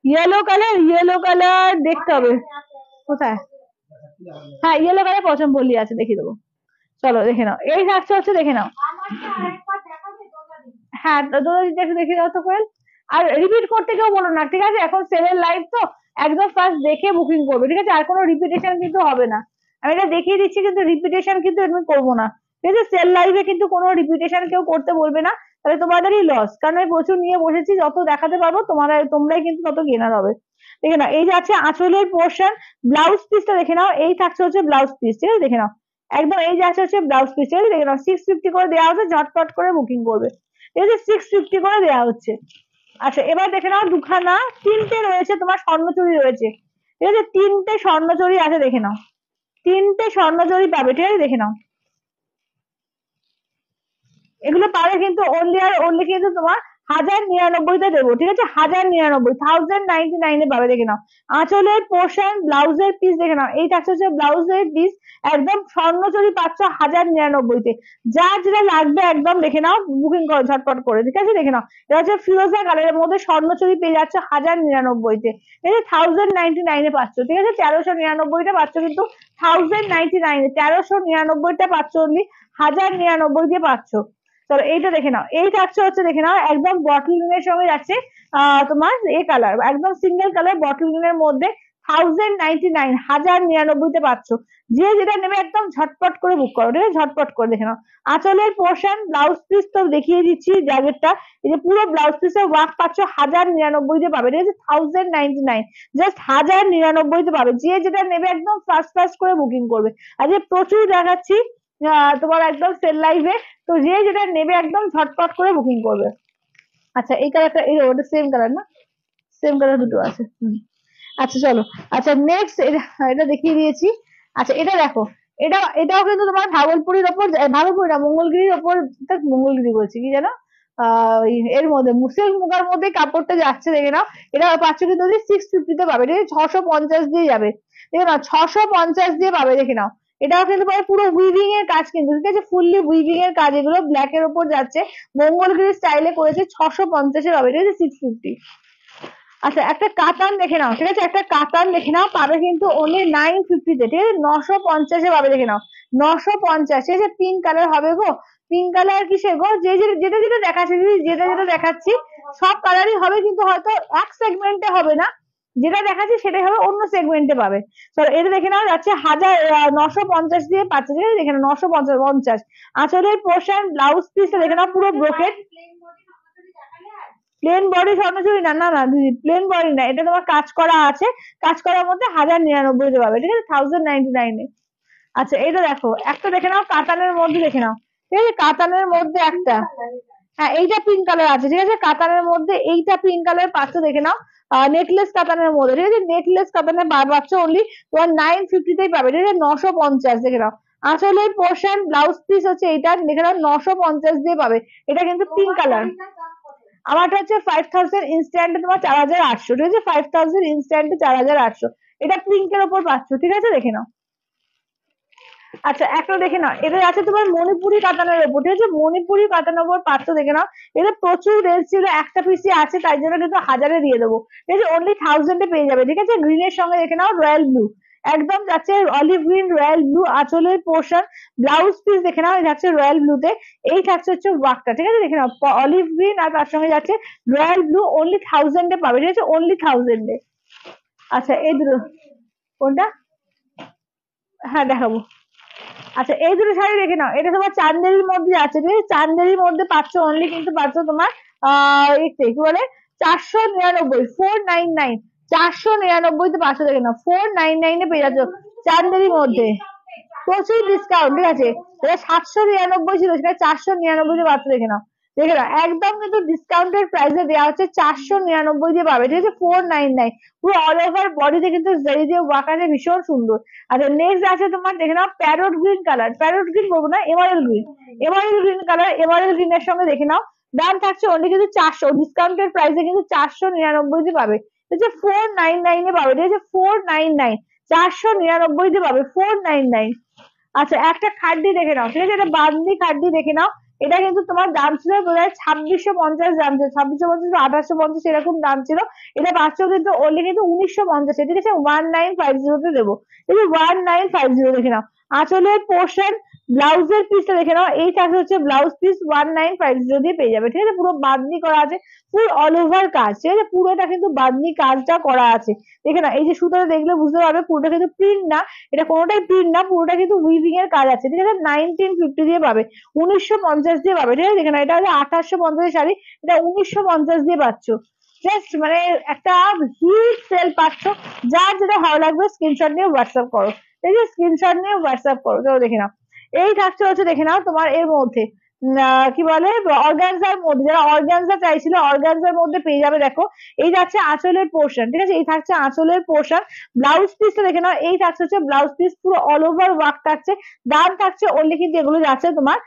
yellow colour, yellow colour দেখতে হবে কোথায়। হ্যাঁ ইয়েলো কালার পছন্দ বললি আছে, দেখিয়ে দেবো। চলো দেখে নাও এই থাকছে হচ্ছে, দেখে নাও। হ্যাঁ একটু দেখে দাও তো কোয়েল। আর রিপিট করতে কেউ বলো না, ঠিক আছে, এখন সেলের লাইভ তো, একদম ফার্স্ট দেখে বুকিং করবে, ঠিক আছে, আর কোনো রিপিটেশন কিন্তু হবে না। আমি এটা দেখিয়ে দিচ্ছি কিন্তু রিপিটেশন কিন্তু আমি করবো না, ঠিক আছে, সেল লাইভে কিন্তু কোনো রিপিটেশন কেউ করতে বলবে না, তাহলে তোমাদেরই লস, কারণ আমি প্রচুর নিয়ে বসেছি, যত দেখাতে পারবো তোমরাই কিন্তু তত গেনার হবে। দেখে নাও এই যাচ্ছে আঁচলের পোর্শন, ব্লাউজ পিসটা দেখে নাও, এই থাকছে হচ্ছে ব্লাউজ পিস, ঠিক আছে, দেখে নাও একদম এই যাচ্ছে হচ্ছে ব্লাউজ পিস, ঠিক আছে, দেখে নাও 650 করে দেওয়া হচ্ছে, ঝটপট করে বুকিং করবে, ঠিক আছে, 650 করে দেওয়া হচ্ছে। আচ্ছা এবার দেখে নাও দুখানা, তিনটে রয়েছে তোমার স্বর্ণচুরি রয়েছে, ঠিক আছে, তিনটে স্বর্ণচুরি আছে, দেখে নাও তিনটে স্বর্ণচুরি পাবে, ঠিক আছে, দেখে নাও এগুলো পাবে কিন্তু অনলি আর অনলি কিন্তু তোমার 1099-তে দেবো, ঠিক আছে, 1099, 1099-এ পাবে, দেখে নাও আঁচলের পোর্শন, ব্লাউজের পিস, দেখে নাও এই থাকছে হচ্ছে ব্লাউজের পিস, একদম স্বর্ণচুরি পাচ্ছ 1099-তে। যার যেটা লাগবে একদম দেখে নাও, বুকিং করো ঝটপট করে, ঠিক আছে, দেখে নাও এটা হচ্ছে ফিরোজা কালারের মধ্যে স্বর্ণচুরি পেয়ে যাচ্ছে 1099-তে, ঠিক আছে, 1099-এ পাচ্ছ, ঠিক আছে, 1399-টা পাচ্ছ কিন্তু 1099-এ, 1399-টা পাচ্ছ অনলি 1099 দিয়ে পাচ্ছ। চলো এইটা দেখে নাও, এই থাকছে হচ্ছে, দেখে নাও একদম বটল গ্রিনের সঙ্গে যাচ্ছে তোমার কালার, একদম সিঙ্গেল কালার বটল গ্রিনের মধ্যে 1099, 1099-তে পাচ্ছ। যে যেটা নেবে একদম ঝটপট করে বুক করো, ঠিক আছে, ঝটপট করে দেখে নাও আঁচলের পোর্শন, ব্লাউজ পিস তো দেখিয়ে দিচ্ছি জ্যাকেটটা, এই যে পুরো ব্লাউজ পিসের ওয়ার্ক পাচ্ছ 1099-তে পাবে, ঠিক আছে, 1099, জাস্ট 1099-তে পাবে। যে যেটা নেবে একদম ফার্স্ট ফার্স্ট করে বুকিং করবে, আজকে প্রচুর দেখাচ্ছি তোমার একদম সেল লাইভে, তো যে যেটা নেবে একদম ঝটপট করে বুকিং করবে। আচ্ছা এই কালারটা, এই ওটা সেম কালার না, সেম কালার দুটো আছে। আচ্ছা চলো, আচ্ছা নেক্সট এটা দেখিয়ে দিয়েছি। আচ্ছা এটা দেখো, এটাও কিন্তু তোমার ভাগলপুরের ওপর, ভাগলপুরি না মঙ্গলগিরির ওপর, মঙ্গলগিরি বলছি কি জানো, এর মধ্যে সিল্ক মুগার মধ্যে কাপড়টা যাচ্ছে, দেখে নাও। এটা পাচ্ছ কিন্তু 650 পাবে, ঠিক আছে? 650 দিয়ে যাবে, দেখে নাও, 650 দিয়ে পাবে, দেখে নাও। এটাও কিন্তু পাবে পুরো উইভিং এর কাজ, কিন্তু ঠিক আছে, ফুললি উইভিং এর কাজ, এগুলো ব্ল্যাক এর উপর যাচ্ছে, মঙ্গলগিরি স্টাইলে করেছে, 650 পাবে, ঠিক আছে? 650। আচ্ছা, একটা কাতান দেখে নাও, ঠিক আছে, একটা কাতান দেখে নাও, পাবে কিন্তু অনলি 950 ঠিক আছে? 950 পাবে, দেখে নাও, 950, ঠিক আছে? পিঙ্ক কালার হবে গো, পিঙ্ক কালার কিসের গো, যেটা যেটা দেখাচ্ছি, যেটা যেটা দেখাচ্ছি সব কালারই হবে, কিন্তু হয়তো এক সেগমেন্টে হবে না, যেটা দেখাচ্ছি সেটাই হবে, অন্য সেগমেন্টে পাবে। তো এটা দেখে নাও, যাচ্ছে 950 দিয়ে পাচ্ছে, ঠিক আছে? দেখে নাও, 950। আঁচলের পোর্শন, ব্লাউজ পিসটা দেখে নাও, পুরো ব্রোকেট। প্লেন বডি স্বর্ণচুরি না, না না দিদি, প্লেন বডি না, এটা তোমার কাজ করা আছে, কাজ করার মধ্যে 1099 পাবে, ঠিক আছে? 1099। আচ্ছা, এটা দেখো, একটা দেখে নাও, কাতানের মধ্যে দেখে নাও, ঠিক আছে? কাতানের মধ্যে একটা, হ্যাঁ এইটা পিঙ্ক কালার আছে, ঠিক আছে? কাতানের মধ্যে এইটা পিঙ্ক কালার পাচ্ছ, দেখে নাও, নেকলেস কাতানের মধ্যে, ঠিক আছে? নেকলেস কাতানের পাচ্ছ অনলি তোমার 950 পাবে, ঠিক আছে? 950, দেখে নাও। আঁচলের পোর্শন, ব্লাউজ পিস হচ্ছে এইটা, দেখে নাও, 950 দিয়ে পাবে। এটা কিন্তু পিঙ্ক কালার। আমারটা হচ্ছে 5000 ইনস্ট্যান্টে তোমার 4800, ঠিক আছে? 5000 ইনস্ট্যান্টে 4800, এটা পিঙ্কের ওপর পাচ্ছ, ঠিক আছে? দেখে নাও। আচ্ছা, একটা দেখে নাও, এটা আছে তোমার মণিপুরি কাতানের ওপর, ঠিক আছে? মণিপুরি কাতানের ওপর পাচ্ছ, দেখে নাও। এটা প্রচুর রেঞ্জ ছিল, একটা পিসি আছে, তাই জন্য কিন্তু 1000-এ দিয়ে দেবো, ঠিক আছে? অনলি 1000-এ পেয়ে যাবে, ঠিক আছে? গ্রিনের সঙ্গে দেখে নাও, রয়্যাল ব্লু, একদম যাচ্ছে অলিভ গ্রিন, রয়্যাল ব্লু আঁচলের পোর্শন, ব্লাউজ পিস দেখে নাও, এই যাচ্ছে রয়্যাল ব্লুতে, এই থাকছে হচ্ছে ওয়ার্কটা, ঠিক আছে? দেখে নাও, অলিভ গ্রিন আর তার সঙ্গে যাচ্ছে রয়্যাল ব্লু, অনলি 1000-এ পাবে, ঠিক আছে? অনলি 1000-এ। আচ্ছা, এই দুটো, কোনটা? হ্যাঁ, দেখাবো। আচ্ছা, এই দুটো শাড়ি দেখে নাও, এটা তোমার চান্দেরির মধ্যে আছে, ঠিক আছে? চান্দেরির মধ্যে পাচ্ছ অনলি, কিন্তু পাচ্ছ তোমার কি বলে, 499, 499, 499 পাচ্ছ, দেখে নাও, 499-এ পেয়ে যাচ্ছ চান্দেরির মধ্যে, প্রচুর ডিসকাউন্ট, ঠিক আছে? এটা 799 ছিল, সেটা 499-তে পাচ্ছ, দেখে নাও, দেখে নাও, একদম কিন্তু ডিসকাউন্টেড প্রাইসে দেওয়া হচ্ছে, 499 দিয়ে পাবে, ঠিক আছে? 499, পুরো অল ওভার বডিতে কিন্তু জরি দিয়ে ওয়ার্ক আছে, ভীষণ সুন্দর। আচ্ছা, নেক্সট আছে তোমার, দেখে নাও, parrot green colour, parrot green বলবো না, emerald green, emerald green colour, emerald গ্রিনের সঙ্গে দেখে নাও, দাম থাকছে অনলি কিন্তু 400, ডিসকাউন্টেড প্রাইসে কিন্তু 499 দিয়ে পাবে, ঠিক আছে? 499-এ পাবে, ঠিক আছে? 499, 499 দিয়ে পাবে, 499। আচ্ছা, একটা খাড্ডি দেখে নাও, ঠিক আছে? এটা বান্দি খাড্ডি দেখে নাও, এটা কিন্তু তোমার দাম ছিল বোধহয় 2650, দাম ছিল 2650, 1850 এরকম দাম ছিল, এটা পাচ্ছ কিন্তু অনলি কিন্তু 1950, ঠিক আছে? 1950-তে দেবো, ঠিক আছে? 1950 দেখে নাও। আঁচলের পোর্শন, ব্লাউজের পিসটা দেখে নাও, এই থাকছে হচ্ছে ব্লাউজ পিস, 1950 দিয়ে পেয়ে যাবে, ঠিক আছে? পুরো বাঁধনি করা আছে, ফুল অল ওভার কাজ, ঠিক আছে? পুরোটা কিন্তু বাঁধনি কাজটা করা আছে, দেখে নাও, এই যে সুতোটা দেখলে বুঝতে পারবে, পুরোটা কিন্তু প্রিন্ট না, এটা কোনোটাই প্রিন্ট না, পুরোটা কিন্তু উইভিং এর কাজ আছে, ঠিক আছে? 1950 দিয়ে পাবে, 1950 দিয়ে পাবে, ঠিক আছে? দেখে নাও, এটা হচ্ছে 1850 শাড়ি, এটা 1950 দিয়ে পাচ্ছ, জাস্ট মানে একটা হিউজ সেল পাচ্ছ। যার যেটা ভালো লাগবে স্ক্রিনশট নিয়ে হোয়াটসঅ্যাপ করো, ঠিক আছে? স্ক্রিনশট নিয়ে হোয়াটসঅ্যাপ করো। চলো দেখে নাও, এই থাকছে হচ্ছে, দেখে নাও, তোমার এর মধ্যে কি বলে, অর্গানজার মধ্যে, যারা অর্গানজা চাইছিল অর্গানজার মধ্যে পেয়ে যাবে, দেখো, এই যাচ্ছে আঁচলের পোর্শন, ঠিক আছে? এই থাকছে আঁচলের পোর্শন, ব্লাউজ পিসটা দেখে নাও, এই থাকছে হচ্ছে ব্লাউজ পিস, পুরো অল ওভার ওয়ার্ক থাকছে, দাম থাকছে অনলি কিন্তু এগুলো যাচ্ছে তোমার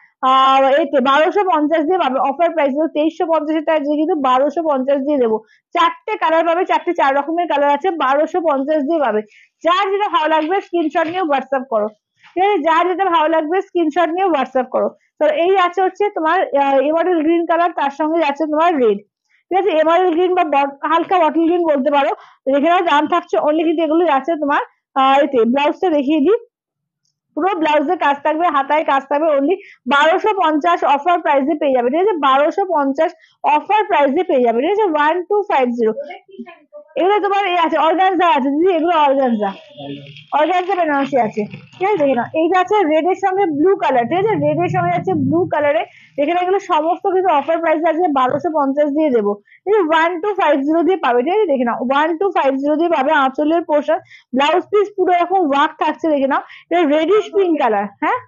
এতে 1250 দিয়ে পাবে, অফার প্রাইস 2350 টাকা দিয়ে কিন্তু 1250 দিয়ে দেবো। 4টে কালার পাবে, 4 রকমের কালার আছে, 1250 দিয়ে পাবে। যার যেটা ভালো লাগবে স্ক্রিনশট নিয়ে হোয়াটসঅ্যাপ করো, ঠিক আছে? যার যেটা ভালো লাগবে স্ক্রিনশট নিয়ে হোয়াটসঅ্যাপ করো। তো এই আছে হচ্ছে তোমার এমারেল গ্রিন কালার, তার সঙ্গে যাচ্ছে তোমার রেড, ঠিক আছে? এমারেল গ্রিন বা হালকা বটল গ্রিন বলতে পারো, দেখে নাও, দাম থাকছে অনলি কিন্তু এগুলো যাচ্ছে তোমার এতে, ব্লাউজটা দেখিয়ে দিই, পুরো ব্লাউজের কাজ থাকবে, হাতায় কাজ থাকবে, অনলি 1250 অফার প্রাইসে পেয়ে যাবে, ঠিক আছে? 1250 অফার প্রাইসে পেয়ে যাবে, ঠিক আছে? 1250। এগুলো তোমার এই আছে, অর্গানজা আছে দিদি, এগুলো অর্গানজা, অর্গানজা বেনারসি আছে, ঠিক আছে? দেখে নাও, এইটা আছে রেড এর সঙ্গে ব্লু কালার, ঠিক আছে? রেড এর সঙ্গে আছে ব্লু কালারে, দেখে নাও, এগুলো সমস্ত কিছু অফার প্রাইস আছে, 1250 দিয়ে দেবো, ঠিক আছে? 1250 দিয়ে পাবে, ঠিক আছে? দেখে নাও, 1250 দিয়ে পাবে, আঁচলের পোর্শন, ব্লাউজ পিস পুরো এরকম ওয়ার্ক থাকছে, দেখে নাও, এটা রেডিশ পিঙ্ক কালার, হ্যাঁ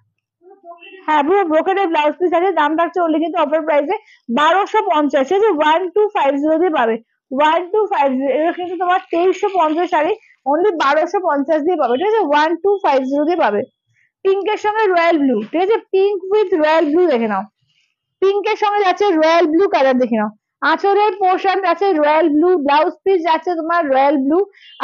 হ্যাঁ, পুরো ব্রোকেটের ব্লাউজ পিস আছে, দাম থাকছে অনলি কিন্তু অফার প্রাইসে 1250, ঠিক আছে? 1250 দিয়ে পাবে, 1250, এটা কিন্তু তোমার 2350 শাড়ি, অনলি 1250 দিয়ে পাবে, ঠিক আছে? 1250 দিয়ে পাবে। পিঙ্কের সঙ্গে রয়্যাল ব্লু, ঠিক আছে? পিঙ্ক উইথ রয়্যাল ব্লু দেখে নাও, পিঙ্কের সঙ্গে যাচ্ছে রয়্যাল ব্লু কালার, দেখে নাও। আঁচলের পোর্শন যাচ্ছে রয়্যাল ব্লু, ব্লাউজ পিস যাচ্ছে তোমার রয়্যাল ব্লু,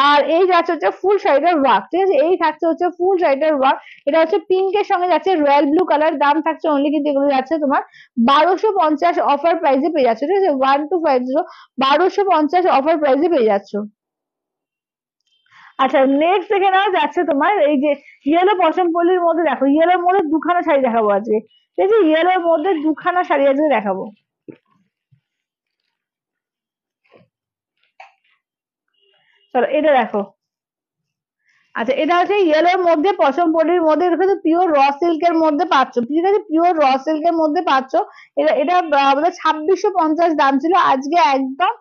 আর এই যাচ্ছে হচ্ছে ফুল শাড়িটার ওয়ার্ক, ঠিক আছে, এই থাকছে হচ্ছে ফুল শাড়িটার ওয়ার্ক। এটা হচ্ছে পিঙ্কের সঙ্গে যাচ্ছে রয়্যাল ব্লু কালার, দাম থাকছে অনলি কিন্তু এগুলো যাচ্ছে তোমার 1250 অফার প্রাইসে পেয়ে যাচ্ছে, ঠিক আছে, 1250 1250 অফার প্রাইসে পেয়ে যাচ্ছ। আচ্ছা নেক্সট দেখে নাও যাচ্ছে তোমার এই যে ইয়েলো পশম পল্লির মধ্যে, দেখো ইয়েলোর মধ্যে দুখানা শাড়ি দেখাবো আজকে, ঠিক আছে, ইয়েলোর মধ্যে দুখানা শাড়ি আজকে দেখাবো। চলো এটা দেখো। আচ্ছা এটা হচ্ছে ইয়েলোর মধ্যে পশম পল্লির মধ্যে, এটা কিন্তু পিওর র সিল্কের মধ্যে পাচ্ছ, ঠিক আছে, পিওর র সিল্কের মধ্যে পাচ্ছ। এটা এটা আমাদের 2650 দাম ছিল, আজকে একদম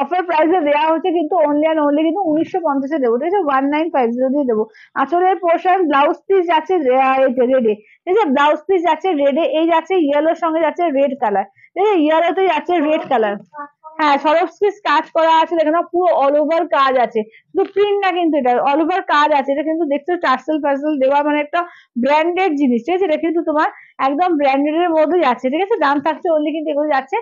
অফার প্রাইসে দেওয়া হচ্ছে কিন্তু অনলি অ্যান্ড অনলি কিন্তু 1950-এ দেবো, ঠিক আছে, 1950 দিয়ে দেবো। আঁচলের পোর্শন ব্লাউজ পিস যাচ্ছে রেডে, ঠিক আছে, ব্লাউজ পিস যাচ্ছে রেডে, এই যাচ্ছে ইয়েলোর সঙ্গে যাচ্ছে রেড কালার, ঠিক আছে, ইয়েলোতে যাচ্ছে রেড কালার। হ্যাঁ সরফ পিস কাজ করা আছে, দেখে না পুরো অল ওভার কাজ আছে, শুধু প্রিন্ট না কিন্তু এটা অল ওভার কাজ আছে, এটা কিন্তু দেখছো টার্সেল ফার্সেল দেওয়া, মানে একটা ব্র্যান্ডেড জিনিস, ঠিক আছে, এটা কিন্তু তোমার একদম ব্র্যান্ডেড এর মধ্যে যাচ্ছে, ঠিক আছে, দাম থাকছে অনলি কিন্তু এগুলো যাচ্ছে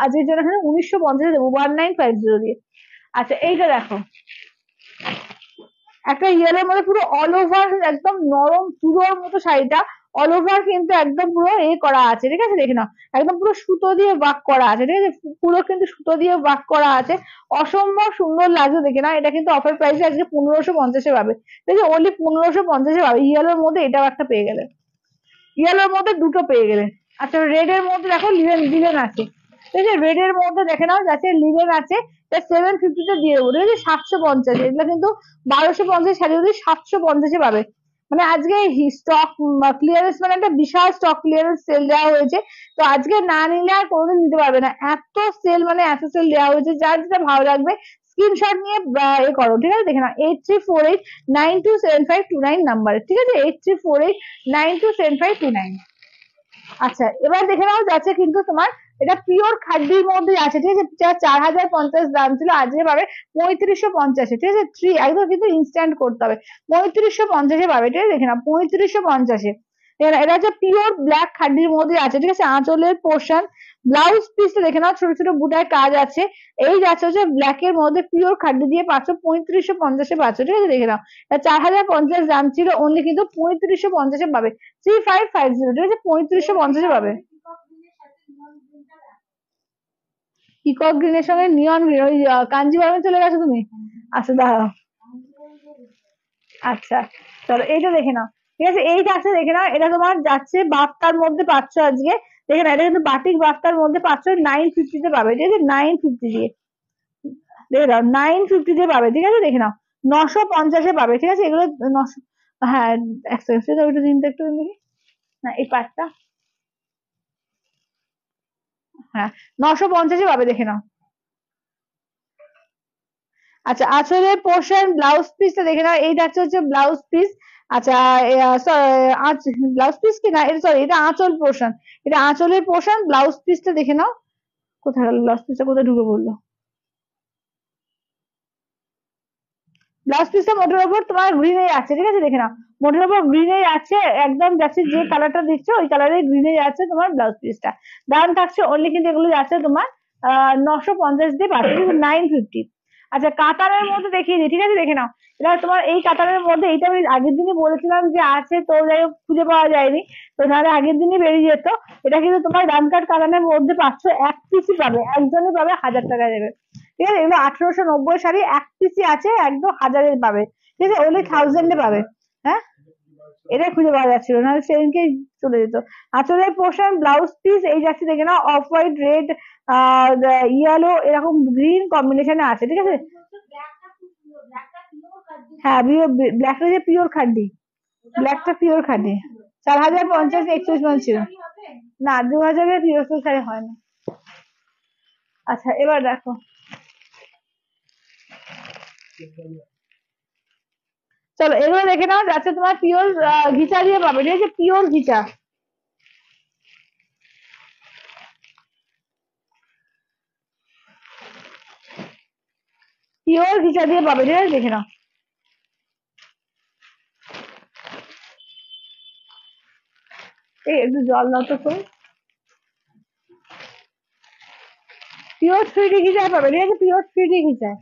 আজকের জন্য এখানে 1950 দেবো 1950 দিয়ে। আচ্ছা এইটা দেখো, একটা ইয়েলোর মধ্যে পুরো অল ওভার একদম নরম তুলোর মতো শাড়িটা, অল ওভার কিন্তু একদম পুরো এ করা আছে, ঠিক আছে, দেখে নাও একদম পুরো সুতো দিয়ে ওয়ার্ক করা আছে, ঠিক আছে, পুরো কিন্তু সুতো দিয়ে ওয়ার্ক করা আছে, অসম্ভব সুন্দর লাগছে, দেখে নাও, এটা কিন্তু অফার প্রাইসে আজকে 1550-এ পাবে, ঠিক আছে, অনলি 1550-এ পাবে, ইয়েলোর মধ্যে এটাও একটা পেয়ে গেলে, ইয়েলোর মধ্যে দুটো পেয়ে গেলে। আচ্ছা রেড এর মধ্যে দেখো লিলেন লিলেন আছে, ঠিক আছে, রেড এর মধ্যে দেখে নাও যাচ্ছে লিলেন আছে, 750-তে দিয়ে দেবো, ঠিক আছে, 750, এগুলো কিন্তু 1250 শাড়ি যদি 750-এ পাবে, মানে আজকে স্টক ক্লিয়ারেন্স, মানে একটা বিশাল স্টক ক্লিয়ারেন্স সেল দেওয়া হয়েছে, তো আজকে না নিলে আর কোনোদিন নিতে পারবে না, এত সেল মানে এত সেল দেওয়া হয়েছে, যার যেটা ভালো লাগবে স্ক্রিনশট নিয়ে এ করো, ঠিক আছে, দেখে নাও 8348927529 নাম্বার, ঠিক আছে, 8348927529। আচ্ছা এবার দেখে নাও যাচ্ছে কিন্তু তোমার এটা পিওর খাদ্যির মধ্যে আছে, ঠিক আছে, 4050 দাম ছিল, আজকে পাবে 3550-এ, ঠিক আছে, একদম কিন্তু ইনস্ট্যান্ট করতে হবে, 3550-এ পাবে, ঠিক আছে, দেখে নাও 3550-এ। এটা হচ্ছে পিওর ব্ল্যাক খাদ্যির মধ্যে আছে, ঠিক আছে, আঁচলের পোর্শন ব্লাউজ পিসটা দেখে নাও ছোট ছোট বুটার কাজ আছে, এই যাচ্ছে হচ্ছে ব্ল্যাক এর মধ্যে পিওর খাদ্য দিয়ে পাচ্ছ 3550-এ পাচ্ছ, ঠিক আছে, দেখে নাও 4050 দাম ছিল, অনলি কিন্তু 3550-এ পাবে, 3550, ঠিক আছে, 3550-এ পাবে। পিকক গ্রিনের সঙ্গে নিয়ন গ্রিন, ওই কাঞ্জিভারমে চলে গেছো তুমি? আচ্ছা দাঁড়াও, আচ্ছা চলো এইটা দেখে নাও, ঠিক আছে, এই যাচ্ছে দেখে নাও, এটা তোমার যাচ্ছে বাফতার মধ্যে পাচ্ছ আজকে, দেখে নাও এটা কিন্তু বাটিক বাফতার মধ্যে পাচ্ছ 950-তে পাবে, ঠিক আছে, 950 দিয়ে, দেখে নাও 950 দিয়ে পাবে, ঠিক আছে, দেখে নাও 950-এ পাবে, ঠিক আছে, এগুলো 900, হ্যাঁ এক সেকেন্ড ওইটা দিন তো একটু দেখি, না এই পার্টটা, হ্যাঁ 950-এ পাবে, দেখে নাও। আচ্ছা আঁচলের পোর্শন ব্লাউজ পিসটা দেখে নাও, এই যাচ্ছে হচ্ছে ব্লাউজ পিস। আচ্ছা ব্লাউজ পিস কি না, এটা সরি এটা আঁচল পোর্শন, এটা আঁচলের পোর্শন, ব্লাউজ পিসটা দেখে নাও, কোথায় গেল ব্লাউজ পিসটা, কোথায় ঢুকে পড়লো, ব্লাউজ পিসটা মোটের ওপর তোমার গ্রিনে আছে, ঠিক আছে, দেখে নাও মোটের ওপর গ্রিনে আছে, একদম যাচ্ছে যে কালারটা দিচ্ছে ওই কালারের গ্রিনে যাচ্ছে তোমার ব্লাউজ পিসটা, দাম থাকছে অনলি কিন্তু এগুলো যাচ্ছে তোমার 950 দিয়ে পাচ্ছে, 950। আচ্ছা কাতারের মধ্যে দেখিয়ে দিই, ঠিক আছে, দেখে নাও এটা তোমার এই কাতারের মধ্যে, এইটা আমি আগের দিনই বলেছিলাম যে আছে, তো যাই হোক খুঁজে পাওয়া যায়নি, তো নাহলে আগের দিনই বেরিয়ে যেত, এটা কিন্তু তোমার রানকাট কাতানের মধ্যে পাচ্ছ, এক পিসই পাবে, একজনই পাবে 1000 টাকা দেবে, ঠিক আছে, এগুলো 1890 শাড়ি, এক পিসি আছে, একদম 1000-এর পাবে, ঠিক আছে, ওনলি 1000-এ পাবে। হ্যাঁ এটা খুঁজে পাওয়া যাচ্ছিল না, সেদিনকে চলে যেত। আঁচলের পোর্শন ব্লাউজ পিস এই যাচ্ছে দেখে নাও, অফ হোয়াইট রেড ইয়েলো এরকম গ্রিন কম্বিনেশনে আছে, ঠিক আছে, হ্যাঁ ব্ল্যাকটা যে পিওর খাড্ডি, ব্ল্যাকটা পিওর খাড্ডি, 4050 61 মান ছিল, না 2000-এর পিওর শাড়ি হয় না। আচ্ছা এবার দেখো, চলো এগুলো দেখে নাও যাচ্ছে তোমার পিওর ঘিচা দিয়ে পাবে, ঠিক আছে, পিওর ঘিচা, পিওর ঘিচা দিয়ে পাবে, ঠিক আছে, দেখে নাও। এই একটু জল দাও তো তুমি, পিওর 3D ঘিচায় পাবে, ঠিক আছে, পিওর 3D ঘিচায়।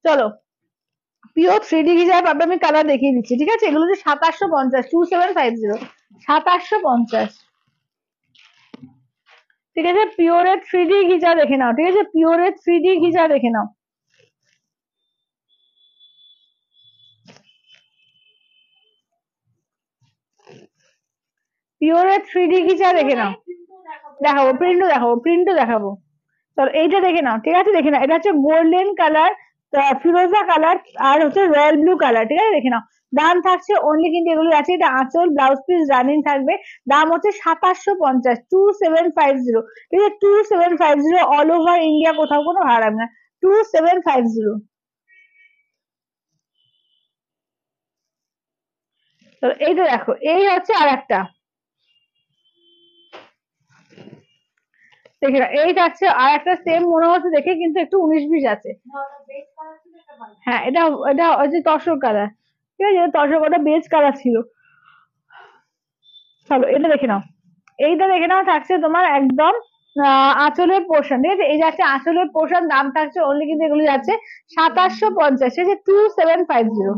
চলো পিওর 3D ঘিচায় পাবে, আমি কালার দেখিয়ে দিচ্ছি, ঠিক আছে। এগুলো হচ্ছে 2750, 2750, 2750, ঠিক আছে। পিওরের 3D ঘিচা দেখে নাও, ঠিক আছে, পিওরের 3D ঘিচা দেখে নাও। পিওরের 3D ঘিচা দেখে নাও, দেখাবো প্রিন্টও দেখাবো, প্রিন্টও দেখাবো। চলো এইটা দেখে নাও, ঠিক আছে, দেখে নাও। এটা হচ্ছে গোল্ডেন কালার, ফিরোজা কালার, আর হচ্ছে রয়্যাল ব্লু কালার, ঠিক আছে, দেখে নাও। দাম থাকছে অনলি, কিন্তু এগুলো আছে, এটা আঁচল, ব্লাউজ পিস রানিং থাকবে। দাম হচ্ছে 2750, 2750, ঠিক আছে, 2750, অল ওভার ইন্ডিয়া, কোথাও কোনো ভাড়া লাগবে না, 2750। তো এইটা দেখো, এই হচ্ছে আর একটা, দেখে নাও, এই থাকছে আর একটা সেম মনে হচ্ছে দেখে, কিন্তু একটু 19-20 আছে। হ্যাঁ, এটা এটা হচ্ছে তসর কালার, ঠিক আছে, তসর কালার বেজ কালার ছিল। চলো এটা দেখে নাও, এইটা দেখে নাও, থাকছে তোমার একদম আঁচলের পোর্শন, ঠিক আছে, এই যাচ্ছে আঁচলের পোর্শন। দাম থাকছে অনলি, কিন্তু এগুলো যাচ্ছে 2750, ঠিক আছে, 2750।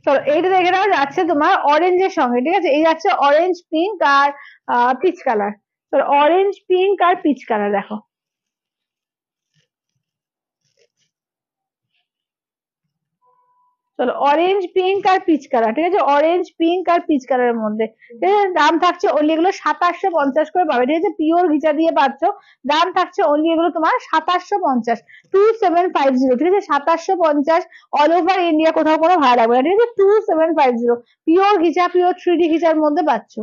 চলো এইটা দেখে নাও, যাচ্ছে তোমার অরেঞ্জের সঙ্গে, ঠিক আছে, এই যাচ্ছে অরেঞ্জ পিঙ্ক আর পিচ কালার। তো অরেঞ্জ পিঙ্ক আর পিচ কালার দেখো। চলো অরেঞ্জ পিঙ্ক আর পিচ কালার, ঠিক আছে, অরেঞ্জ পিঙ্ক আর পিচ কালারের মধ্যে, ঠিক আছে। দাম থাকছে অনলি, এগুলো 2750 করে পাবে, ঠিক আছে, পিওর ঘিচা দিয়ে পাচ্ছ। দাম থাকছে অনলি এগুলো তোমার 2750, 2750, ঠিক আছে, 2750, অল ওভার ইন্ডিয়া, কোথাও কোনো ভাড়া লাগবে না, ঠিক আছে, 2750, পিওর ঘিচা, পিওর 3D ঘিচার মধ্যে পাচ্ছ।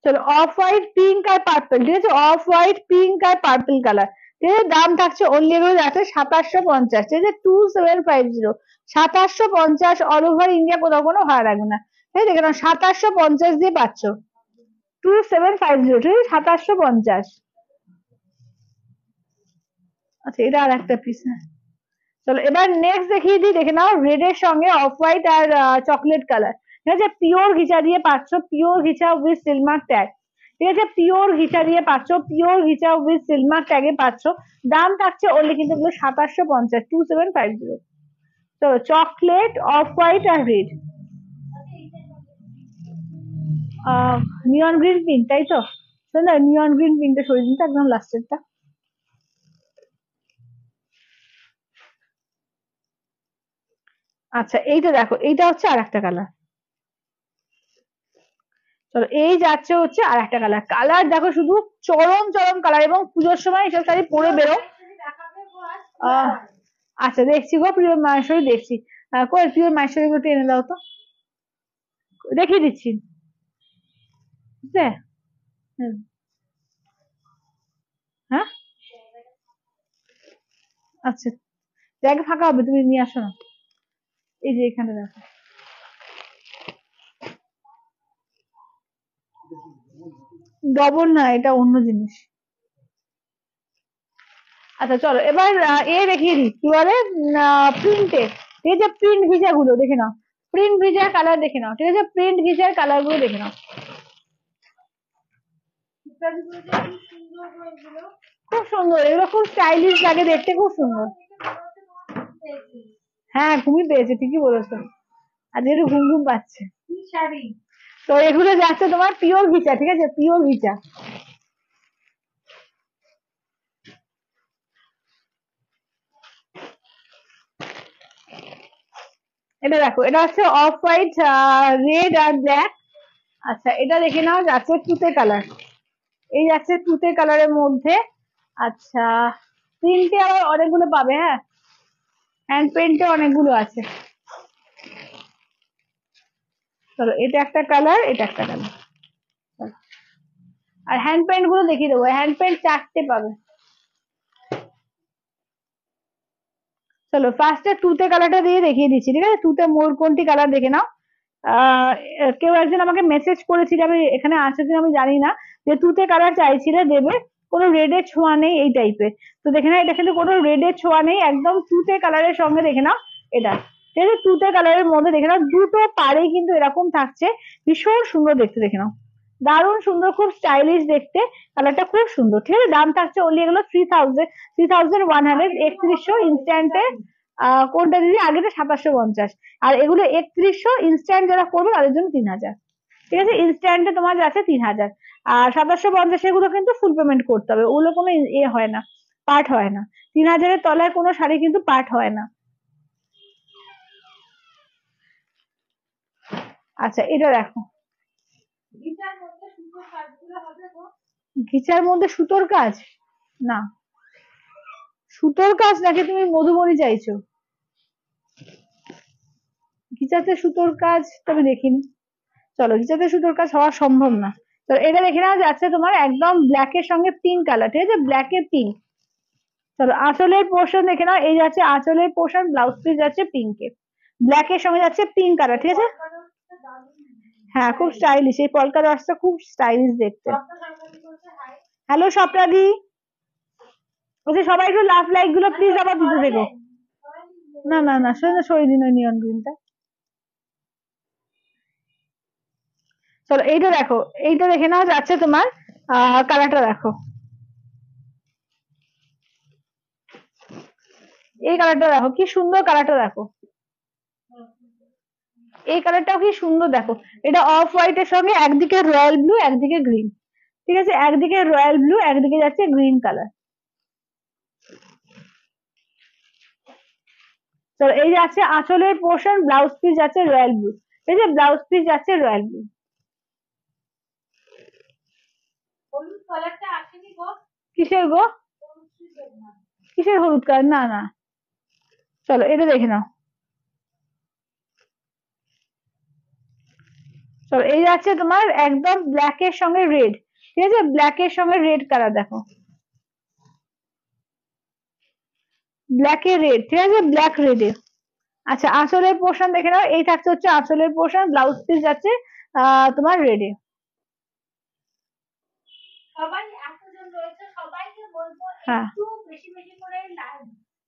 চলো অফ হোয়াইট পিঙ্ক আর পার্পল, ঠিক আছে, অফ হোয়াইট পিঙ্ক আর পার্পল কালার, ঠিক আছে। দাম থাকছে অনলি এগুলো যাচ্ছে 2750, ঠিক আছে, 2750, 2750, অল ওভার ইন্ডিয়া, কোথাও কোনো ভাড়া লাগবে না, ঠিক আছে, কেন 2750 দিয়ে পাচ্ছ, 2750, ঠিক আছে, 2750। আচ্ছা এটা আর একটা পিস, হ্যাঁ। চলো এবার নেক্সট দেখিয়ে দিই, দেখে নাও, রেড এর সঙ্গে অফ হোয়াইট আর চকলেট কালার, ঠিক আছে, পিওর ঘিচা দিয়ে পাচ্ছ, pure ghicha with Silk Mark tag, ঠিক আছে, পিওর ঘিচা দিয়ে পাচ্ছ, পিওর ঘিচা উইথ সিলমার ট্যাগে পাচ্ছ। দাম থাকছে অনলি, কিন্তু এগুলো 2750, 2750। চলো চকলেট, অফ হোয়াইট আর রেড, নিয়ন গ্রিন পিঙ্ক, তাই তো, না নিয়ন গ্রিন পিঙ্কটা সরিয়ে দিন তো, একদম লাস্টেরটা। আচ্ছা এইটা দেখো, এইটা হচ্ছে আর একটা কালার। চলো এই যাচ্ছে হচ্ছে আর একটা কালার, কালার দেখো শুধু চরম চরম কালার, এবং পুজোর সময় এইসব শাড়ি পরে বেরো। আহ, আচ্ছা দেখছি গো, প্রিয় মাহেশ্বরী দেখছি, কই প্রিয় মাহেশ্বরী গুলো একটু এনে দাও তো, দেখিয়ে দিচ্ছি, বুঝলে। হুম, হ্যাঁ, আচ্ছা জায়গা ফাঁকা হবে, তুমি নিয়ে আসো না, এই যে এখানে দেখো। ডবল না, এটা অন্য জিনিস। আচ্ছা চলো এবার এ দেখিয়ে দিই, কি বলে, প্রিন্টে, ঠিক আছে, প্রিন্ট ভিজা গুলো দেখে নাও, প্রিন্ট ভিজার কালার দেখে নাও, ঠিক আছে, প্রিন্ট ভিজার কালার গুলো দেখে নাও। খুব সুন্দর, এগুলো খুব স্টাইলিশ লাগে দেখতে, খুব সুন্দর। হ্যাঁ ঘুমই পেয়েছে, ঠিকই বলেছো, আজ একটু ঘুম ঘুম পাচ্ছে। তো এগুলো যাচ্ছে তোমার পিওর ঘিচা, ঠিক আছে, পিওর ঘিচা। এটা দেখো, এটা হচ্ছে অফ হোয়াইট, রেড আর ব্ল্যাক। আচ্ছা এটা দেখে নাও, যাচ্ছে তুতে কালার, এই যাচ্ছে তুতে কালারের মধ্যে। আচ্ছা প্রিন্টে আবার অনেকগুলো পাবে, হ্যাঁ, হ্যান্ড পেন্টে অনেকগুলো আছে। চলো এটা একটা কালার, এটা একটা কালার, আর হ্যান্ড পেন্ট গুলো দেখিয়ে দেবো, হ্যান্ড পেন্ট 4টে পাবে। চলো ফার্স্টে তুতে কালারটা দিয়ে দেখিয়ে দিচ্ছি, ঠিক আছে? তুতে মোর কোনটি কালার দেখে নাও। আহ কেউ একজন আমাকে মেসেজ করেছিল, আমি এখানে আছে কিনা আমি জানি না, যে তুতে কালার চাইছিলে দেবে, কোনো রেডের ছোঁয়া নেই এই টাইপের। তো দেখে নাও, এটা কিন্তু কোনো রেডের ছোঁয়া নেই, একদম তুতে কালারের সঙ্গে দেখে নাও এটা, ঠিক আছে? তুতে কালারের মধ্যে দেখে নাও দুটো পাড়েই কিন্তু এরকম থাকছে, ভীষণ সুন্দর দেখতে, দেখে নাও দারুণ সুন্দর, খুব স্টাইলিশ দেখতে, কালারটা খুব সুন্দর, ঠিক আছে? দাম থাকছে অনলি এগুলো 3100, 3100 ইনস্ট্যান্টে। কোনটা দিদি? আগেটা 2750, আর এগুলো 3100 ইনস্ট্যান্ট যারা করবে তাদের জন্য 3000, ঠিক আছে? ইনস্ট্যান্টে তোমার যাচ্ছে 3000, আর 2750 এগুলো কিন্তু ফুল পেমেন্ট করতে হবে, ওগুলো কোনো এ হয় না, পার্ট হয় না। 3000-এর তলায় কোনো শাড়ি কিন্তু পার্ট হয় না। আচ্ছা এটা দেখো, ঘিচার মধ্যে সুতোর কাজ, না সুতোর কাজ নাকি তুমি মধুবনী চাইছো? ঘিচাতে সুতোর কাজ তবে দেখিনি, চলো ঘিচাতে সুতোর কাজ হওয়া সম্ভব না। তো এটা দেখে নেওয়া যাচ্ছে তোমার একদম ব্ল্যাক এর সঙ্গে পিঙ্ক কালার, ঠিক আছে? ব্ল্যাক এর পিঙ্ক। চলো আঁচলের পোর্শন দেখে নাও, এই যাচ্ছে আঁচলের পোর্শন, ব্লাউজ পিস যাচ্ছে পিঙ্কে, ব্ল্যাক এর সঙ্গে যাচ্ছে পিঙ্ক কালার, ঠিক আছে? হ্যাঁ খুব স্টাইলিশ, এই পলকা ডটসটা খুব স্টাইলিশ দেখতে। হ্যালো স্বপ্নাদি, বলছি সবাই একটু লাভ লাইক গুলো প্লিজ আবার দিতে দেখো। না না না, সরিয়ে দিন ওই নিয়ন গ্রিনটা। চলো এইটা দেখো, এইটা দেখে নাও যাচ্ছে তোমার কালারটা দেখো, এই কালারটা দেখো কি সুন্দর, কালারটা দেখো, এই কালারটাও কি সুন্দর দেখো। এটা অফ হোয়াইট এর সঙ্গে একদিকে রয়্যাল ব্লু একদিকে গ্রিন, ঠিক আছে? একদিকে রয়্যাল ব্লু একদিকে যাচ্ছে গ্রিন কালার। চলো এই যাচ্ছে আঁচলের পোর্শন, ব্লাউজ পিস যাচ্ছে রয়্যাল ব্লু, এই যে ব্লাউজ পিস যাচ্ছে রয়্যাল ব্লু। হলুদ কালারটা আসেনি গো? কিসের গো? কিসের হলুদ কালার? না না, চলো এটা দেখে নাও। চলো এই যাচ্ছে তোমার একদম ব্ল্যাক এর সঙ্গে রেড, ঠিক আছে? ব্ল্যাক এর সঙ্গে রেড কালার দেখো, ব্ল্যাক এর রেড, ঠিক আছে? ব্ল্যাক রেড এ। আচ্ছা আঁচলের পোর্শন দেখে নাও, এই থাকছে হচ্ছে আঁচলের পোর্শন, ব্লাউজ পিস যাচ্ছে তোমার রেডে। সবাই এতজন রয়েছে, সবাইকে বলবো একটু বেশি বেশি করে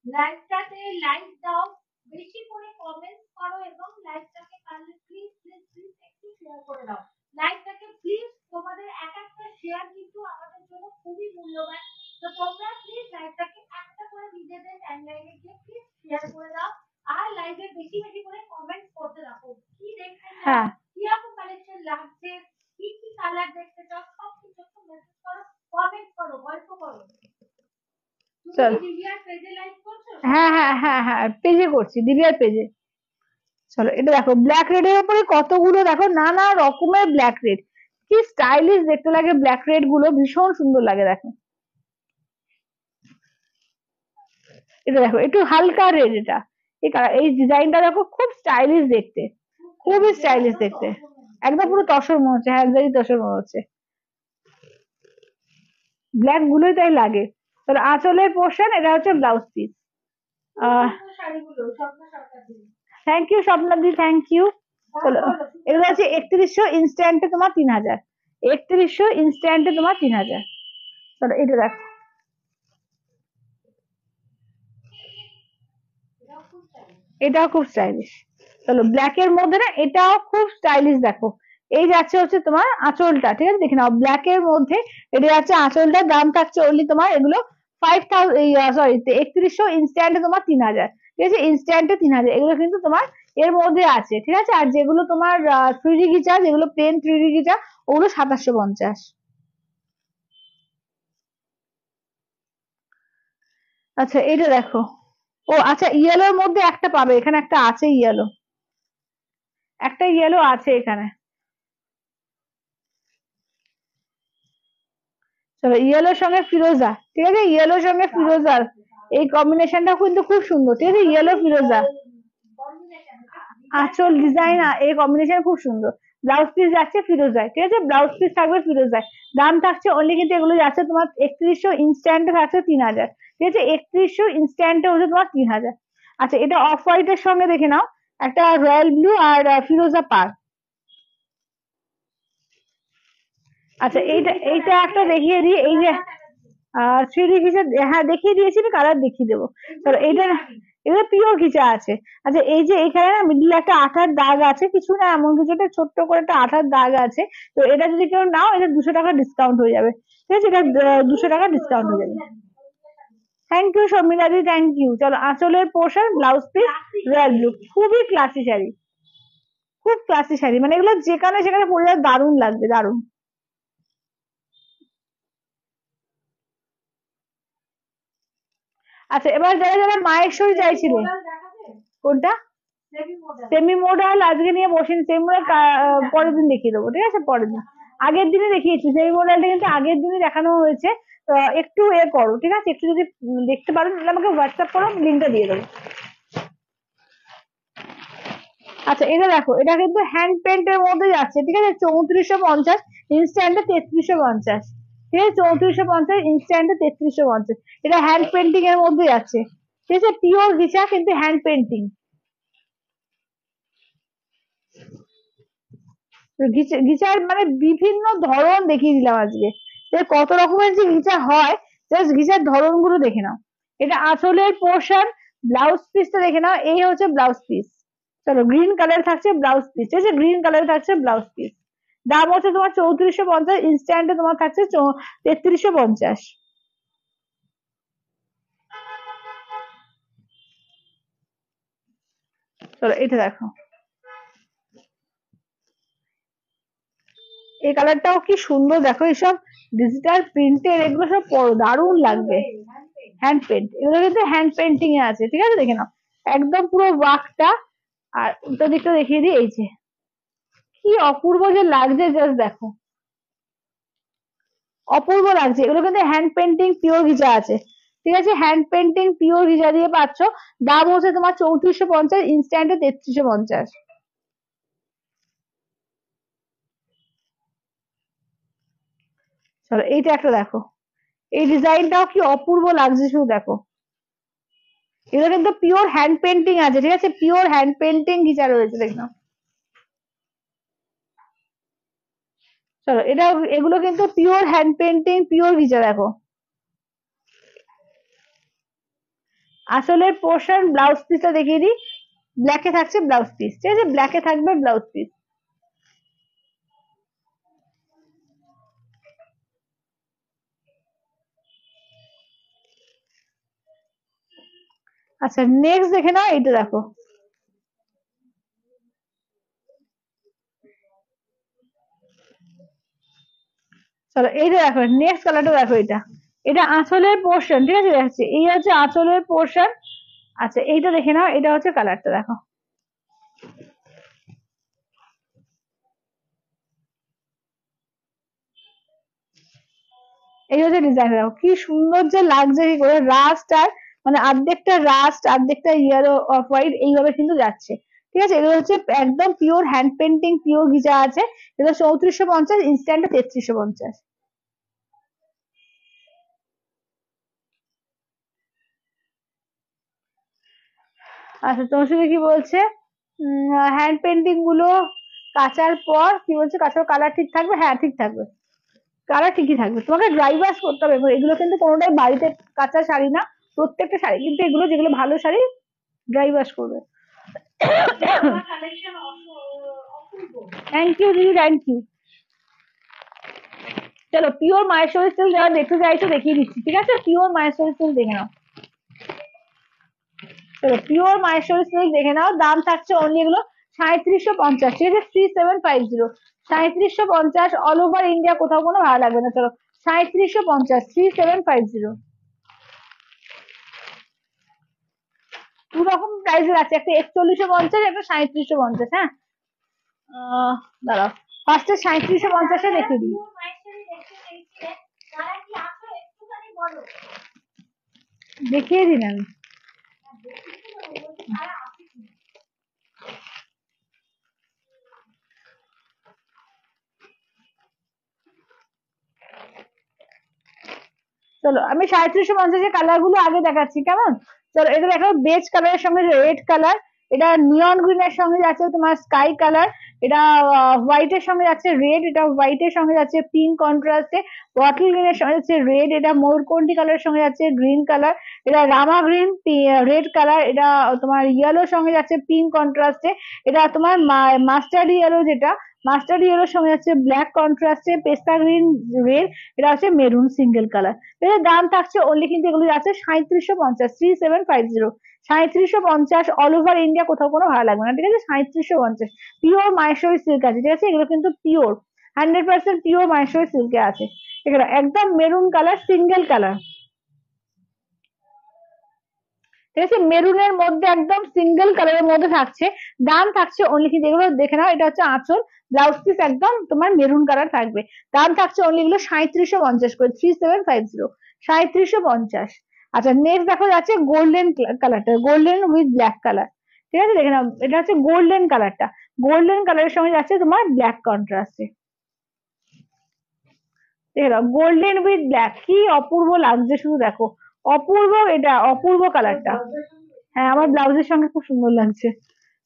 লাইভটাতে লাইক দাও, বেশি করে কমেন্ট করো, এবং লাইভটাকে পারলে প্লিজ প্লিজ প্লিজ একটু শেয়ার করে দাও। লাইভটাকে প্লিজ, তোমাদের এক একটা শেয়ার কিন্তু আমাদের জন্য খুবই মূল্যবান। তো তোমরা প্লিজ লাইভটাকে একটা করে নিজেদের টাইমলাইনে গিয়ে প্লিজ শেয়ার করে দাও, আর লাইভে বেশি বেশি করে কমেন্ট করতে রাখো। কি দেখতে চাও, কিরকম কালেকশন লাগছে, কি কি কালার দেখতে চাও, সব কিছু একটু মেসেজ করো, কমেন্ট করো, গল্প করো। তুমি দিদিয়ার পেজে লাইভ করছো? হ্যাঁ হ্যাঁ হ্যাঁ হ্যাঁ, পেজে করছি, দিদিয়ার পেজে। চলো এটা দেখো, ব্ল্যাক রেড এর উপরে কতগুলো দেখো নানা রকমের ব্ল্যাক রেড, কি স্টাইলিশ দেখতে লাগে, ব্ল্যাক রেড গুলো ভীষণ সুন্দর লাগে দেখো। এটা দেখো একটু হালকা রেড, এটা এই ডিজাইনটা দেখো, খুব স্টাইলিশ দেখতে, খুবই স্টাইলিশ দেখতে, একদম পুরো তসর মনে হচ্ছে, হ্যাঁ একদমই তসর মনে হচ্ছে, ব্ল্যাক গুলোই তাই লাগে। তাহলে আঁচলের পোর্শন, এটা হচ্ছে ব্লাউজ পিস। থ্যাংক ইউ স্বপ্নাদি, থ্যাংক ইউ। চলো এগুলো হচ্ছে 3100 ইনস্ট্যান্টে তোমার 3000, 3100 ইনস্ট্যান্টে তোমার 3000। চলো এটা দেখো, এটাও খুব স্টাইলিশ। চলো ব্ল্যাক এর মধ্যে না এটাও খুব স্টাইলিশ দেখো, এই যাচ্ছে হচ্ছে তোমার আঁচলটা, ঠিক আছে? দেখে নাও ব্ল্যাক এর মধ্যে এটা যাচ্ছে আঁচলটা, দাম থাকছে অনলি তোমার এগুলো 3100 ইনস্ট্যান্টে তোমার 3000, ঠিক আছে? ইনস্ট্যান্টে 3000, এগুলো কিন্তু তোমার এর মধ্যে আছে, ঠিক আছে? আর যেগুলো তোমার 3D গিচা, যেগুলো প্লেন 3D গিচা, ওগুলো 2750। আচ্ছা এটা দেখো, ও আচ্ছা ইয়েলোর মধ্যে একটা পাবে, এখানে একটা আছে ইয়েলো, একটা ইয়েলো আছে এখানে। চলো ইয়েলোর সঙ্গে ফিরোজা, ঠিক আছে? ইয়েলোর সঙ্গে ফিরোজার এই কম্বিনেশনটা কিন্তু খুব সুন্দর, ঠিক আছে? ইয়েলো ফিরোজা আঁচল ডিজাইন, এই কম্বিনেশন খুব সুন্দর। ব্লাউজ পিস যাচ্ছে ফিরোজায়, ঠিক আছে? ব্লাউজ পিস থাকবে ফিরোজায়, দাম থাকছে অনলি কিন্তু এগুলো যাচ্ছে তোমার 3100 ইনস্ট্যান্টে থাকছে 3000, ঠিক আছে? 3100 ইনস্ট্যান্টে হচ্ছে তোমার 3000। আচ্ছা এটা অফ হোয়াইটের সঙ্গে দেখে নাও, একটা রয়্যাল ব্লু আর ফিরোজা পার। আচ্ছা এইটা এইটা একটা দেখিয়ে দিই, এই যে থ্রি ডি ঘিচা, হ্যাঁ দেখিয়ে দিয়েছি, আমি কালার দেখিয়ে দেবো। ধরো এইটা, এটা পিওর ঘিচা আছে। আচ্ছা এই যে এখানে না মিডলে একটা আঠার দাগ আছে, কিছু না এমন কিছু, একটা ছোট্ট করে একটা আঠার দাগ আছে। তো এটা যদি কেউ নাও, এটা 200 টাকা ডিসকাউন্ট হয়ে যাবে, ঠিক আছে, এটা 200 টাকা ডিসকাউন্ট হয়ে যাবে। থ্যাংক ইউ শর্মিলা দি, থ্যাংক ইউ। চলো আঁচলের portion, blouse piece royal blue, খুবই ক্লাসি শাড়ি, খুব ক্লাসি শাড়ি, মানে এগুলো যেখানে সেখানে পরে যাবে, দারুণ লাগবে, দারুণ। আচ্ছা এবার যারা যারা মায়ের শরীর চাইছিল, কোনটা? সেমি মডাল আজকে নিয়ে বসিনি, সেমি মডাল পরের দিন দেখিয়ে দেবো, ঠিক আছে, পরের দিন। আগের দিনে দেখিয়েছি সেমি মডেলটা, কিন্তু আগের দিনই দেখানো হয়েছে। তো একটু এ করো, ঠিক আছে, একটু যদি দেখতে পারো তাহলে আমাকে হোয়াটসঅ্যাপ করো, লিঙ্কটা দিয়ে দেবো। আচ্ছা এটা দেখো, এটা কিন্তু হ্যান্ড পেন্টের মধ্যে যাচ্ছে, ঠিক আছে, 3450, ইনস্ট্যান্টে 3350, ঠিক আছে, 3450, ইনস্ট্যান্টে 3350, এটা হ্যান্ড পেন্টিং এর মধ্যে যাচ্ছে, ঠিক আছে, পিওর ঘিচা কিন্তু হ্যান্ড পেন্টিং। ঘিচার মানে বিভিন্ন ধরন দেখিয়ে দিলাম আজকে, কত রকমের যে ঘিচা হয়, জাস্ট ঘিচার ধরন গুলো দেখে নাও। এটা আঁচলের পোর্শন, ব্লাউজ পিসটা দেখে নাও, এই হচ্ছে ব্লাউজ পিস। চলো গ্রিন কালার থাকছে ব্লাউজ পিস, ঠিক আছে, গ্রিন কালার থাকছে ব্লাউজ পিস। দাম হচ্ছে তোমার 3450, ইনস্ট্যান্টে তোমার থাকছে 3350। চলো এটা দেখো, এই কালারটাও কি সুন্দর, দেখো এইসব ডিজিটাল প্রিন্টের, এগুলো সব দারুণ লাগবে। হ্যান্ড পেন্ট, এগুলো কিন্তু হ্যান্ড পেন্টিং এ আছে, ঠিক আছে, দেখে নাও একদম পুরো ওয়ার্কটা। আর উল্টো দিকটা দেখিয়ে দিই, এই যে কি অপূর্ব যে লাগছে, জাস্ট দেখো, অপূর্ব লাগছে। এগুলো কিন্তু হ্যান্ড পেন্টিং পিওর ঘিচা আছে, ঠিক আছে, হ্যান্ড পেন্টিং পিওর ঘিচা দিয়ে পাচ্ছ। দাম হচ্ছে তোমার 3450, ইনস্ট্যান্টে 3350। চলো এইটা একটা দেখো, এই ডিজাইনটাও কি অপূর্ব লাগছে, শুধু দেখো, এগুলো কিন্তু পিওর হ্যান্ড পেন্টিং আছে, ঠিক আছে, পিওর হ্যান্ড পেন্টিং ঘিচা রয়েছে, দেখো। চলো এটা, এগুলো কিন্তু পিওর হ্যান্ড পেন্টিং পিওর ঘিচা, দেখো। আসলের পোর্শন, ব্লাউজ পিসটা দেখিয়ে দিই, ব্ল্যাকে থাকছে ব্লাউজ পিস, ঠিক আছে, ব্ল্যাকে থাকবে ব্লাউজ পিস। আচ্ছা নেক্সট দেখে নাও, এইটা দেখো, চলো এইটা দেখো, নেক্সট কালারটা দেখো, এটা এটা আঁচলের পোর্শন, ঠিক আছে, দেখাচ্ছি, এই হচ্ছে আঁচলের পোর্শন। আচ্ছা এইটা দেখে নাও, এটা হচ্ছে কালারটা দেখো, এই হচ্ছে ডিজাইন, দেখো কি সুন্দর যে লাগছে, কি করে রাস্ট আর মানে অর্ধেকটা রাস্ট, অর্ধেকটা ইয়েলো অফ হোয়াইট, এইভাবে কিন্তু যাচ্ছে, ঠিক আছে, এগুলো হচ্ছে একদম পিওর হ্যান্ড পেন্টিং পিওর ঘিচা আছে। এটা 3450, ইনস্ট্যান্টে 3350। আচ্ছা তোমার সঙ্গে কি বলছে, হ্যান্ড পেন্টিং গুলো কাচার পর কি বলছে, কাচার কালার ঠিক থাকবে, হ্যাঁ ঠিক থাকবে, কালার ঠিকই থাকবে, তোমাকে ড্রাই ওয়াশ করতে হবে, এগুলো কিন্তু কোনোটাই বাড়িতে কাঁচা শাড়ি না, প্রত্যেকটা শাড়ি কিন্তু এগুলো, যেগুলো ভালো শাড়ি ড্রাই ওয়াশ করবে। থ্যাংক ইউ দিদি, থ্যাংক ইউ। চলো পিওর মাহেশ্বরী সিল্ক যারা দেখতে চাইছো দেখিয়ে দিচ্ছি, ঠিক আছে, পিওর মাহেশ্বরী সিল্ক দেখে নাও। চলো পিওর মাহেশ্বরী সিল্ক দেখে নাও, দাম থাকছে অনলি এগুলো 3750, ঠিক আছে, 3750, 3750, অল ওভার ইন্ডিয়া, কোথাও কোনো ভাড়া লাগবে না। চলো 3750, 3750, দু রকম প্রাইসের আছে, একটা 4150, একটা 3750, হ্যাঁ। দাঁড়াও, ফার্স্টে 3750 দেখে দিই, দেখিয়ে দিন আমি। চলো আমি 3750 কালার গুলো আগে দেখাচ্ছি, কেমন? চলো এটা দেখো, বেজ কালারের সঙ্গে রেড কালার, এটা নিয়ন গ্রিন এর সঙ্গে যাচ্ছে তোমার স্কাই কালার, এটা হোয়াইট এর সঙ্গে যাচ্ছে রেড, এটা হোয়াইট এর সঙ্গে যাচ্ছে পিঙ্ক কন্ট্রাস্টে, বটল গ্রিন এর সঙ্গে যাচ্ছে রেড, এটা ময়ূরকণ্ঠী কালারের সঙ্গে যাচ্ছে গ্রিন কালার, এটা রামা গ্রিন রেড কালার, এটা তোমার ইয়েলোর সঙ্গে যাচ্ছে পিঙ্ক কন্ট্রাস্টে, এটা তোমার মাস্টার্ড ইয়েলো, যেটা মাস্টার্ড ইয়েলোর সঙ্গে যাচ্ছে ব্ল্যাক কন্ট্রাস্টে, পেস্তা গ্রিন রেড, এটা হচ্ছে মেরুন সিঙ্গেল কালার। এর দাম থাকছে অনলি কিন্তু এগুলো যাচ্ছে 3750, 3750, 3750 অল ওভার ইন্ডিয়া, কোথাও কোনো ভালো লাগবে না, ঠিক আছে? 3750 পিওর মাহেশ্বরী সিল্ক আছে, ঠিক আছে? এগুলো কিন্তু পিওর 100% পিওর মাহেশ্বরী সিল্কে আছে। এগুলো একদম মেরুন কালার, সিঙ্গেল কালার, ঠিক আছে? মেরুনের মধ্যে একদম সিঙ্গেল কালারের মধ্যে থাকছে, দাম থাকছে অনলি কিন্তু এগুলো দেখে নাও, এটা হচ্ছে আঁচল, ব্লাউজ পিস একদম তোমার মেরুন কালার থাকবে, দাম থাকছে অনলি এগুলো 3750 করে, 3750, 3750। আচ্ছা নেক্সট দেখো যাচ্ছে গোল্ডেন কালারটা, গোল্ডেন উইথ ব্ল্যাক কালার, ঠিক আছে? দেখে নাও, এটা হচ্ছে গোল্ডেন কালারটা, গোল্ডেন কালারের সঙ্গে যাচ্ছে তোমার ব্ল্যাক কন্ট্রাস্টে, দেখে নাও গোল্ডেন উইথ ব্ল্যাক, কি অপূর্ব লাগছে শুধু দেখো, অপূর্ব, এটা অপূর্ব কালারটা। হ্যাঁ আমার ব্লাউজের সঙ্গে খুব সুন্দর লাগছে।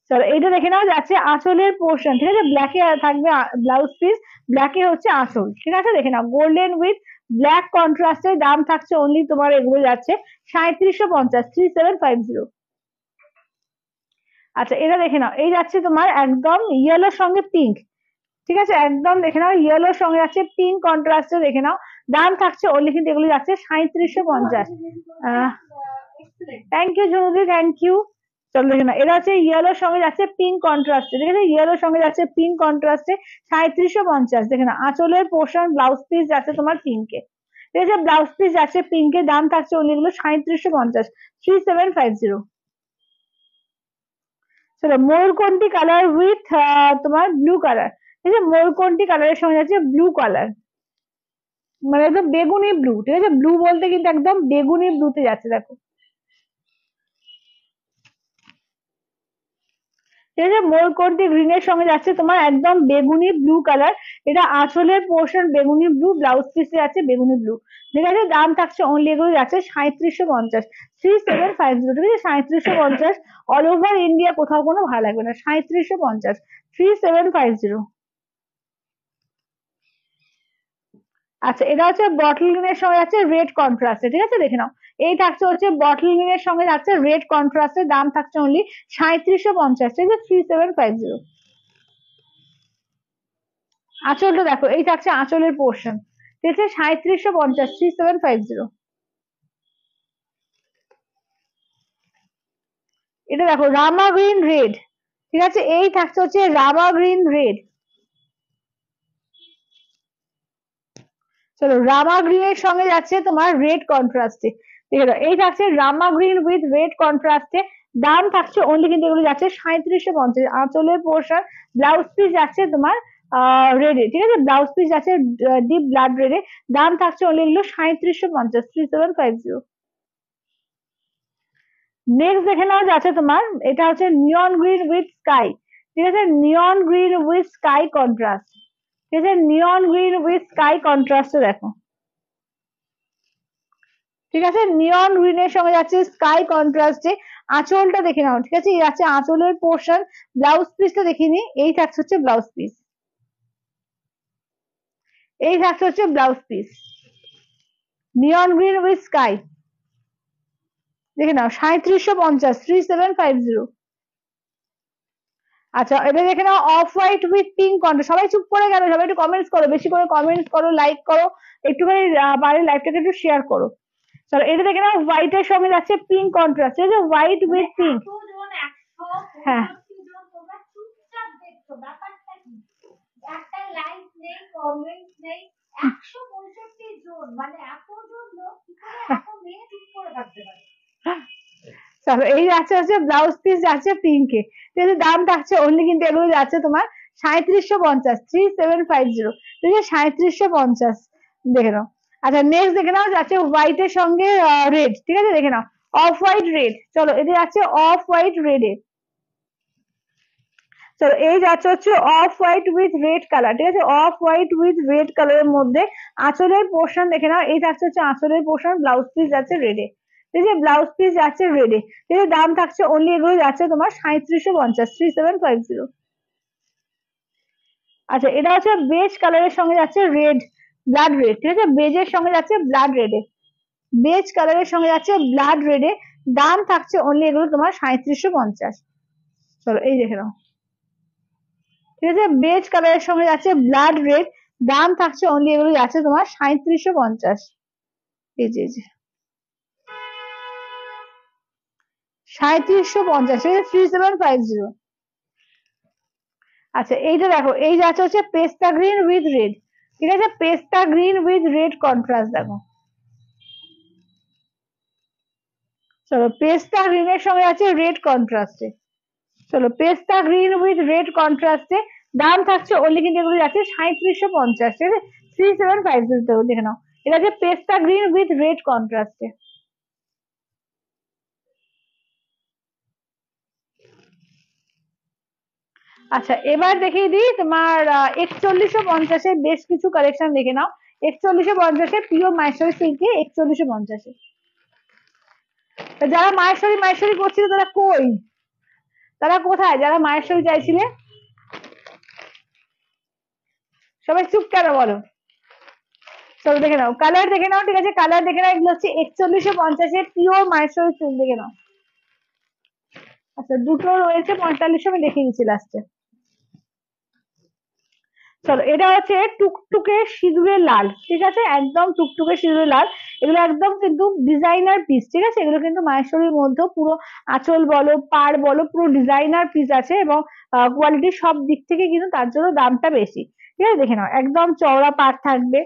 চলো এইটা দেখে নাও যাচ্ছে আঁচলের পোর্শন, ঠিক আছে? ব্ল্যাকে থাকবে ব্লাউজ পিস, ব্ল্যাকে হচ্ছে আঁচল, ঠিক আছে? দেখে নাও গোল্ডেন উইথ ব্ল্যাক কন্ট্রাস্টের, দাম থাকছে অনলি তোমার এগুলো যাচ্ছে 3750, 3750। আচ্ছা এটা দেখে নাও, এই যাচ্ছে তোমার একদম ইয়েলোর সঙ্গে পিঙ্ক, ঠিক আছে? একদম দেখে নাও ইয়েলোর সঙ্গে যাচ্ছে পিঙ্ক কন্ট্রাস্টে, দেখে নাও দাম থাকছে অনলি কিন্তু এগুলো যাচ্ছে 3750। থ্যাংক ইউ জুনুদি, থ্যাংক ইউ। চলো দেখে নাও, এটা হচ্ছে ইয়েলোর সঙ্গে যাচ্ছে পিঙ্ক কন্ট্রাস্টে, ঠিক আছে? ইয়েলোর সঙ্গে যাচ্ছে পিঙ্ক কন্ট্রাস্টে, 3750। দেখে নাও আঁচলের পোর্শন, ব্লাউজ পিস যাচ্ছে তোমার পিঙ্কে, ঠিক আছে? ব্লাউজ পিস যাচ্ছে পিঙ্কে, দাম থাকছে অনলি এগুলো 3750, 3750। চলো ময়ূরকণ্ঠী কালার উইথ তোমার ব্লু কালার, ঠিক আছে? ময়ূরকণ্ঠী কালারের সঙ্গে যাচ্ছে ব্লু কালার, মানে একদম বেগুনি ব্লু, ঠিক আছে? ব্লু বলতে কিন্তু একদম বেগুনি ব্লুতে যাচ্ছে দেখো, ঠিক আছে? ময়ূরকণ্ঠী গ্রিনের সঙ্গে যাচ্ছে তোমার একদম বেগুনি ব্লু কালার, এটা আঁচলের পোর্শন বেগুনি ব্লু, ব্লাউজ পিসে আছে বেগুনি ব্লু, ঠিক আছে? দাম থাকছে অনলি এগুলো যাচ্ছে 3750, 3750, ঠিক আছে? 3750 অল ওভার ইন্ডিয়া, কোথাও কোনো ভালো লাগবে না, 3750, 3750। আচ্ছা এটা হচ্ছে বটল গ্রিনের সঙ্গে যাচ্ছে রেড কন্ট্রাস্টে, ঠিক আছে? দেখে নাও এই থাকছে হচ্ছে বটল গ্রিনের সঙ্গে যাচ্ছে রেড কন্ট্রাস্টে, দাম থাকছে অনলি 3750, ঠিক আছে? 3750। আঁচলটা দেখো, এই থাকছে আঁচলের পোর্শন, ঠিক আছে? 3750, 3750। এটা দেখো রামা গ্রিন রেড, ঠিক আছে? এই থাকছে হচ্ছে রামা গ্রিন রেড। চলো রামা গ্রিনের সঙ্গে যাচ্ছে তোমার রেড কন্ট্রাস্টে, ঠিক আছে? এই থাকছে রামা গ্রিন উইথ রেড কন্ট্রাস্টে, দাম থাকছে অনলি কিন্তু এগুলো যাচ্ছে 3750। আঁচলের পোর্শন, ব্লাউজ পিস যাচ্ছে তোমার রেডে, ঠিক আছে? ব্লাউজ পিস যাচ্ছে ডিপ ব্লাড রেডে, দাম থাকছে অনলি এগুলো 3750, 3750। নেক্সট দেখে নাও যাচ্ছে তোমার, এটা হচ্ছে নিয়ন গ্রিন উইথ স্কাই, ঠিক আছে? Neon green with sky contrast, ঠিক আছে? নিয়ন গ্রিন উইথ স্কাই কন্ট্রাস্টে দেখো, ঠিক আছে? নিয়ন গ্রিনের সঙ্গে যাচ্ছে স্কাই কন্ট্রাস্টে, আঁচলটা দেখে নাও, ঠিক আছে? এই যাচ্ছে আঁচলের পোর্শন, ব্লাউজ পিসটা দেখিনি, এই থাকছে হচ্ছে ব্লাউজ পিস, এই থাকছে হচ্ছে blouse piece, neon green with sky, দেখে নাও 3750, 3750। আচ্ছা এটা দেখে নাও off white with pink contrast, সবাই চুপ করে গেল, সবাই একটু কমেন্টস করো, বেশি করে কমেন্টস করো, লাইক করো, একটুখানি বাইরের লাইভটাকে একটু শেয়ার করো। চলো এটা দেখে নাও হোয়াইট এর সঙ্গে যাচ্ছে পিঙ্ক কন্ট্রাস্ট, ঠিক আছে? White with pink. হ্যাঁ একটা লাইক নেই, কমেন্ট নেই, 165 জন, মানে এতজন লোক কি করে এত মেয়ে চুপ করে থাকতে পারে? চলো এই যাচ্ছে হচ্ছে ব্লাউজ পিস যাচ্ছে পিঙ্কে, ঠিক আছে? দাম থাকছে অনলি কিন্তু এগুলো যাচ্ছে তোমার 3750, 3750, ঠিক আছে? 3750 দেখে নাও। আচ্ছা নেক্সট দেখে নাও যাচ্ছে হোয়াইট এর সঙ্গে রেড, ঠিক আছে? দেখে নাও অফ হোয়াইট রেড, চলো এটা যাচ্ছে অফ হোয়াইট রেডে, চলো এই যাচ্ছে হচ্ছে of white with red colour, ঠিক আছে, অফ হোয়াইট উইথ রেড কালারের মধ্যে আঁচলের পোর্শন দেখে নাও, এই থাকছে হচ্ছে আঁচলের পোর্শন, ব্লাউজ পিস যাচ্ছে রেডে, ঠিক আছে, ব্লাউজ পিস যাচ্ছে রেডে, ঠিক আছে, দাম থাকছে অনলি এগুলো যাচ্ছে তোমার 3750, 3750। আচ্ছা এটা হচ্ছে বেজ কালারের সঙ্গে যাচ্ছে রেড, ব্লাড রেড, ঠিক আছে, বেজের সঙ্গে যাচ্ছে ব্লাড রেডে, বেজ কালারের সঙ্গে যাচ্ছে ব্লাড রেডে, দাম থাকছে অনলি এগুলো তোমার 3750। চলো এই দেখে নাও, ঠিক আছে, বেজ কালারের সঙ্গে যাচ্ছে ব্লাড রেড, দাম থাকছে অনলি এগুলো যাচ্ছে তোমার 3750। এই যে 3750, 3750। আচ্ছা এইটা দেখো, এই যাচ্ছে হচ্ছে পেস্তা গ্রিন উইথ রেড, ঠিক আছে, পেস্তা গ্রিন উইথ রেড কন্ট্রাস্ট দেখো। চলো পেস্তা গ্রিনের সঙ্গে আছে রেড কন্ট্রাস্টে, চলো পেস্তা গ্রিন উইথ রেড কন্ট্রাস্টে, দাম থাকছে অনলি কিন্তু এগুলো যাচ্ছে 3750, ঠিক আছে, 3750 দেখে নাও, এটা হচ্ছে পেস্তা গ্রিন উইথ রেড কন্ট্রাস্টে। আচ্ছা এবার দেখিয়ে দিই তোমার 4150-এর বেশ কিছু কালেকশন দেখে নাও, 4150-এ প্রিয় মাহেশ্বরী সিল্কে 4150-এ। যারা মাহেশ্বরী মাহেশ্বরী করছিল তারা কই, তারা কোথায়, যারা মাহেশ্বরী চাইছিলে সবাই চুপ কেন বলো। চলো দেখে নাও, কালার দেখে নাও, ঠিক আছে, কালার দেখে নাও, এগুলো হচ্ছে 4150-এর পিওর মাহেশ্বরী সিল্ক দেখে নাও। আচ্ছা দুটো রয়েছে 45, আমি দেখিয়ে দিচ্ছি লাস্টে। চলো এটা হচ্ছে টুকটুকে সিঁদুরের লাল, ঠিক আছে, একদম টুকটুকে সিঁদুরের লাল, এগুলো একদম কিন্তু ডিজাইনার পিস, ঠিক আছে, এগুলো কিন্তু মাহেশ্বরীর মধ্যে পুরো আঁচল বলো পাড় বলো পুরো ডিজাইনার পিস আছে, এবং কোয়ালিটি সব দিক থেকে কিন্তু তার জন্য দামটা বেশি, ঠিক আছে, দেখে নাও একদম চওড়া পাড় থাকবে,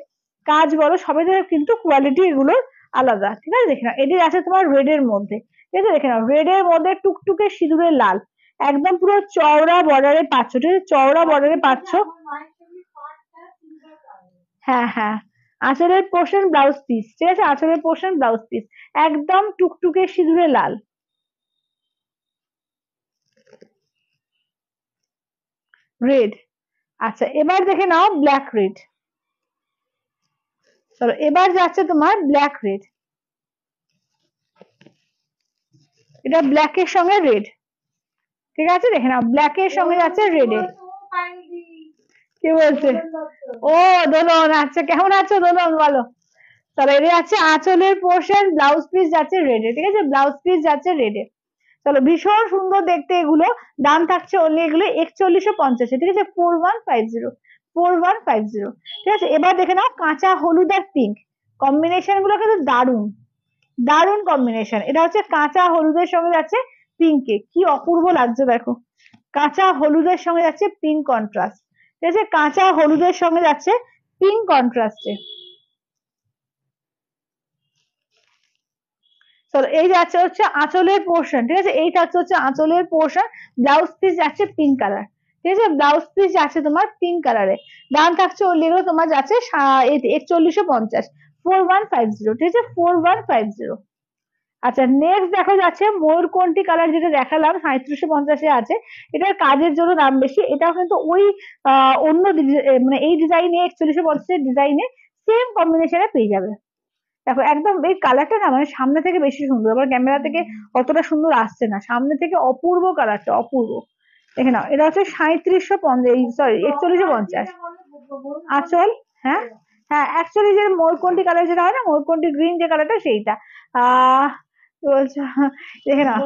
কাজ বলো সবাই কিন্তু কোয়ালিটি এগুলো আলাদা, ঠিক আছে, দেখে নাও এটি আছে তোমার রেড এর মধ্যে, ঠিক আছে, দেখে নাও রেড এর মধ্যে টুকটুকে সিঁদুরের লাল, একদম পুরো চওড়া বর্ডারে পাচ্ছ, ঠিক আছে, চওড়া বর্ডারে পাচ্ছ। হ্যাঁ হ্যাঁ, আঁচলের পোর্শন ব্লাউজ পিস, ঠিক আছে, আঁচলের পোর্শন ব্লাউজ পিস, একদম টুকটুকে সিঁদুরে লাল, রেড। আচ্ছা এবার দেখে নাও ব্ল্যাক রেড, চলো এবার যাচ্ছে তোমার ব্ল্যাক রেড, এটা ব্ল্যাক এর সঙ্গে রেড, ঠিক আছে, দেখে নাও ব্ল্যাক এর সঙ্গে যাচ্ছে রেড এর। কি বলছে ও দোলন, আচ্ছা কেমন আছো দোলন বলো। চলো এটা যাচ্ছে আঁচলের পোর্শন, ব্লাউজ পিস যাচ্ছে রেডে, ঠিক আছে, ব্লাউজ পিস যাচ্ছে রেডে। চলো ভীষণ সুন্দর দেখতে এগুলো, দাম থাকছে অনলি এগুলো 4150, ঠিক আছে, 4150, 4150, ঠিক আছে। এবার দেখে নাও কাঁচা হলুদ আর পিঙ্ক, কম্বিনেশন গুলো কিন্তু দারুণ, দারুণ কম্বিনেশন, এটা হচ্ছে কাঁচা হলুদের সঙ্গে যাচ্ছে পিঙ্কে, কি অপূর্ব লাগছে দেখো, কাঁচা হলুদের সঙ্গে যাচ্ছে পিঙ্ক কন্ট্রাস্ট, ঠিক আছে, কাঁচা হলুদের সঙ্গে যাচ্ছে পিঙ্ক কন্ট্রাস্টে। চলো এই যাচ্ছে হচ্ছে আঁচলের পোর্শন, ঠিক আছে, এই থাকছে হচ্ছে আঁচলের পোর্শন, ব্লাউজ পিস যাচ্ছে পিঙ্ক কালার, ঠিক আছে, ব্লাউজ পিস যাচ্ছে তোমার পিঙ্ক কালারে, দাম থাকছে ওর এগুলো তোমার যাচ্ছে 4150, 4150, ঠিক আছে, 4150। আচ্ছা নেক্সট দেখো যাচ্ছে ময়ূরকণ্ঠী কালার, যেটা দেখালাম 3750-এ আছে, এটার কাজের জন্য দাম বেশি, এটাও কিন্তু ওই অন্য মানে এই ডিজাইনে 4150-এর ডিজাইনে সেম কম্বিনেশনে পেয়ে যাবে। দেখো একদম এই কালারটা না মানে সামনে থেকে বেশি সুন্দর, আবার ক্যামেরা থেকে অতটা সুন্দর আসছে না, সামনে থেকে অপূর্ব কালারটা, অপূর্ব। দেখে নাও এটা হচ্ছে 3750, সরি 4150 আঁচল। হ্যাঁ হ্যাঁ, অ্যাকচুয়ালি যে ময়ূরকণ্ঠী কালার যেটা হয় না, ময়ূরকণ্ঠী গ্রিন যে কালারটা সেইটা, কি বলছো, দেখে নাও,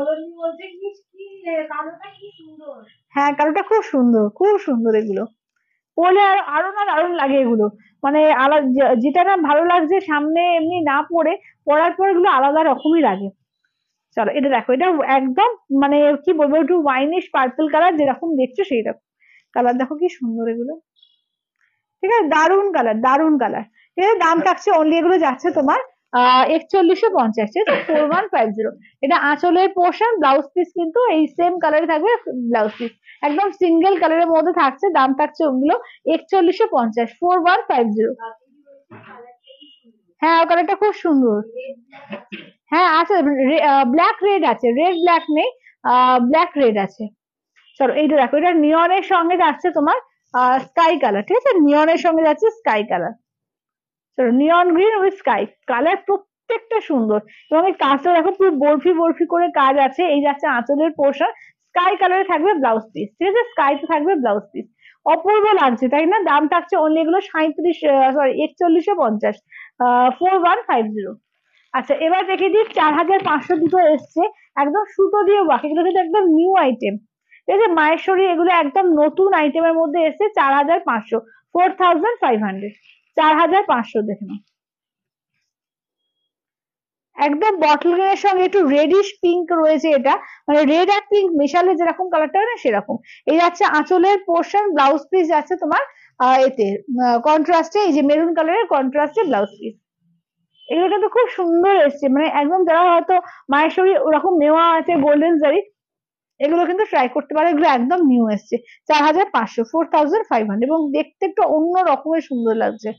হ্যাঁ কালোটা খুব সুন্দর, খুব সুন্দর এগুলো, পরলে আরো না দারুণ লাগে এগুলো, মানে আলাদা, যেটা না ভালো লাগছে সামনে এমনি না পরে, পরার পর এগুলো আলাদা রকমই লাগে। চলো এটা দেখো, এটা একদম মানে কি বলবো, একটু ওয়াইনিশ পার্পল কালার, যেরকম দেখছো সেই রকম কালার, দেখো কি সুন্দর এগুলো, ঠিক আছে, দারুণ কালার, দারুণ কালার, ঠিক আছে, দাম থাকছে অনলি এগুলো যাচ্ছে তোমার 4150, ঠিক আছে, 4150, এটা আঁচলের পোর্শন, ব্লাউজ পিস কিন্তু এই সেম কালারে থাকবে, ব্লাউজ পিস একদম সিঙ্গেল কালারের মধ্যে থাকছে, দাম থাকছে ওগুলো 4150, 4150। হ্যাঁ ও কালারটা খুব সুন্দর, হ্যাঁ আছে, ব্ল্যাক রেড আছে, রেড ব্ল্যাক নেই, ব্ল্যাক রেড আছে, চলো এইটা দেখো, এটা নিয়নের সঙ্গে যাচ্ছে তোমার স্কাই কালার, ঠিক আছে, নিয়নের সঙ্গে যাচ্ছে স্কাই কালার। চলো নিয়ন গ্রিন উইথ স্কাই কালার, প্রত্যেকটা সুন্দর। এবং এই কাজটা দেখো পুরো বরফি বরফি করে কাজ আছে। এই যাচ্ছে আঁচলের পোর্শন, স্কাই কালারে থাকবে ব্লাউজ পিস, ঠিক আছে, স্কাইতে থাকবে ব্লাউজ পিস। অপূর্ব লাগছে তাই না? দাম থাকছে অনলি এগুলো 4150, 4150। আচ্ছা এবার দেখে দিই 4500 দুটো এসছে, একদম সুতো দিয়ে ওয়াক, এগুলো কিন্তু একদম নিউ আইটেম, ঠিক আছে, মাহেশ্বরী এগুলো একদম নতুন আইটেমের মধ্যে এসছে। 4500, 4500, 4500 দেখে নাও। একদম বটল গ্রিনের সঙ্গে একটু রেডিশ পিঙ্ক রয়েছে, এটা মানে রেড আর পিঙ্ক মেশালে যেরকম কালারটা হয় না সেরকম। এই যাচ্ছে আঁচলের পোর্শন, ব্লাউজ পিস যাচ্ছে তোমার এতে কন্ট্রাস্টে, এই যে মেরুন কালারের কন্ট্রাস্টে ব্লাউজ পিস। এগুলো কিন্তু খুব সুন্দর এসছে, মানে একদম যারা হয়তো মায়েশ্বরী ওরকম নেওয়া আছে গোল্ডেন জারি, এগুলো কিন্তু ট্রাই করতে পারো, এগুলো একদম নিউ এসছে। 4500, 4500, এবং দেখতে একটু অন্য রকমের সুন্দর লাগছে।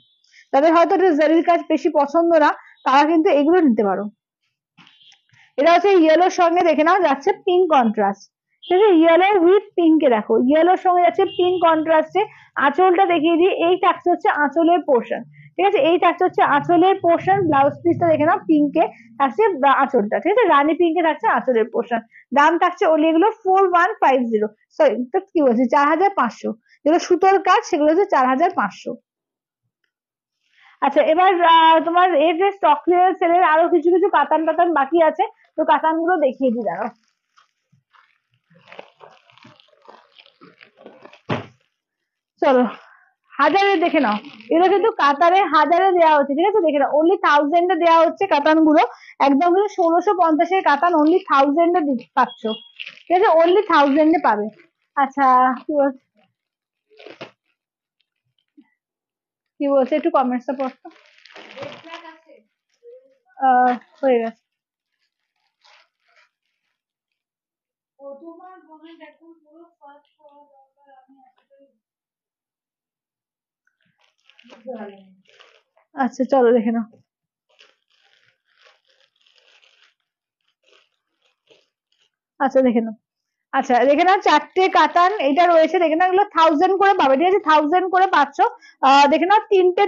তাদের হয়তো জারির কাজ বেশি পছন্দ না, তারা কিন্তু এগুলো নিতে পারো। এটা হচ্ছে ইয়েলোর সঙ্গে দেখে নাও যাচ্ছে পিঙ্ক কন্ট্রাস্ট, ঠিক আছে, ইয়েলো উইথ পিঙ্কে দেখো, ইয়েলোর সঙ্গে যাচ্ছে পিঙ্ক কন্ট্রাস্টে। আঁচলটা দেখিয়ে দিই, এই থাকছে হচ্ছে আঁচলের পোর্শন, ঠিক আছে, এই থাকছে হচ্ছে আঁচলের পোর্শন, ব্লাউজ পিসটা দেখে নাও পিঙ্কে থাকছে আঁচলটা, ঠিক আছে, রানী পিঙ্কে থাকছে আঁচলের পোর্শন। দাম থাকছে ওলি এগুলো 4150, সরি কি বলছি 4500, যেগুলো সুতোর কাজ সেগুলো হচ্ছে 4500। আচ্ছা এবার তোমার এর যে স্টক ক্লিয়ারেন্স সেলের আরো কিছু কিছু কাতান টাতান বাকি আছে, তো কাতান গুলো দেখিয়ে দিই দাঁড়াও। চলো হাজারে দেখে নাও, এগুলো কিন্তু কাতারে হাজারে দেওয়া হচ্ছে, ঠিক আছে, দেখে নাও অনলি 1000 দেওয়া হচ্ছে কাতান গুলো, একদম কিন্তু 1650 কাতান অনলি 1000 পাচ্ছ, ঠিক আছে, অনলি 1000 পাবে। আচ্ছা কি বলছে একটু কমেন্টসটা পড়তো। হয়ে গেছে। আচ্ছা চলো দেখে নাও। আচ্ছা দেখে নাও, আচ্ছা দেখে নাও চারটে কাতান এটা রয়েছে, দেখে নাও এগুলো 1000 করে পাবে, ঠিক আছে, 1000 করে পাচ্ছ। দেখে নাও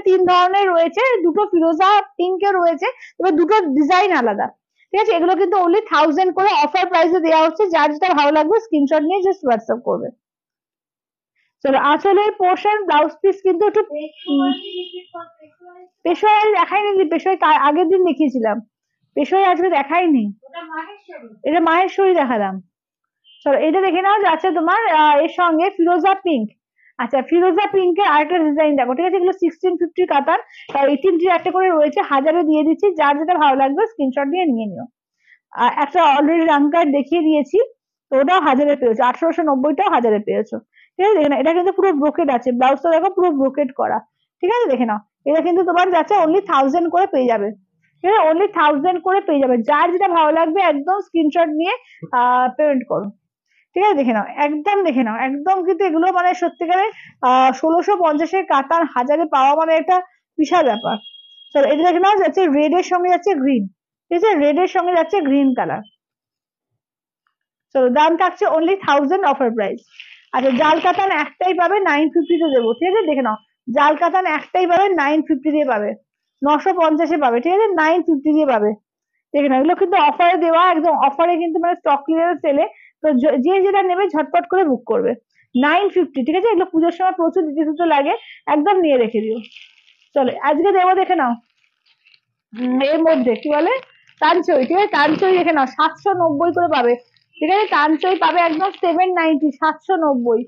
তিন ধরনের রয়েছে, দুটো ফিরোজা পিঙ্কে রয়েছে, তবে দুটো ডিজাইন আলাদা, ঠিক আছে, এগুলো কিন্তু অনলি 1000 করে অফার প্রাইসে দেওয়া হচ্ছে। যার যেটা ভালো লাগবে স্ক্রিনশট নিয়ে জাস্ট হোয়াটসঅ্যাপ করবে। চলো আঁচলের পোর্শন ব্লাউজ পিস কিন্তু একটু পেশোয়ারি দেখাইনি, পেশোয়ারি আগের দিন দেখিয়েছিলাম, পেশোয়ারি আজকে দেখাইনি, এটা মাহেশ্বরী দেখালাম। চলো এটা দেখে নাও যাচ্ছে তোমার এর সঙ্গে ফিরোজা পিঙ্ক। আচ্ছা ফিরোজা পিঙ্কের আরেকটা ডিজাইন দেখো, ঠিক আছে, এগুলো 1650 কাতার, 18 একটা করে রয়েছে, হাজারে দিয়ে দিচ্ছি, যার যেটা ভালো লাগবে স্ক্রিনশট নিয়ে নিও। একটা অলরেডি রাং কার্ড দেখিয়ে দিয়েছি, তো ওটাও হাজারে পেয়েছো, 1890টাও হাজারে পেয়েছো, ঠিক আছে, দেখে নাও এটা কিন্তু পুরো ব্রোকেট আছে, ব্লাউজটা দেখো পুরো ব্রোকেট করা, ঠিক আছে, দেখে নাও এটা কিন্তু তোমার যাচ্ছে অনলি 1000 করে পেয়ে যাবে, ঠিক আছে, অনলি 1000 করে পেয়ে যাবে, যার যেটা ভালো লাগবে একদম স্ক্রিনশট নিয়ে পেমেন্ট করো, ঠিক আছে, দেখে নাও একদম, দেখে নাও একদম, কিন্তু এগুলো মানে সত্যিকারের 1650 কাতান হাজারে পাওয়া মানে একটা বিশাল ব্যাপার। চলো এটা দেখে নাও যাচ্ছে রেড এর সঙ্গে যাচ্ছে গ্রিন, ঠিক আছে, রেড এর সঙ্গে যাচ্ছে গ্রিন কালার। চলো দাম থাকছে অনলি 1000 অফার প্রাইস। আচ্ছা জাল কাতান একটাই পাবে 950 তে দেবো, ঠিক আছে, দেখে নাও জাল কাতান একটাই পাবে 950 দিয়ে পাবে, 950 পাবে, ঠিক আছে, 950 দিয়ে পাবে, দেখে নাও এগুলো কিন্তু অফারে দেওয়া, একদম অফারে কিন্তু মানে স্টক ক্লিয়ারেন্স সেলে, তো যে যেটা নেবে ঝটপট করে বুক করবে। 950, ঠিক আছে, এগুলো পুজোর সময় প্রচুর দিতে দিতে লাগে, একদম নিয়ে রেখে দিও। চলো আজকে দেবো দেখে নাও এর মধ্যে কি বলে কাঞ্চই, ঠিক আছে, কাঞ্চই দেখে নাও 790 করে পাবে, ঠিক আছে, কাঞ্চই পাবে একদম 790, 790,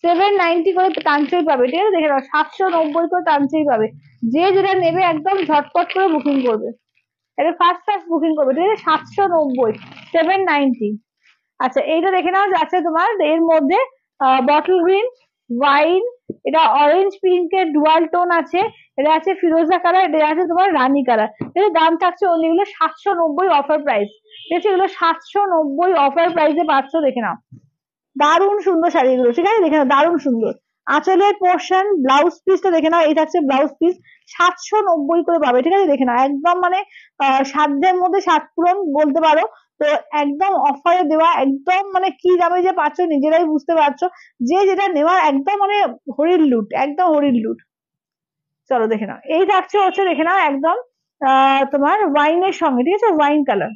790 করে কাঞ্চই পাবে, ঠিক আছে, দেখে নাও 790 করে কাঞ্চই পাবে, যে যেটা নেবে একদম ঝটপট করে বুকিং করবে, এটা ফার্স্ট বুকিং করবে, ঠিক আছে, 790, 790। আচ্ছা এইটা দেখে নাও যাচ্ছে তোমার এর মধ্যে বটল গ্রিন, ওয়াইন, এটা অরেঞ্জ পিঙ্কের ডুয়াল টোন আছে, এটা আছে ফিরোজা কালার, এটা আছে তোমার রানী কালার, এর দাম থাকছে অনলি এগুলো 790 অফার প্রাইস, ঠিক আছে, এগুলো 790 অফার প্রাইসে পাচ্ছ, দেখে নাও দারুণ সুন্দর শাড়িগুলো, ঠিক আছে, দেখে নাও দারুণ সুন্দর। আঁচলের পোর্শন ব্লাউজ পিসটা দেখে নাও, এই থাকছে ব্লাউজ পিস, 790 করে পাবে, ঠিক আছে, দেখে নাও একদম মানে সাধ্যের মধ্যে সাত পূরণ বলতে পারো, তো একদম অফারে দেওয়া, একদম মানে কি দামে যে পাচ্ছ নিজেরাই বুঝতে পারছো, যে যেটা নেওয়ার একদম মানে হরির লুট, একদম হরির লুট। চলো দেখে নাও, এই থাকছে হচ্ছে দেখে নাও একদম তোমার ওয়াইনের সঙ্গে, ঠিক আছে, ওয়াইন কালার,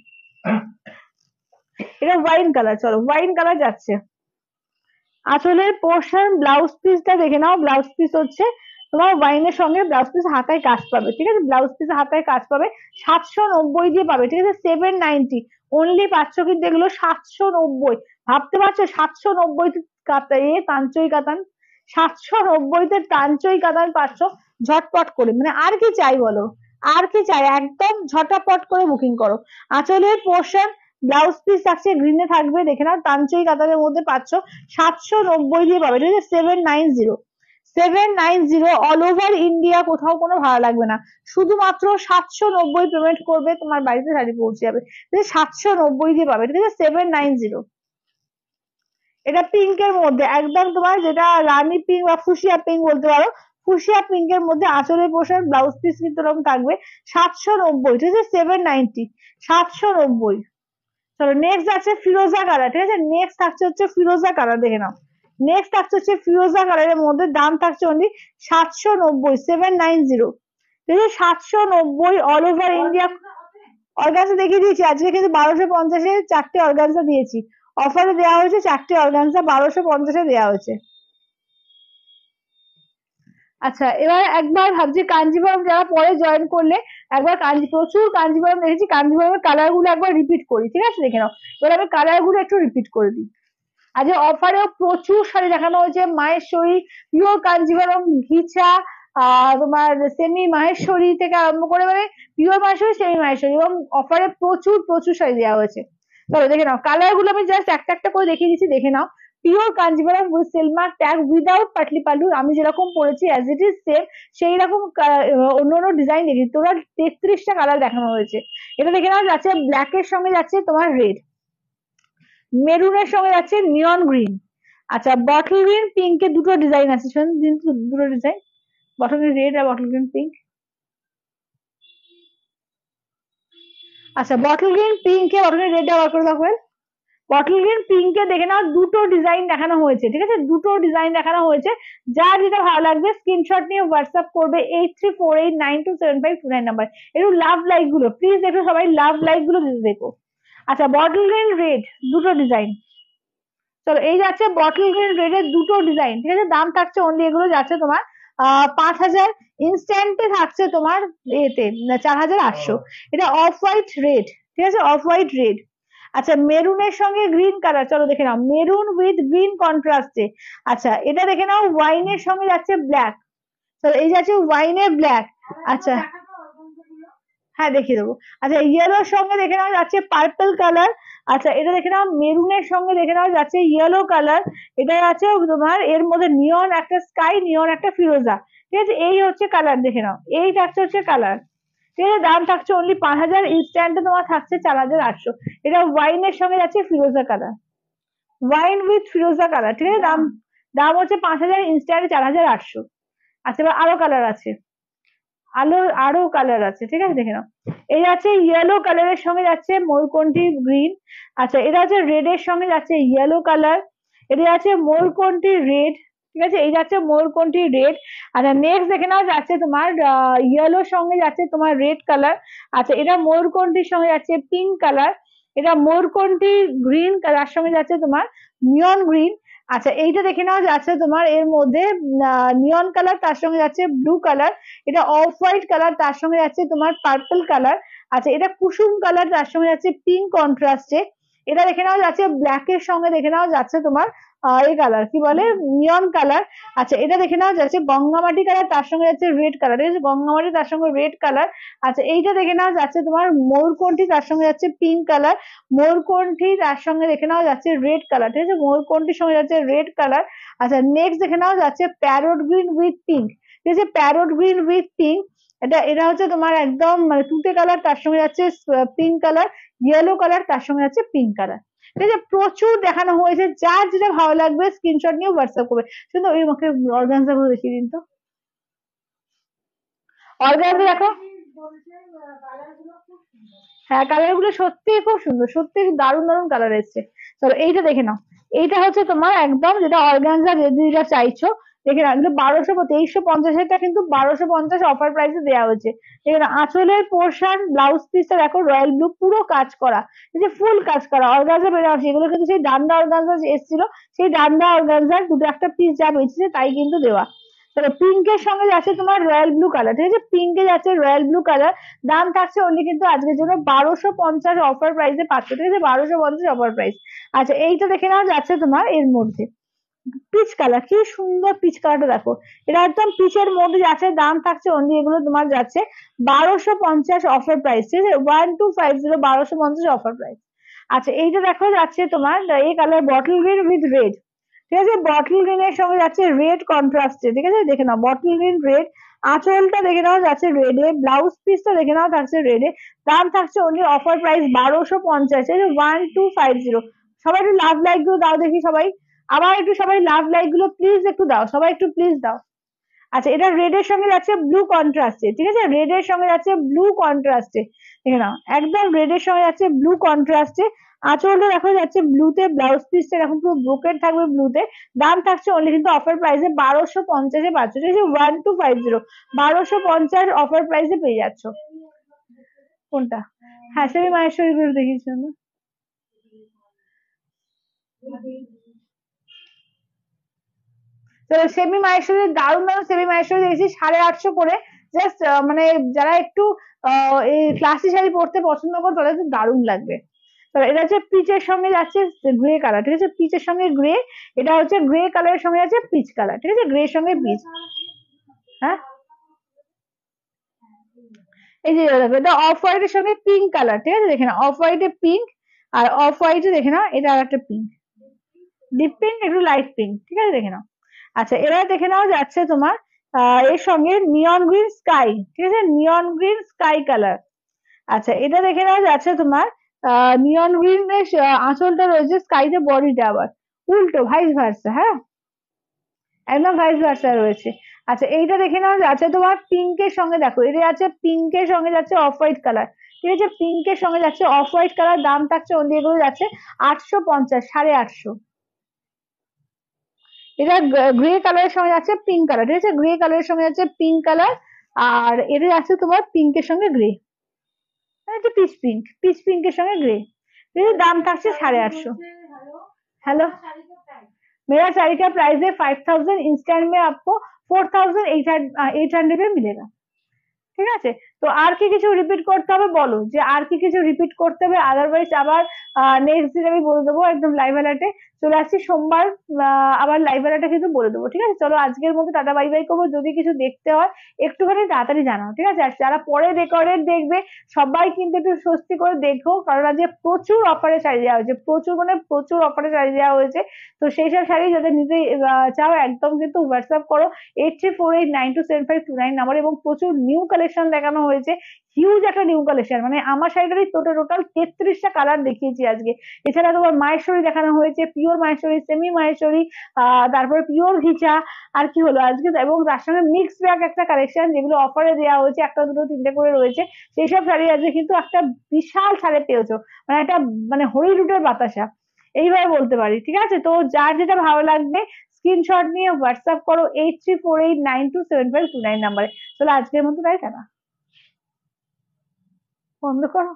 এটা ওয়াইন কালার, চলো ওয়াইন কালার যাচ্ছে। আঁচলের পোর্শন ব্লাউজ পিসটা দেখে নাও, ব্লাউজ পিস হচ্ছে তোমার ওয়াইনের সঙ্গে ব্লাউজ পিস হাতায় কাজ পাবে, ঠিক আছে, ব্লাউজ পিস হাতায় কাজ পাবে, 790 দিয়ে পাবে, ঠিক আছে, 790 অনলি পাচ্ছ, কিন্তু এগুলো 790, ভাবতে পারছো 790 কাতায় কাঞ্চই কাতান, 790-তে কাঞ্চই কাতান পাচ্ছ ঝটপট করে, মানে আর কি চাই বলো, আর কি চাই, একদম ঝটাপট করে বুকিং করো। আঁচলের পোর্শন ব্লাউজ পিস থাকছে গ্রিনে থাকবে, দেখে নাও কাঞ্চই কাতানের মধ্যে পাচ্ছ 790 দিয়ে পাবে, ঠিক আছে, 790, 790 অল ওভার ইন্ডিয়া, কোথাও কোনো ভাড়া লাগবে না, শুধুমাত্র 790 পেমেন্ট করবে, তোমার বাড়িতে শাড়ি পৌঁছে যাবে, 790 দিয়ে পাবে, ঠিক আছে, 790। এটা পিঙ্কের মধ্যে একদম তোমার যেটা রানী পিঙ্ক বা ফুসিয়া পিঙ্ক বলতে পারো, ফুসিয়া পিঙ্কের মধ্যে আঁচলের পোশাক ব্লাউজ পিস কিন্তু এরকম থাকবে 790, ঠিক আছে, 790, 790। চলো নেক্সট আছে ফিরোজা কালার, ঠিক আছে, নেক্সট থাকছে হচ্ছে ফিরোজা কালার, দেখে নাও, নেক্সট থাকছে হচ্ছে ফিরোজা কালারের মধ্যে, দাম থাকছে অনলি 790, 790, ঠিক আছে, 790 অল ওভার ইন্ডিয়া। অর্গানজা দেখিয়ে দিয়েছি আজকে, কিন্তু 1250-এ 4টে অর্গানজা দিয়েছি, অফারে দেওয়া হয়েছে 4টে অর্গানজা 1250-এ দেওয়া হয়েছে। আচ্ছা এবার একবার ভাবছি কাঞ্জিভরম যারা পরে জয়েন করলে, একবার প্রচুর কাঞ্জিভরম দেখেছি, কাঞ্জিভরমের কালার গুলো একবার রিপিট করি, ঠিক আছে, দেখে নাও, এবার আমি কালার গুলো একটু রিপিট করে দিই। আজ অফারেও প্রচুর শাড়ি দেখানো হয়েছে, মাহেশ্বরী, পিওর কাঞ্জিভরম, ঘিচা, তোমার সেমি মাহেশ্বরী থেকে আরম্ভ করে, মানে পিওর মাহেশ্বরী, সেমি মাহেশ্বরী, এবং অফারে প্রচুর প্রচুর শাড়ি দেওয়া হয়েছে। চলো দেখে নাও, কালার গুলো আমি জাস্ট একটা একটা করে দেখিয়ে দিচ্ছি, দেখে নাও। Pure Kanjeevaram with Silk Mark tag without patli pallu, আমি যেরকম পরেছি অ্যাজ ইট ইজ সেম সেই রকম, অন্য অন্য ডিজাইন দেখি, তোরা 33টা কালার দেখানো হয়েছে। এটা দেখে নাও, যাচ্ছে ব্ল্যাক এর সঙ্গে যাচ্ছে তোমার রেড, মেরুনের সঙ্গে যাচ্ছে নিয়ন গ্রিন, আচ্ছা বটল গ্রিন পিঙ্কের দুটো ডিজাইন আছে, শুনুন দুটো ডিজাইন, বটল গ্রিন রেড আর বটল গ্রিন পিঙ্ক। আচ্ছা বটল গ্রিন পিঙ্কে বটল গ্রিন রেড ব্যবহার করে দেখবেন, বটল গ্রিন পিঙ্কে দেখে নাও দুটো ডিজাইন দেখানো হয়েছে, ঠিক আছে, দুটো ডিজাইন দেখানো হয়েছে, যার যেটা ভালো লাগবে স্ক্রিনশট নিয়ে হোয়াটসঅ্যাপ করবে 8348927529 নাম্বার। একটু লাভ লাইক গুলো প্লিজ, একটু সবাই লাভ লাইক গুলো দিতে দেখো। আচ্ছা বটল গ্রিন রেড দুটো ডিজাইন, চলো এই যাচ্ছে বটল গ্রিন রেড এর দুটো ডিজাইন, ঠিক আছে, দাম থাকছে অনলি এগুলো যাচ্ছে তোমার 5000, ইনস্ট্যান্টে থাকছে তোমার এতে 4800, এটা অফ হোয়াইট রেড, ঠিক আছে, অফ হোয়াইট রেড। আচ্ছা মেরুনের সঙ্গে গ্রিন কালার, চলো দেখে নাও, মেরুন উইথ গ্রিন কন্ট্রাস্টে, আচ্ছা এটা দেখে নাও, ওয়াইনের সঙ্গে যাচ্ছে ব্ল্যাক, চলো এই যাচ্ছে ওয়াইনের ব্ল্যাক, আচ্ছা হ্যাঁ দেখিয়ে দেবো। আচ্ছা ইয়েলোর সঙ্গে দেখে নাও যাচ্ছে পার্পল কালার, আচ্ছা এটা দেখে নাও, মেরুনের সঙ্গে দেখে নাও যাচ্ছে ইয়েলো কালার, এটা আছে তোমার এর মধ্যে নিয়ন একটা স্কাই, নিয়ন একটা ফিরোজা, ঠিক আছে, এই হচ্ছে কালার, দেখে নাও এই থাকছে হচ্ছে কালার, ঠিক আছে, দাম থাকছে অনলি 5000, ইনস্ট্যান্টে তোমার থাকছে 4800, এটা ওয়াইনের সঙ্গে যাচ্ছে ফিরোজা কালার, ওয়াইন উইথ ফিরোজা কালার, ঠিক আছে, দাম দাম হচ্ছে 5000, ইনস্ট্যান্টে 4800। আচ্ছা এবার আরো কালার আছে, আরো কালার আছে, ঠিক আছে, দেখে নাও, এই যাচ্ছে ইয়েলো কালারের সঙ্গে যাচ্ছে ময়ূরকণ্ঠী গ্রিন, আচ্ছা এটা হচ্ছে রেড এর সঙ্গে যাচ্ছে ইয়েলো কালার, এটা যাচ্ছে ময়ূরকণ্ঠী রেড, ঠিক আছে, এই যাচ্ছে ময়ূরকণ্ঠী রেড। আচ্ছা নেক্সট দেখে নাও যাচ্ছে তোমার ইয়েলোর সঙ্গে যাচ্ছে তোমার রেড কালার, আচ্ছা এটা ময়ূরকণ্ঠীর সঙ্গে যাচ্ছে পিঙ্ক কালার, এটা ময়ূরকণ্ঠী গ্রিন কালার সঙ্গে যাচ্ছে তোমার নিয়ন গ্রিন। আচ্ছা এইটা দেখে নাও যাচ্ছে তোমার এর মধ্যে নিয়ন কালার, তার সঙ্গে যাচ্ছে ব্লু কালার, এটা অফ হোয়াইট কালার, তার সঙ্গে যাচ্ছে তোমার পার্পল কালার, আচ্ছা এটা কুসুম কালার, তার সঙ্গে যাচ্ছে পিঙ্ক কন্ট্রাস্টে, এটা দেখে নাও যাচ্ছে ব্ল্যাক এর সঙ্গে দেখে নাও যাচ্ছে তোমার এই কালার কি বলে নিয়ন কালার, আচ্ছা এটা দেখে নাও যাচ্ছে গঙ্গামাটি কালার, তার সঙ্গে যাচ্ছে রেড কালার, ঠিক আছে, গঙ্গামাটি তার সঙ্গে রেড কালার, আচ্ছা এইটা দেখে নাও যাচ্ছে তোমার ময়ূরকণ্ঠী, তার সঙ্গে যাচ্ছে পিঙ্ক কালার, ময়ূরকণ্ঠী তার সঙ্গে দেখে নাও যাচ্ছে রেড কালার, ঠিক আছে, ময়ূরকণ্ঠীর সঙ্গে যাচ্ছে রেড কালার। আচ্ছা নেক্সট দেখে নাও যাচ্ছে প্যারট গ্রিন উইথ পিঙ্ক, ঠিক আছে, প্যারট গ্রিন উইথ পিঙ্ক, এটা এটা হচ্ছে তোমার একদম মানে তুতে কালার, তার সঙ্গে যাচ্ছে পিঙ্ক কালার, ইয়েলো কালার, তার সঙ্গে যাচ্ছে পিঙ্ক কালার, ঠিক আছে, প্রচুর দেখানো হয়েছে, যার যেটা ভালো লাগবে স্ক্রিনশট নিয়ে হোয়াটসঅ্যাপ করবে। শুধু ওই আমাকে অর্গানজা গুলো দেখিয়ে দিন তো, অর্গানজা দেখো, হ্যাঁ, কালার গুলো সত্যি খুব সুন্দর, সত্যি দারুণ দারুণ কালার এসছে। চলো এইটা দেখে নাও। এইটা হচ্ছে তোমার একদম যেটা অর্গানজা, যেটা চাইছো দেখে নাও। কিন্তু 2350 কিন্তু 1250 অফার প্রাইসে দেওয়া হয়েছে। দেখে নাও আঁচলের পোর্শন, ব্লাউজ পিসটা দেখো রয়্যাল ব্লু পুরো কাজ করা, এই যে ফুল কাজ করা অর্গানজা বেরো আসছে। এগুলো কিন্তু সেই ডান্ডা অর্গানজা এসেছিল, সেই ডান্ডা অর্গানজার দুটো একটা পিস যা বেঁচেছে তাই কিন্তু দেওয়া। তাহলে পিঙ্কের সঙ্গে যাচ্ছে তোমার রয়্যাল ব্লু কালার, ঠিক আছে, পিঙ্কে যাচ্ছে রয়্যাল ব্লু কালার। দাম থাকছে অনলি কিন্তু আজকের জন্য 1250 অফার প্রাইসে পাচ্ছ, ঠিক আছে, 1250 অফার প্রাইস। আচ্ছা এইটা দেখে নাও যাচ্ছে তোমার এর মধ্যে পিচ কালার, কি সুন্দর পিচ কালারটা দেখো, এটা একদম পিচের মধ্যে যাচ্ছে। দাম থাকছে অনলি এগুলো তোমার যাচ্ছে 1250 অফার প্রাইস, ঠিক আছে, 1250 1250 অফার প্রাইস। আচ্ছা এইটা দেখো যাচ্ছে তোমার এই colour bottle green with red, ঠিক আছে, বটল গ্রিন এর সঙ্গে যাচ্ছে রেড কন্ট্রাস্টে, ঠিক আছে, দেখে নাও বটল গ্রিন রেড। আঁচলটা দেখে নাও যাচ্ছে রেডে, ব্লাউজ পিসটা দেখে নাও থাকছে রেডে। দাম থাকছে অনলি অফার প্রাইস 1250, 1250। সবাই একটু লাভ লাইক গুলো দাও দেখি সবাই, আবার একটু সবাই লাভ লাইক গুলো প্লিজ একটু দাও, সবাই একটু প্লিজ দাও। আচ্ছা এটা রেড এর সঙ্গে যাচ্ছে ব্লু কন্ট্রাস্টে, ঠিক আছে, রেড এর সঙ্গে যাচ্ছে ব্লু কন্ট্রাস্টে, দেখে নাও একদম রেড এর সঙ্গে যাচ্ছে ব্লু কন্ট্রাস্টে। আঁচলটা দেখো যাচ্ছে ব্লুতে, ব্লাউজ পিসটা এখন পুরো ব্রোকেড থাকবে ব্লুতে। দাম থাকছে অনলি কিন্তু অফার প্রাইসে 1250-এ পাচ্ছ, ঠিক আছে, 1250 1250 অফার প্রাইসে পেয়ে যাচ্ছ। কোনটা? হ্যাঁ সেমি মাহেশ্বরী গুলো দেখিয়েছি না। তো সেমি মাহেশ্বরী দারুণ দারুণ সেমি মাহেশ্বরী দেখেছি 850 করে। জাস্ট মানে যারা একটু এই ক্লাসি শাড়ি পরতে পছন্দ করে তাদের তো দারুণ লাগবে। তো এটা হচ্ছে পিচের সঙ্গে যাচ্ছে গ্রে কালার, ঠিক আছে, পিচের সঙ্গে গ্রে। এটা হচ্ছে গ্রে কালারের সঙ্গে যাচ্ছে পিচ কালার, ঠিক আছে, গ্রে সঙ্গে পিচ। হ্যাঁ এই যে দেখো এটা অফ হোয়াইটের সঙ্গে পিঙ্ক কালার, ঠিক আছে, দেখে না অফ হোয়াইটে পিঙ্ক, আর অফ হোয়াইটে দেখে নাও এটা আর একটা পিঙ্ক, ডিপ পিঙ্ক একটু লাইট পিঙ্ক, ঠিক আছে, দেখে নাও। আচ্ছা এবার দেখে নাও যাচ্ছে তোমার এর সঙ্গে নিয়ন গ্রিন স্কাই, ঠিক আছে, নিয়ন গ্রিন স্কাই কালার। আচ্ছা এটা দেখে নাও যাচ্ছে তোমার নিয়ন গ্রিন এর আঁচলটা রয়েছে, স্কাইতে বডিটা আবার উল্টো ভাইস ভার্সা, হ্যাঁ একদম ভাইস ভার্সা রয়েছে। আচ্ছা এইটা দেখে নাও যাচ্ছে তোমার পিঙ্কের সঙ্গে, দেখো এটা যাচ্ছে পিঙ্কের সঙ্গে যাচ্ছে অফ হোয়াইট কালার, ঠিক আছে, পিঙ্কের সঙ্গে যাচ্ছে অফ হোয়াইট কালার। দাম থাকছে অন্য এগুলো যাচ্ছে 850, 850। এটা গ্রে কালারের সঙ্গে যাচ্ছে পিঙ্ক কালার, ঠিক আছে, গ্রে কালারের সঙ্গে যাচ্ছে পিঙ্ক কালার। আর এটা যাচ্ছে তোমার পিঙ্কের সঙ্গে গ্রে, এটা পিচ পিঙ্ক, পিচ পিঙ্কের সঙ্গে গ্রে। দাম থাকছে 850। हेलो, मेरा साड़ी का प्राइस है 5000, इंस्टेंट में आपको 4800 में मिलेगा। ঠিক আছে, তো আর কি কিছু রিপিট করতে হবে বলো, যে আর কি কিছু রিপিট করতে হবে, আদারওয়াইজ আবার নেক্সট দিন আমি বলে দেবো একদম লাইভ অ্যালার্টে চলে আসছি সোমবার। আবার লাইভ অ্যালার্টে কিন্তু বলে দেবো, ঠিক আছে, চলো আজকের মতো টাটা বাই বাই করবো। যদি কিছু দেখতে হয় একটুখানি তাড়াতাড়ি জানাও, ঠিক আছে, আর যারা পরে রেকর্ডেড দেখবে সবাই কিন্তু একটু স্বস্তি করে দেখো, কারণ আজকে প্রচুর অফারে শাড়ি দেওয়া হয়েছে, প্রচুর মানে প্রচুর অফারে শাড়ি দেওয়া হয়েছে। তো সেই সব শাড়ি যাদের নিতে চাও একদম কিন্তু হোয়াটসঅ্যাপ করো 8348927529 নাম্বার, এবং প্রচুর নিউ কালেকশন দেখানো হয়েছে, হিউজ একটা নিউ কালেকশন, মানে আমার শাড়িটারই টোটাল 33টা কালার দেখিয়েছি আজকে। এছাড়া তোমার মাহেশ্বরী দেখানো হয়েছে, পিওর মাহেশ্বরী, সেমি মাহেশ্বরী, তারপরে পিওর ঘিচা, আর কি হলো আজকে, এবং তার সঙ্গে মিক্স ব্যাগ একটা কালেকশন যেগুলো অফারে দেওয়া হয়েছে, একটা দুটো তিনটে করে রয়েছে। সেই সব শাড়ি আজকে কিন্তু একটা বিশাল ছাড়ে পেয়েছো, মানে একটা মানে হরিলুটের বাতাসা এইভাবে বলতে পারি, ঠিক আছে। তো যার যেটা ভালো লাগবে স্ক্রিনশট নিয়ে হোয়াটসঅ্যাপ করো 8348927529 নাম্বারে। চলো আজকের মতো তাই, টাটা, বন্ধ করো।